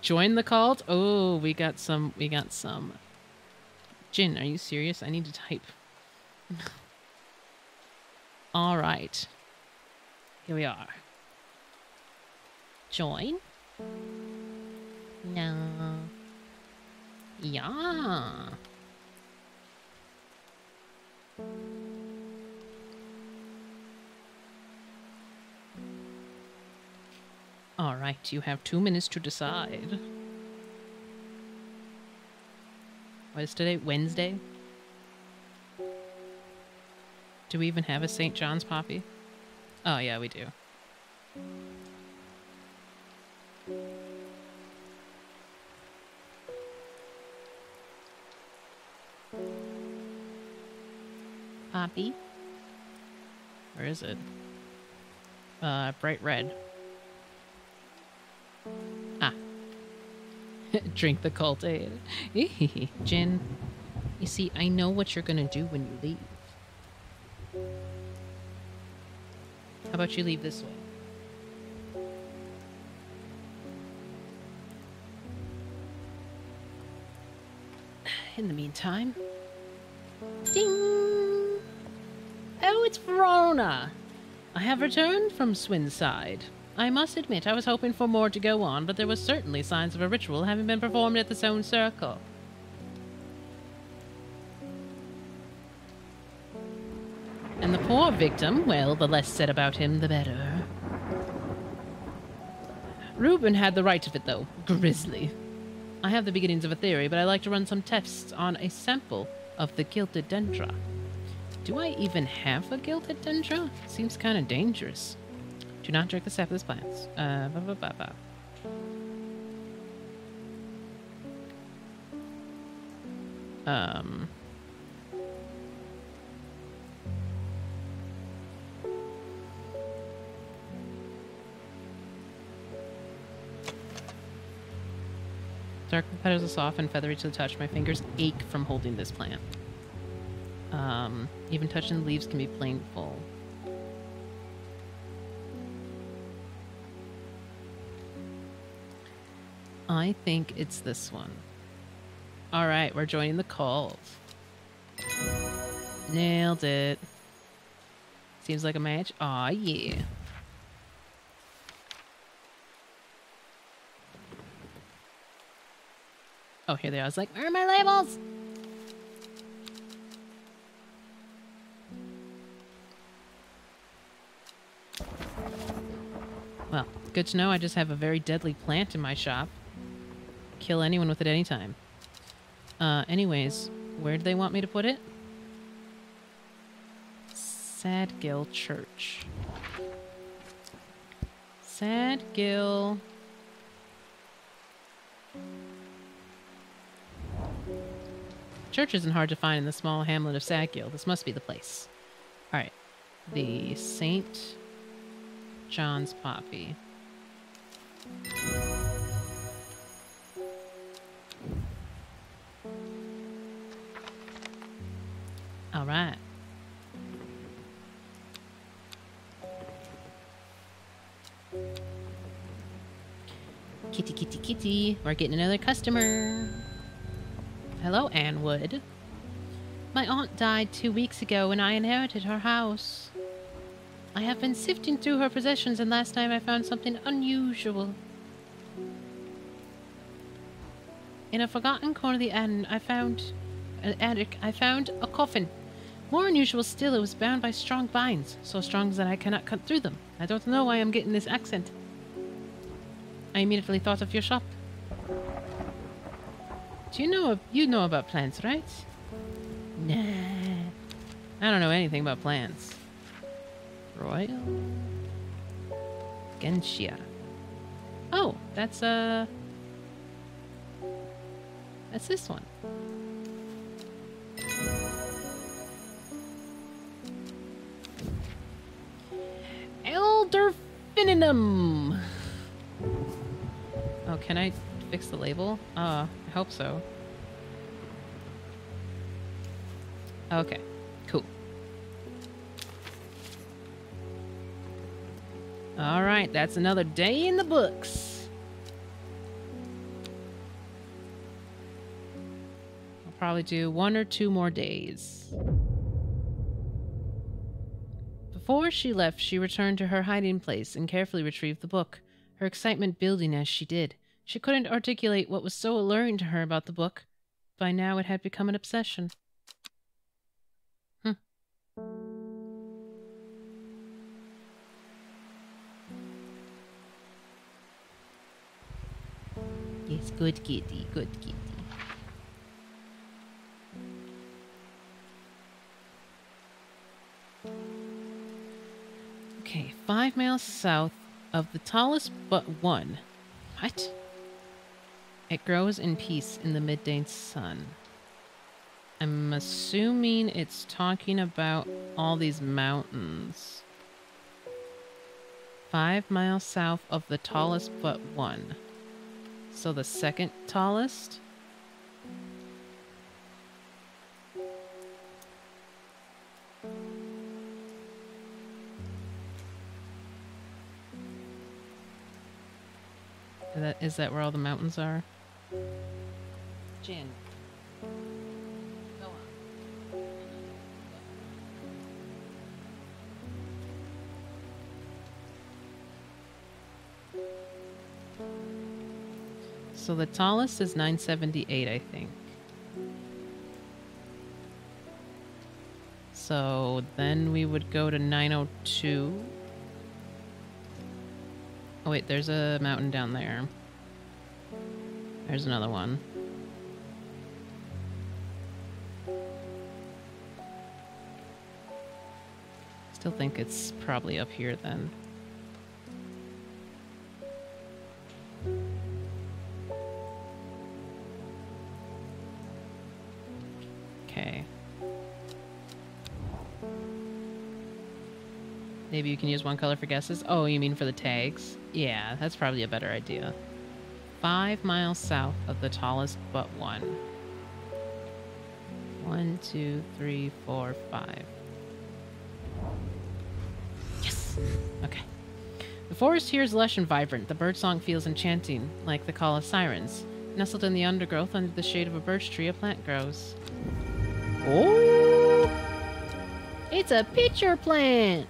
join the cult. Oh, we got some. Jin, are you serious? I need to type. All right. Here we are. Join? No. Yeah. All right, you have 2 minutes to decide. What is today? Wednesday? Do we even have a St. John's poppy? Oh, yeah, we do. Poppy? Where is it? Bright red. Ah. Drink the cult aid. Jin, you see, I know what you're gonna do when you leave. How about you leave this way? In the meantime... Ding! Oh, it's Verona! I have returned from Swinside. I must admit I was hoping for more to go on, but there was certainly signs of a ritual having been performed at the Stone Circle. And the poor victim, well, the less said about him, the better. Reuben had the right of it, though. Grisly. I have the beginnings of a theory, but I like to run some tests on a sample of the gilded dendra. Do I even have a gilded dendra? Seems kind of dangerous. Do not drink the sap of this plant. Dark petals are soft and feathery to the touch. My fingers ache from holding this plant. Even touching the leaves can be painful. I think it's this one. Alright, we're joining the cult. Nailed it. Seems like a match. Aw, yeah. Oh, here they are. I was like, where are my labels? Well, good to know I just have a very deadly plant in my shop. Kill anyone with it anytime. Anyways, where do they want me to put it? Sadgill Church. Sadgill. Church isn't hard to find in the small hamlet of Sadgill. This must be the place. Alright. The St. John's Poppy. Alright. Kitty, kitty, kitty. We're getting another customer. Hello, Anne Wood. My aunt died 2 weeks ago and I inherited her house. I have been sifting through her possessions, and last night I found something unusual. In a forgotten corner of the attic, I found a coffin. More unusual still, it was bound by strong vines, so strong that I cannot cut through them. I don't know why I'm getting this accent. I immediately thought of your shop. Do you know about plants, right? Nah. I don't know anything about plants. Royal Gentian. Oh, that's this one. Elder Finninum. Oh, can I fix the label? I hope so. Okay, cool. Alright, that's another day in the books. I'll probably do 1 or 2 more days. Before she left, she returned to her hiding place and carefully retrieved the book, her excitement building as she did. She couldn't articulate what was so alluring to her about the book. By now it had become an obsession. Yes, good kitty, good kitty. Okay, 5 miles south of the tallest but one. What? It grows in peace in the midday sun. I'm assuming it's talking about all these mountains. 5 miles south of the tallest but one. So the second tallest? Is that where all the mountains are? Jen. Go on. So the tallest is 978, I think. So then we would go to 902. Oh wait, there's a mountain down there. There's another one. Still think it's probably up here then. Okay. Maybe you can use one color for guesses? Oh, you mean for the tags? Yeah, that's probably a better idea. 5 miles south of the tallest but one. 1, 2, 3, 4, 5. Yes! Okay. The forest here is lush and vibrant. The birdsong feels enchanting, like the call of sirens. Nestled in the undergrowth under the shade of a birch tree, a plant grows. Oh! It's a pitcher plant!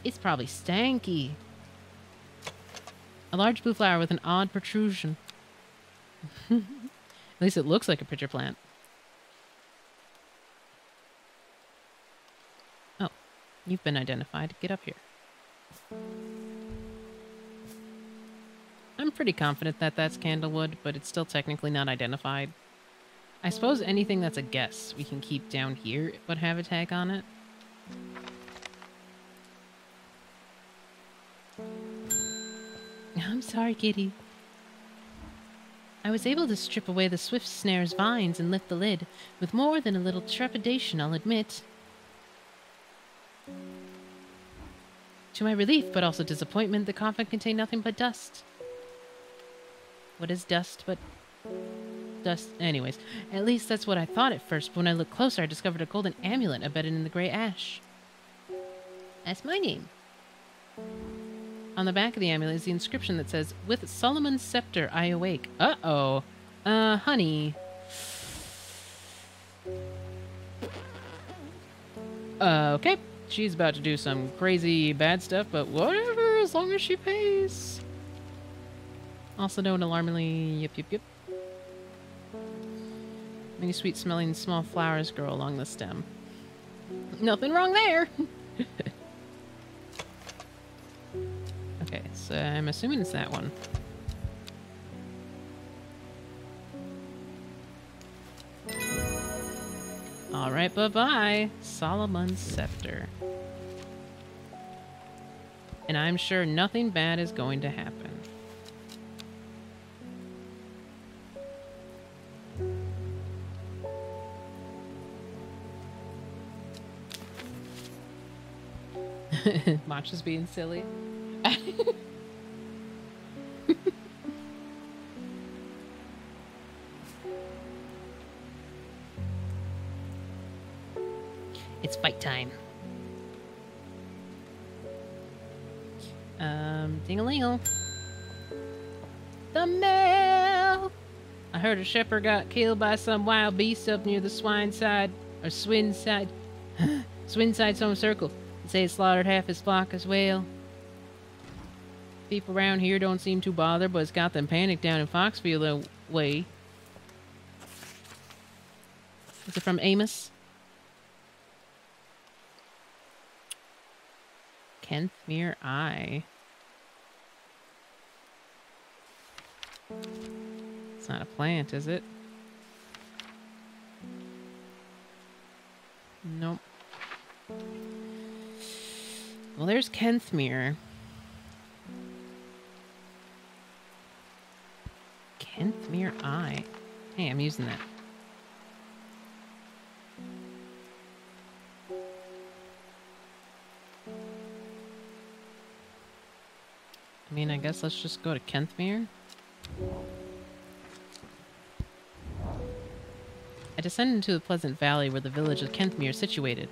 It's probably stanky. A large blue flower with an odd protrusion. At least it looks like a pitcher plant. Oh, you've been identified. Get up here. I'm pretty confident that that's candlewood, but it's still technically not identified. I suppose anything that's a guess we can keep down here would have a tag on it. I'm sorry, kitty. I was able to strip away the swift snare's vines and lift the lid, with more than a little trepidation, I'll admit. To my relief, but also disappointment, the coffin contained nothing but dust. What is dust but... dust? Anyways, at least that's what I thought at first, but when I looked closer, I discovered a golden amulet embedded in the gray ash. That's my name. On the back of the amulet is the inscription that says, "With Solomon's scepter I awake." Uh-oh. Honey. Okay. she's about to do some crazy bad stuff, but whatever, as long as she pays. Also known alarmingly, yep. Many sweet-smelling small flowers grow along the stem. Nothing wrong there! Okay, so I'm assuming it's that one. Alright, bye-bye. Solomon's Scepter. And I'm sure nothing bad is going to happen. Matcha's being silly. It's fight time. Ding-a-ling-a. The mail! I heard a shepherd got killed by some wild beast up near the Swinside Home Circle. They say it slaughtered half his flock as well. People around here don't seem too bothered, but it's got them panicked down in Foxfield way. Is it from Amos? Kenthmere Eye. It's not a plant, is it? Nope. Well, there's Kenthmere. Kenthmere Eye. Hey, I'm using that. I mean, I guess let's just go to Kenthmere. I descended into the pleasant valley where the village of Kenthmere is situated.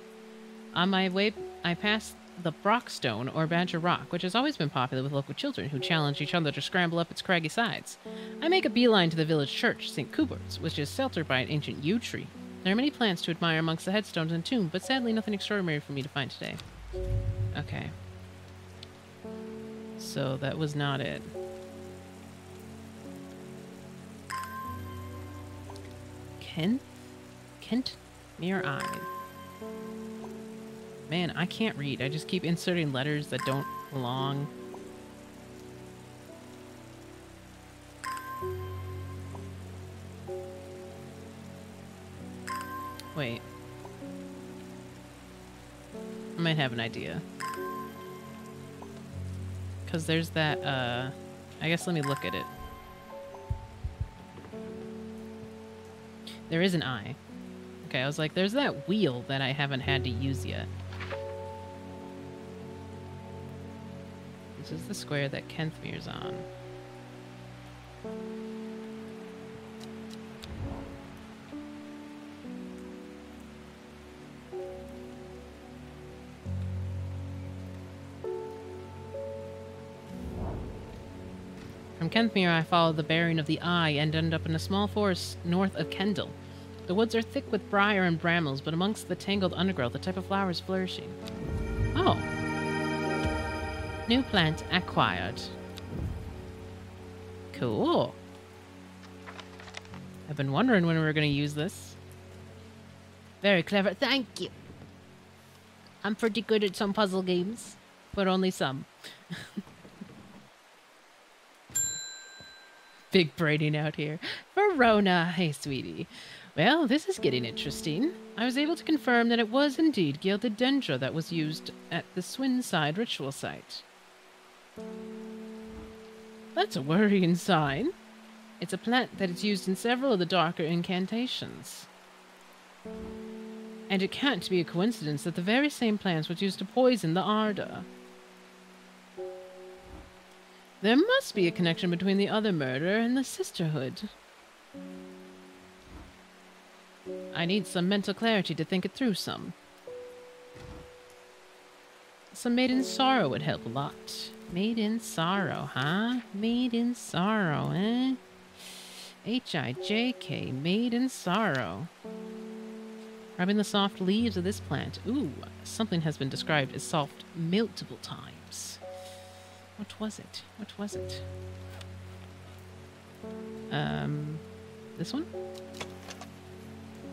On my way, I passed the Brockstone, or Badger Rock, which has always been popular with local children who challenge each other to scramble up its craggy sides. I make a beeline to the village church, St. Cubert's, which is sheltered by an ancient yew tree. There are many plants to admire amongst the headstones and tomb, but sadly nothing extraordinary for me to find today. Okay. So that was not it. Kenthmere Eye. Man, I can't read. I just keep inserting letters that don't belong. Wait. I might have an idea. Because there's that, I guess let me look at it. There is an eye. Okay, I was like, there's that wheel that I haven't had to use yet. This is the square that Kenthmere's on. From Kenthmere, I follow the bearing of the eye and end up in a small forest north of Kendal. The woods are thick with briar and brambles, but amongst the tangled undergrowth, a type of flower is flourishing. Oh. New plant acquired. Cool. I've been wondering when we were going to use this. Very clever. Thank you. I'm pretty good at some puzzle games, but only some. Big braiding out here. Verona. Hey, sweetie. Well, this is getting interesting. I was able to confirm that it was indeed gilded dendra that was used at the Swinside ritual site. That's a worrying sign. It's a plant that is used in several of the darker incantations. And it can't be a coincidence that the very same plant was used to poison the Arda. There must be a connection between the other murder and the Sisterhood. I need some mental clarity to think it through some. Some Maiden Sorrow would help a lot. Maiden Sorrow, huh? Maiden Sorrow, eh? H-I-J-K, Maiden Sorrow. Rubbing the soft leaves of this plant. Ooh, something has been described as soft multiple times. What was it? What was it? This one?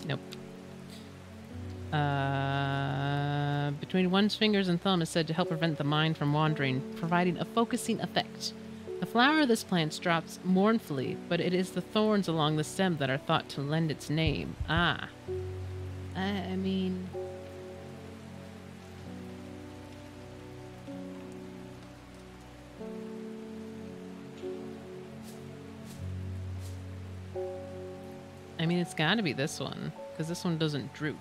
Nope. Between one's fingers and thumb is said to help prevent the mind from wandering, providing a focusing effect. The flower of this plant drops mournfully, but it is the thorns along the stem that are thought to lend its name. Ah. I mean... it's gotta be this one, because this one doesn't droop.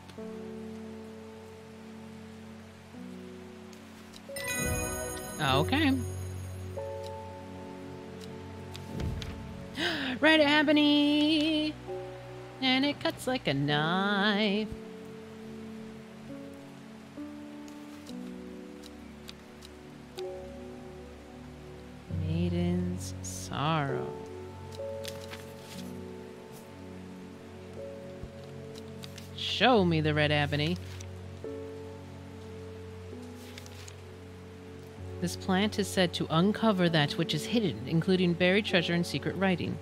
Okay. Red ebony! And it cuts like a knife. Maiden's sorrow. Show me the red ebony. This plant is said to uncover that which is hidden, including buried treasure and secret writing.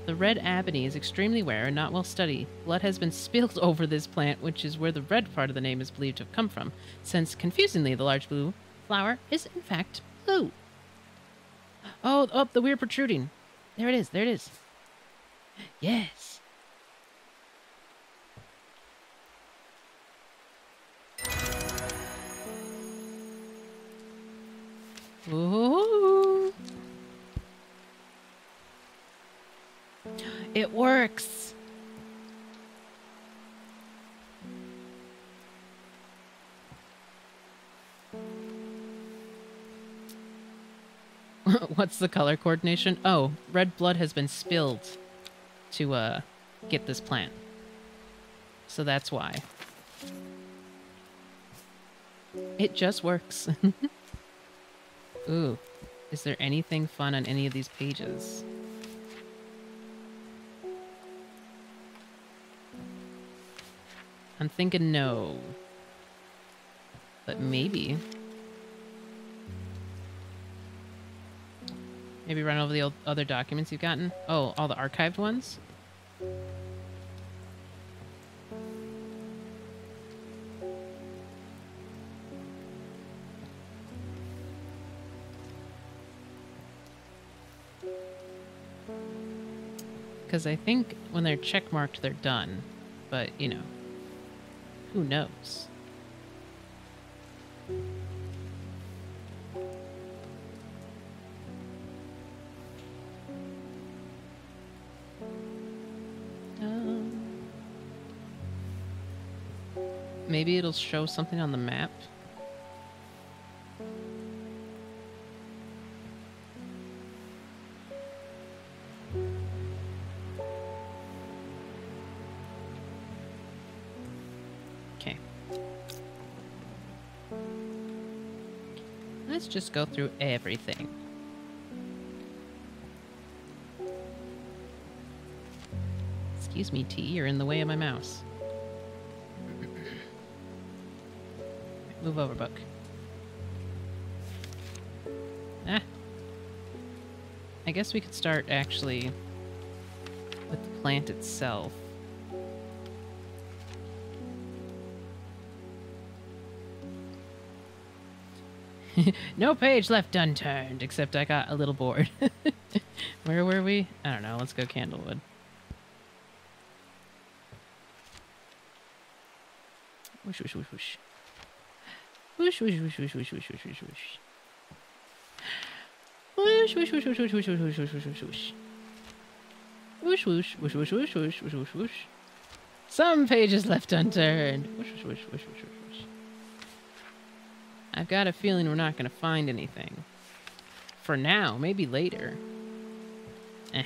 The red ebony is extremely rare and not well studied. Blood has been spilled over this plant, which is where the red part of the name is believed to have come from, since, confusingly, the large blue flower is in fact blue. Oh, the weird protruding. There it is, there it is. Yes. Ooh. It works. What's the color coordination? Oh, red blood has been spilled to get this plant. So that's why. It just works. Ooh, is there anything fun on any of these pages? I'm thinking no. But maybe. Maybe run over the other documents you've gotten. Oh, all the archived ones? Because I think when they're checkmarked, they're done. But, you know, who knows? Maybe it'll show something on the map. Okay. Let's just go through everything. Excuse me, T, you're in the way of my mouse. Move over, book. Ah. I guess we could start, actually, with the plant itself. No page left unturned, except I got a little bored. Where were we? I don't know. Let's go Candlewood. Whoosh, whoosh, whoosh, whoosh. Whoosh, whoosh, whoosh, whoosh, whoosh, whoosh, whoosh, whoosh, whoosh. Whoosh, whoosh, whoosh, whoosh, whoosh, whoosh, whoosh, whoosh, whoosh, whoosh, whoosh. Whoosh, whoosh, whoosh, whoosh, whoosh, whoosh, whoosh, whoosh, whoosh. Some pages left unturned. Whoosh, whoosh, whoosh, whoosh, whoosh, whoosh, whoosh. I've got a feeling we're not going to find anything. For now, maybe later. Eh.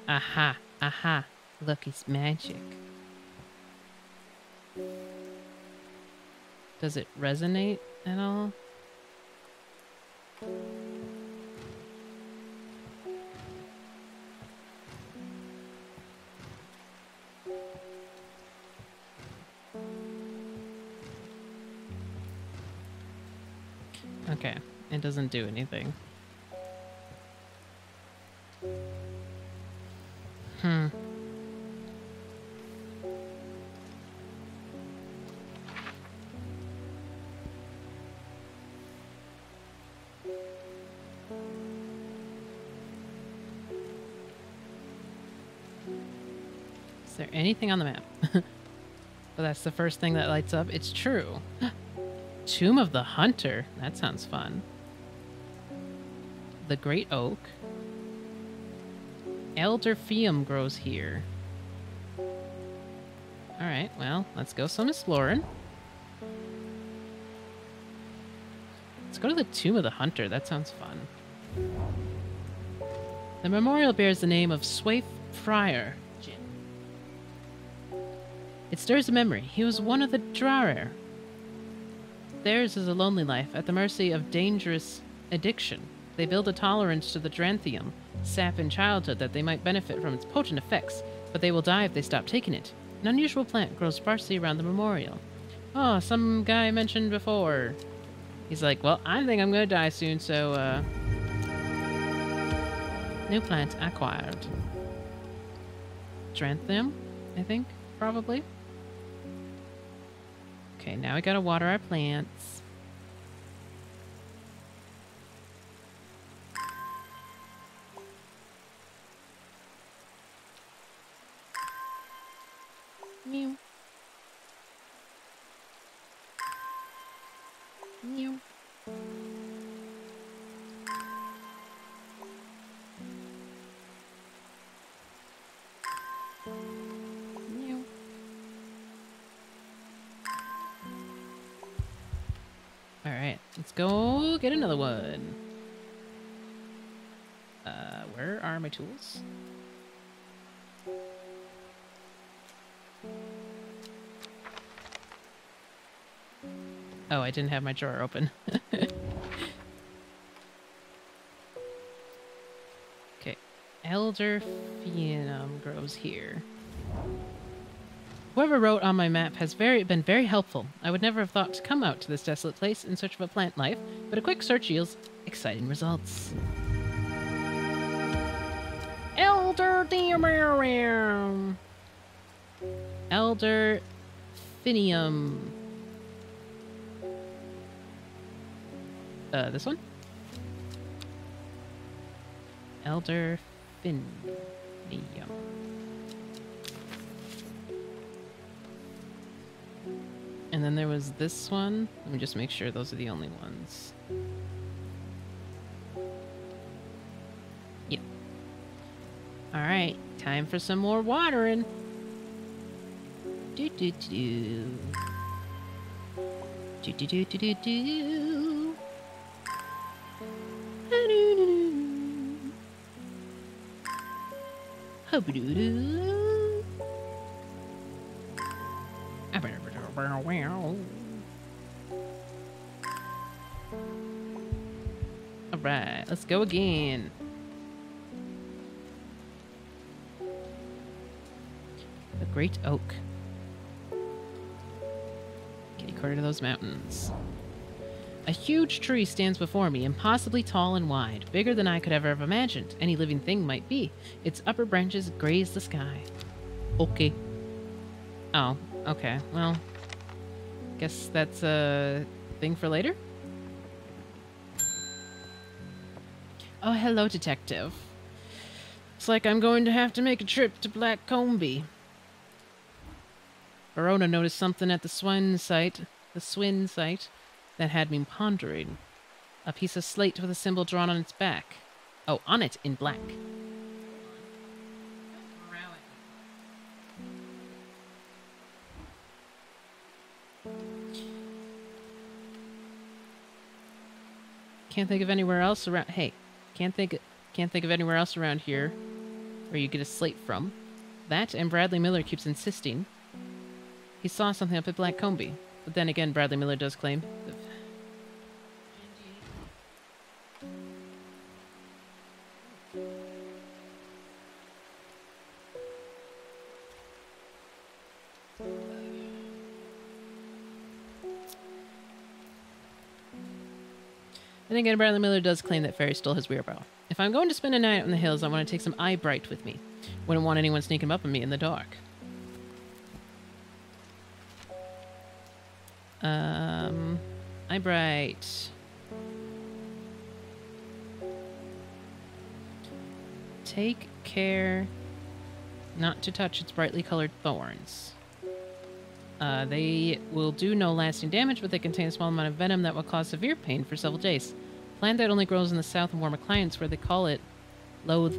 Aha, aha. Look, it's magic. Does it resonate at all? Okay, it doesn't do anything. Hmm. Is there anything on the map? But that's the first thing that lights up. It's true. Tomb of the Hunter. That sounds fun. The Great Oak. Elder Fium grows here. Alright, well, let's go some exploring. Let's go to the Tomb of the Hunter. That sounds fun. The memorial bears the name of Swaif Friar. It stirs a memory. He was one of the Drarer. Theirs is a lonely life, at the mercy of dangerous addiction. They build a tolerance to the Dranthium, sap in childhood that they might benefit from its potent effects, but they will die if they stop taking it. An unusual plant grows sparsely around the memorial. Oh, some guy mentioned before. He's like, well, I think I'm gonna die soon, so, new plant acquired. Dranthium, I think, probably. Okay, now we gotta water our plants. Mew. Mew. Mew. Alright, let's go get another one. Where are my tools? Oh, I didn't have my drawer open. Okay. Elder Phenum grows here. Whoever wrote on my map has been very helpful. I would never have thought to come out to this desolate place in search of a plant life, but a quick search yields exciting results. Elder Diamarium. Elder Phinium. This one? Elder Phinium. And then there was this one. Let me just make sure those are the only ones. Yep. Alright, time for some more watering. Do do do. Do do do do do do. Hubba-doo-doo. Alright, let's go again. The Great Oak. Kitty corner to those mountains. A huge tree stands before me, impossibly tall and wide, bigger than I could ever have imagined any living thing might be. Its upper branches graze the sky. Okay. Oh, okay. Well, guess that's a thing for later? Oh, hello, detective. Looks like I'm going to have to make a trip to Black Combe. Verona noticed something at the swine site, that had me pondering. A piece of slate with a symbol drawn on its back. Oh, on it in black. Can't think of anywhere else around. Hey, can't think of anywhere else around here where you get a slate from. That and Bradley Miller keeps insisting he saw something up at Black Combe. But then again, Bradley Miller does claim. Then again, Bradley Miller does claim that Ferry stole his wheelbarrow. If I'm going to spend a night out in the hills, I want to take some eye bright with me. Wouldn't want anyone sneaking up on me in the dark. Eye bright. Take care not to touch its brightly colored thorns. They will do no lasting damage, but they contain a small amount of venom that will cause severe pain for several days. Plant that only grows in the south and warmer climates where they call it loath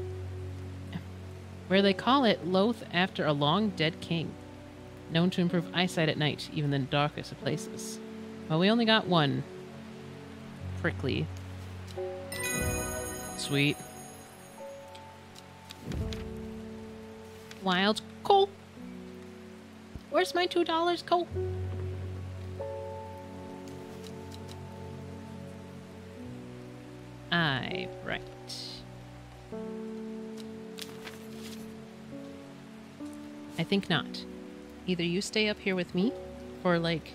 after a long dead king. Known to improve eyesight at night, even in the darkest of places. Well, we only got one. Prickly. Sweet. Wild Cole. Where's my $2, Cole? Aye, right. I think not. Either you stay up here with me for, like,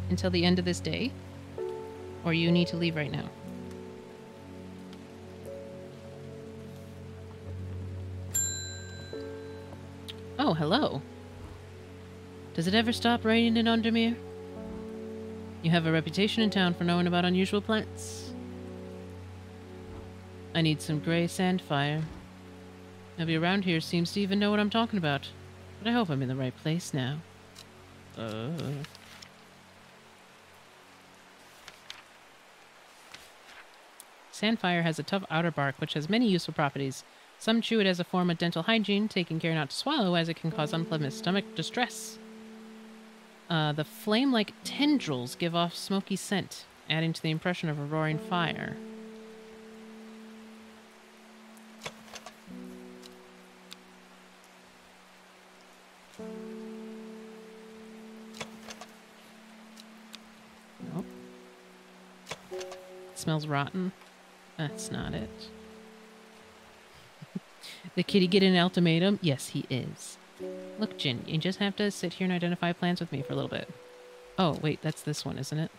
until the end of this day, or you need to leave right now. Oh, hello. Does it ever stop raining in Undermere? You have a reputation in town for knowing about unusual plants. I need some gray sandfire. Nobody around here seems to even know what I'm talking about. But I hope I'm in the right place now. Sandfire has a tough outer bark, which has many useful properties. Some chew it as a form of dental hygiene, taking care not to swallow, as it can cause unpleasant stomach distress. The flame-like tendrils give off smoky scent, adding to the impression of a roaring fire. Nope. Smells rotten. That's not it. The kitty get an ultimatum? Yes, he is. Look, Jin, you just have to sit here and identify plans with me for a little bit. Oh, wait, that's this one, isn't it?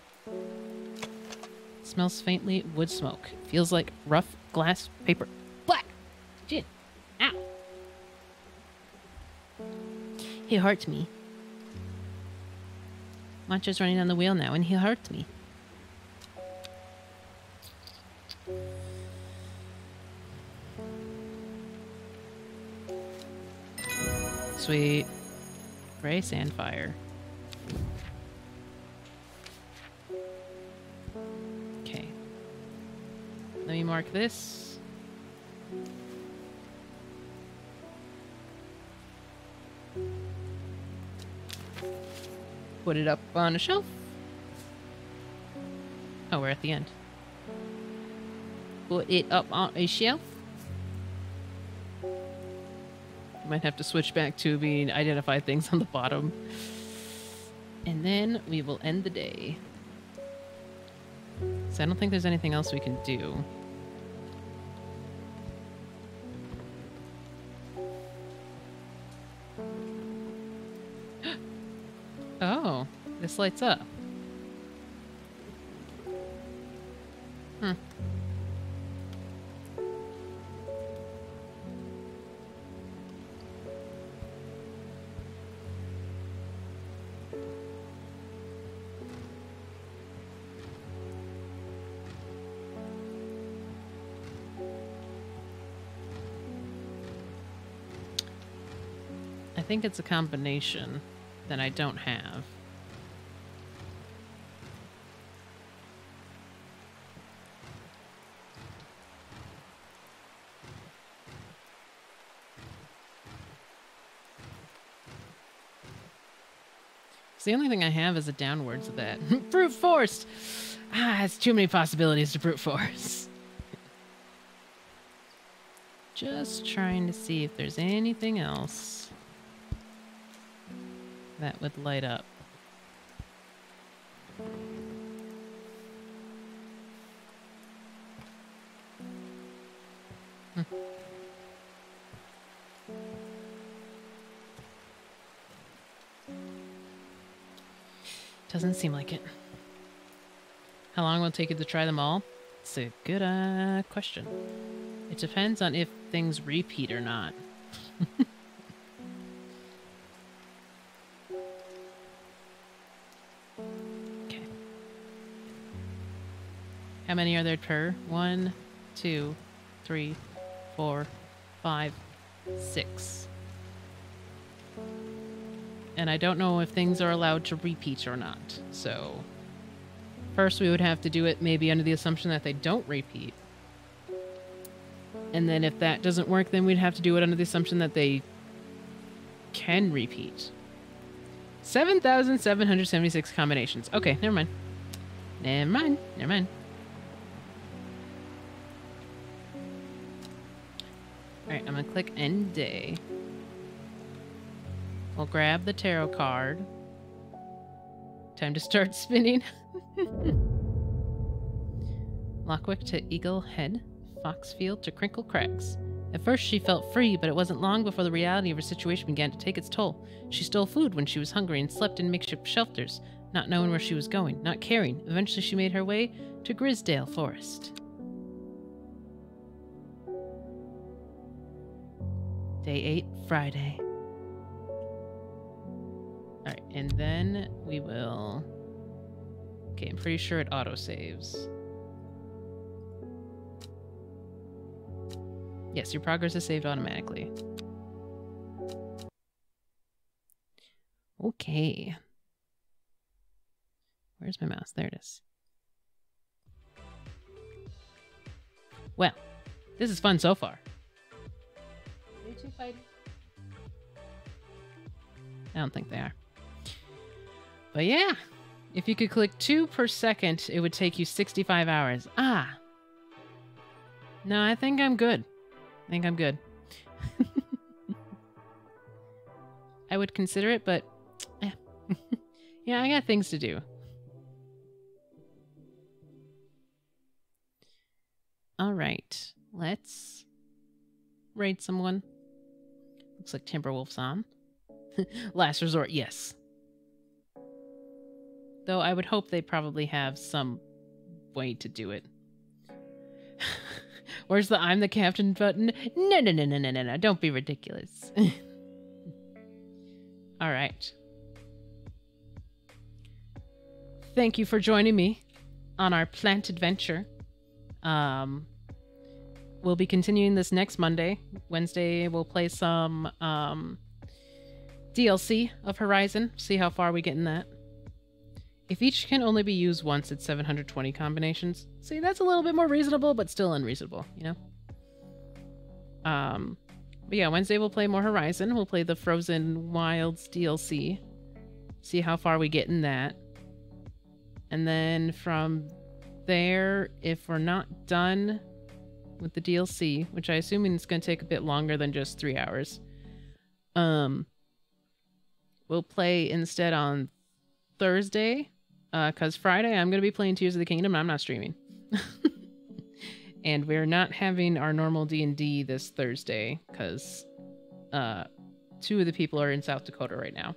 Smells faintly wood smoke. Feels like rough glass paper. Black! Jin! Ow! He hurt me. Macho's running on the wheel now, and he hurt me. Sweet. Gray sandfire. Okay. Let me mark this. Put it up on a shelf. Oh, we're at the end. Put it up on a shelf. Might have to switch back to being identify things on the bottom. And then we will end the day. So I don't think there's anything else we can do. Oh, this lights up. Hmm. I think it's a combination that I don't have. So the only thing I have is a downwards of that. Brute force! Ah, it's too many possibilities to brute force. Just trying to see if there's anything else that would light up. Doesn't seem like it. How long will it take you to try them all? It's a good question. It depends on if things repeat or not. Okay. How many are there per? 1, 2, 3, 4, 5, 6. And I don't know if things are allowed to repeat or not. So first we would have to do it maybe under the assumption that they don't repeat. And then if that doesn't work, then we'd have to do it under the assumption that they can repeat. 7,776 combinations. Okay, never mind. Never mind. Never mind. Alright, I'm going to click End Day. We'll grab the tarot card. Time to start spinning. Lockwick to Eagle Head. Foxfield to Crinkle Crags. At first she felt free, but it wasn't long before the reality of her situation began to take its toll. She stole food when she was hungry and slept in makeshift shelters, not knowing where she was going, not caring. Eventually she made her way to Grisdale Forest. Day 8, Friday. Alright, and then we will... Okay, I'm pretty sure it autosaves. Yes, your progress is saved automatically. Okay. Where's my mouse? There it is. Well, this is fun so far. Are they two fighting? I don't think they are. But yeah, if you could click 2 per second, it would take you 65 hours. Ah! No, I think I'm good. I think I'm good. I would consider it, but yeah, I got things to do. All right, let's raid someone. Looks like Timberwolf's on. Last resort, yes. Though I would hope they probably have some way to do it. Where's the I'm the captain button? No. Don't be ridiculous. All right. Thank you for joining me on our plant adventure. We'll be continuing this next Monday. Wednesday, we'll play some DLC of Horizon. See how far we get in that. If each can only be used once, it's 720 combinations. See, that's a little bit more reasonable, but still unreasonable, you know? But yeah, Wednesday we'll play more Horizon. We'll play the Frozen Wilds DLC. See how far we get in that. And then from there, if we're not done with the DLC, which I assume it's going to take a bit longer than just 3 hours, we'll play instead on Thursday. Because Friday I'm going to be playing Tears of the Kingdom and I'm not streaming. And we're not having our normal D&D this Thursday because 2 of the people are in South Dakota right now.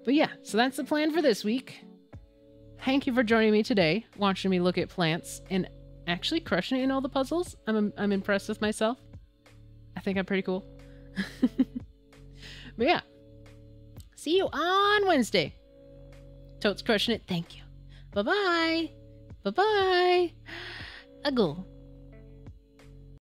But yeah, so that's the plan for this week. Thank you for joining me today, watching me look at plants and actually crushing it in all the puzzles. I'm impressed with myself. I think I'm pretty cool. But yeah, see you on Wednesday. Totes crushing it. Thank you. Bye-bye. Bye-bye. A goal.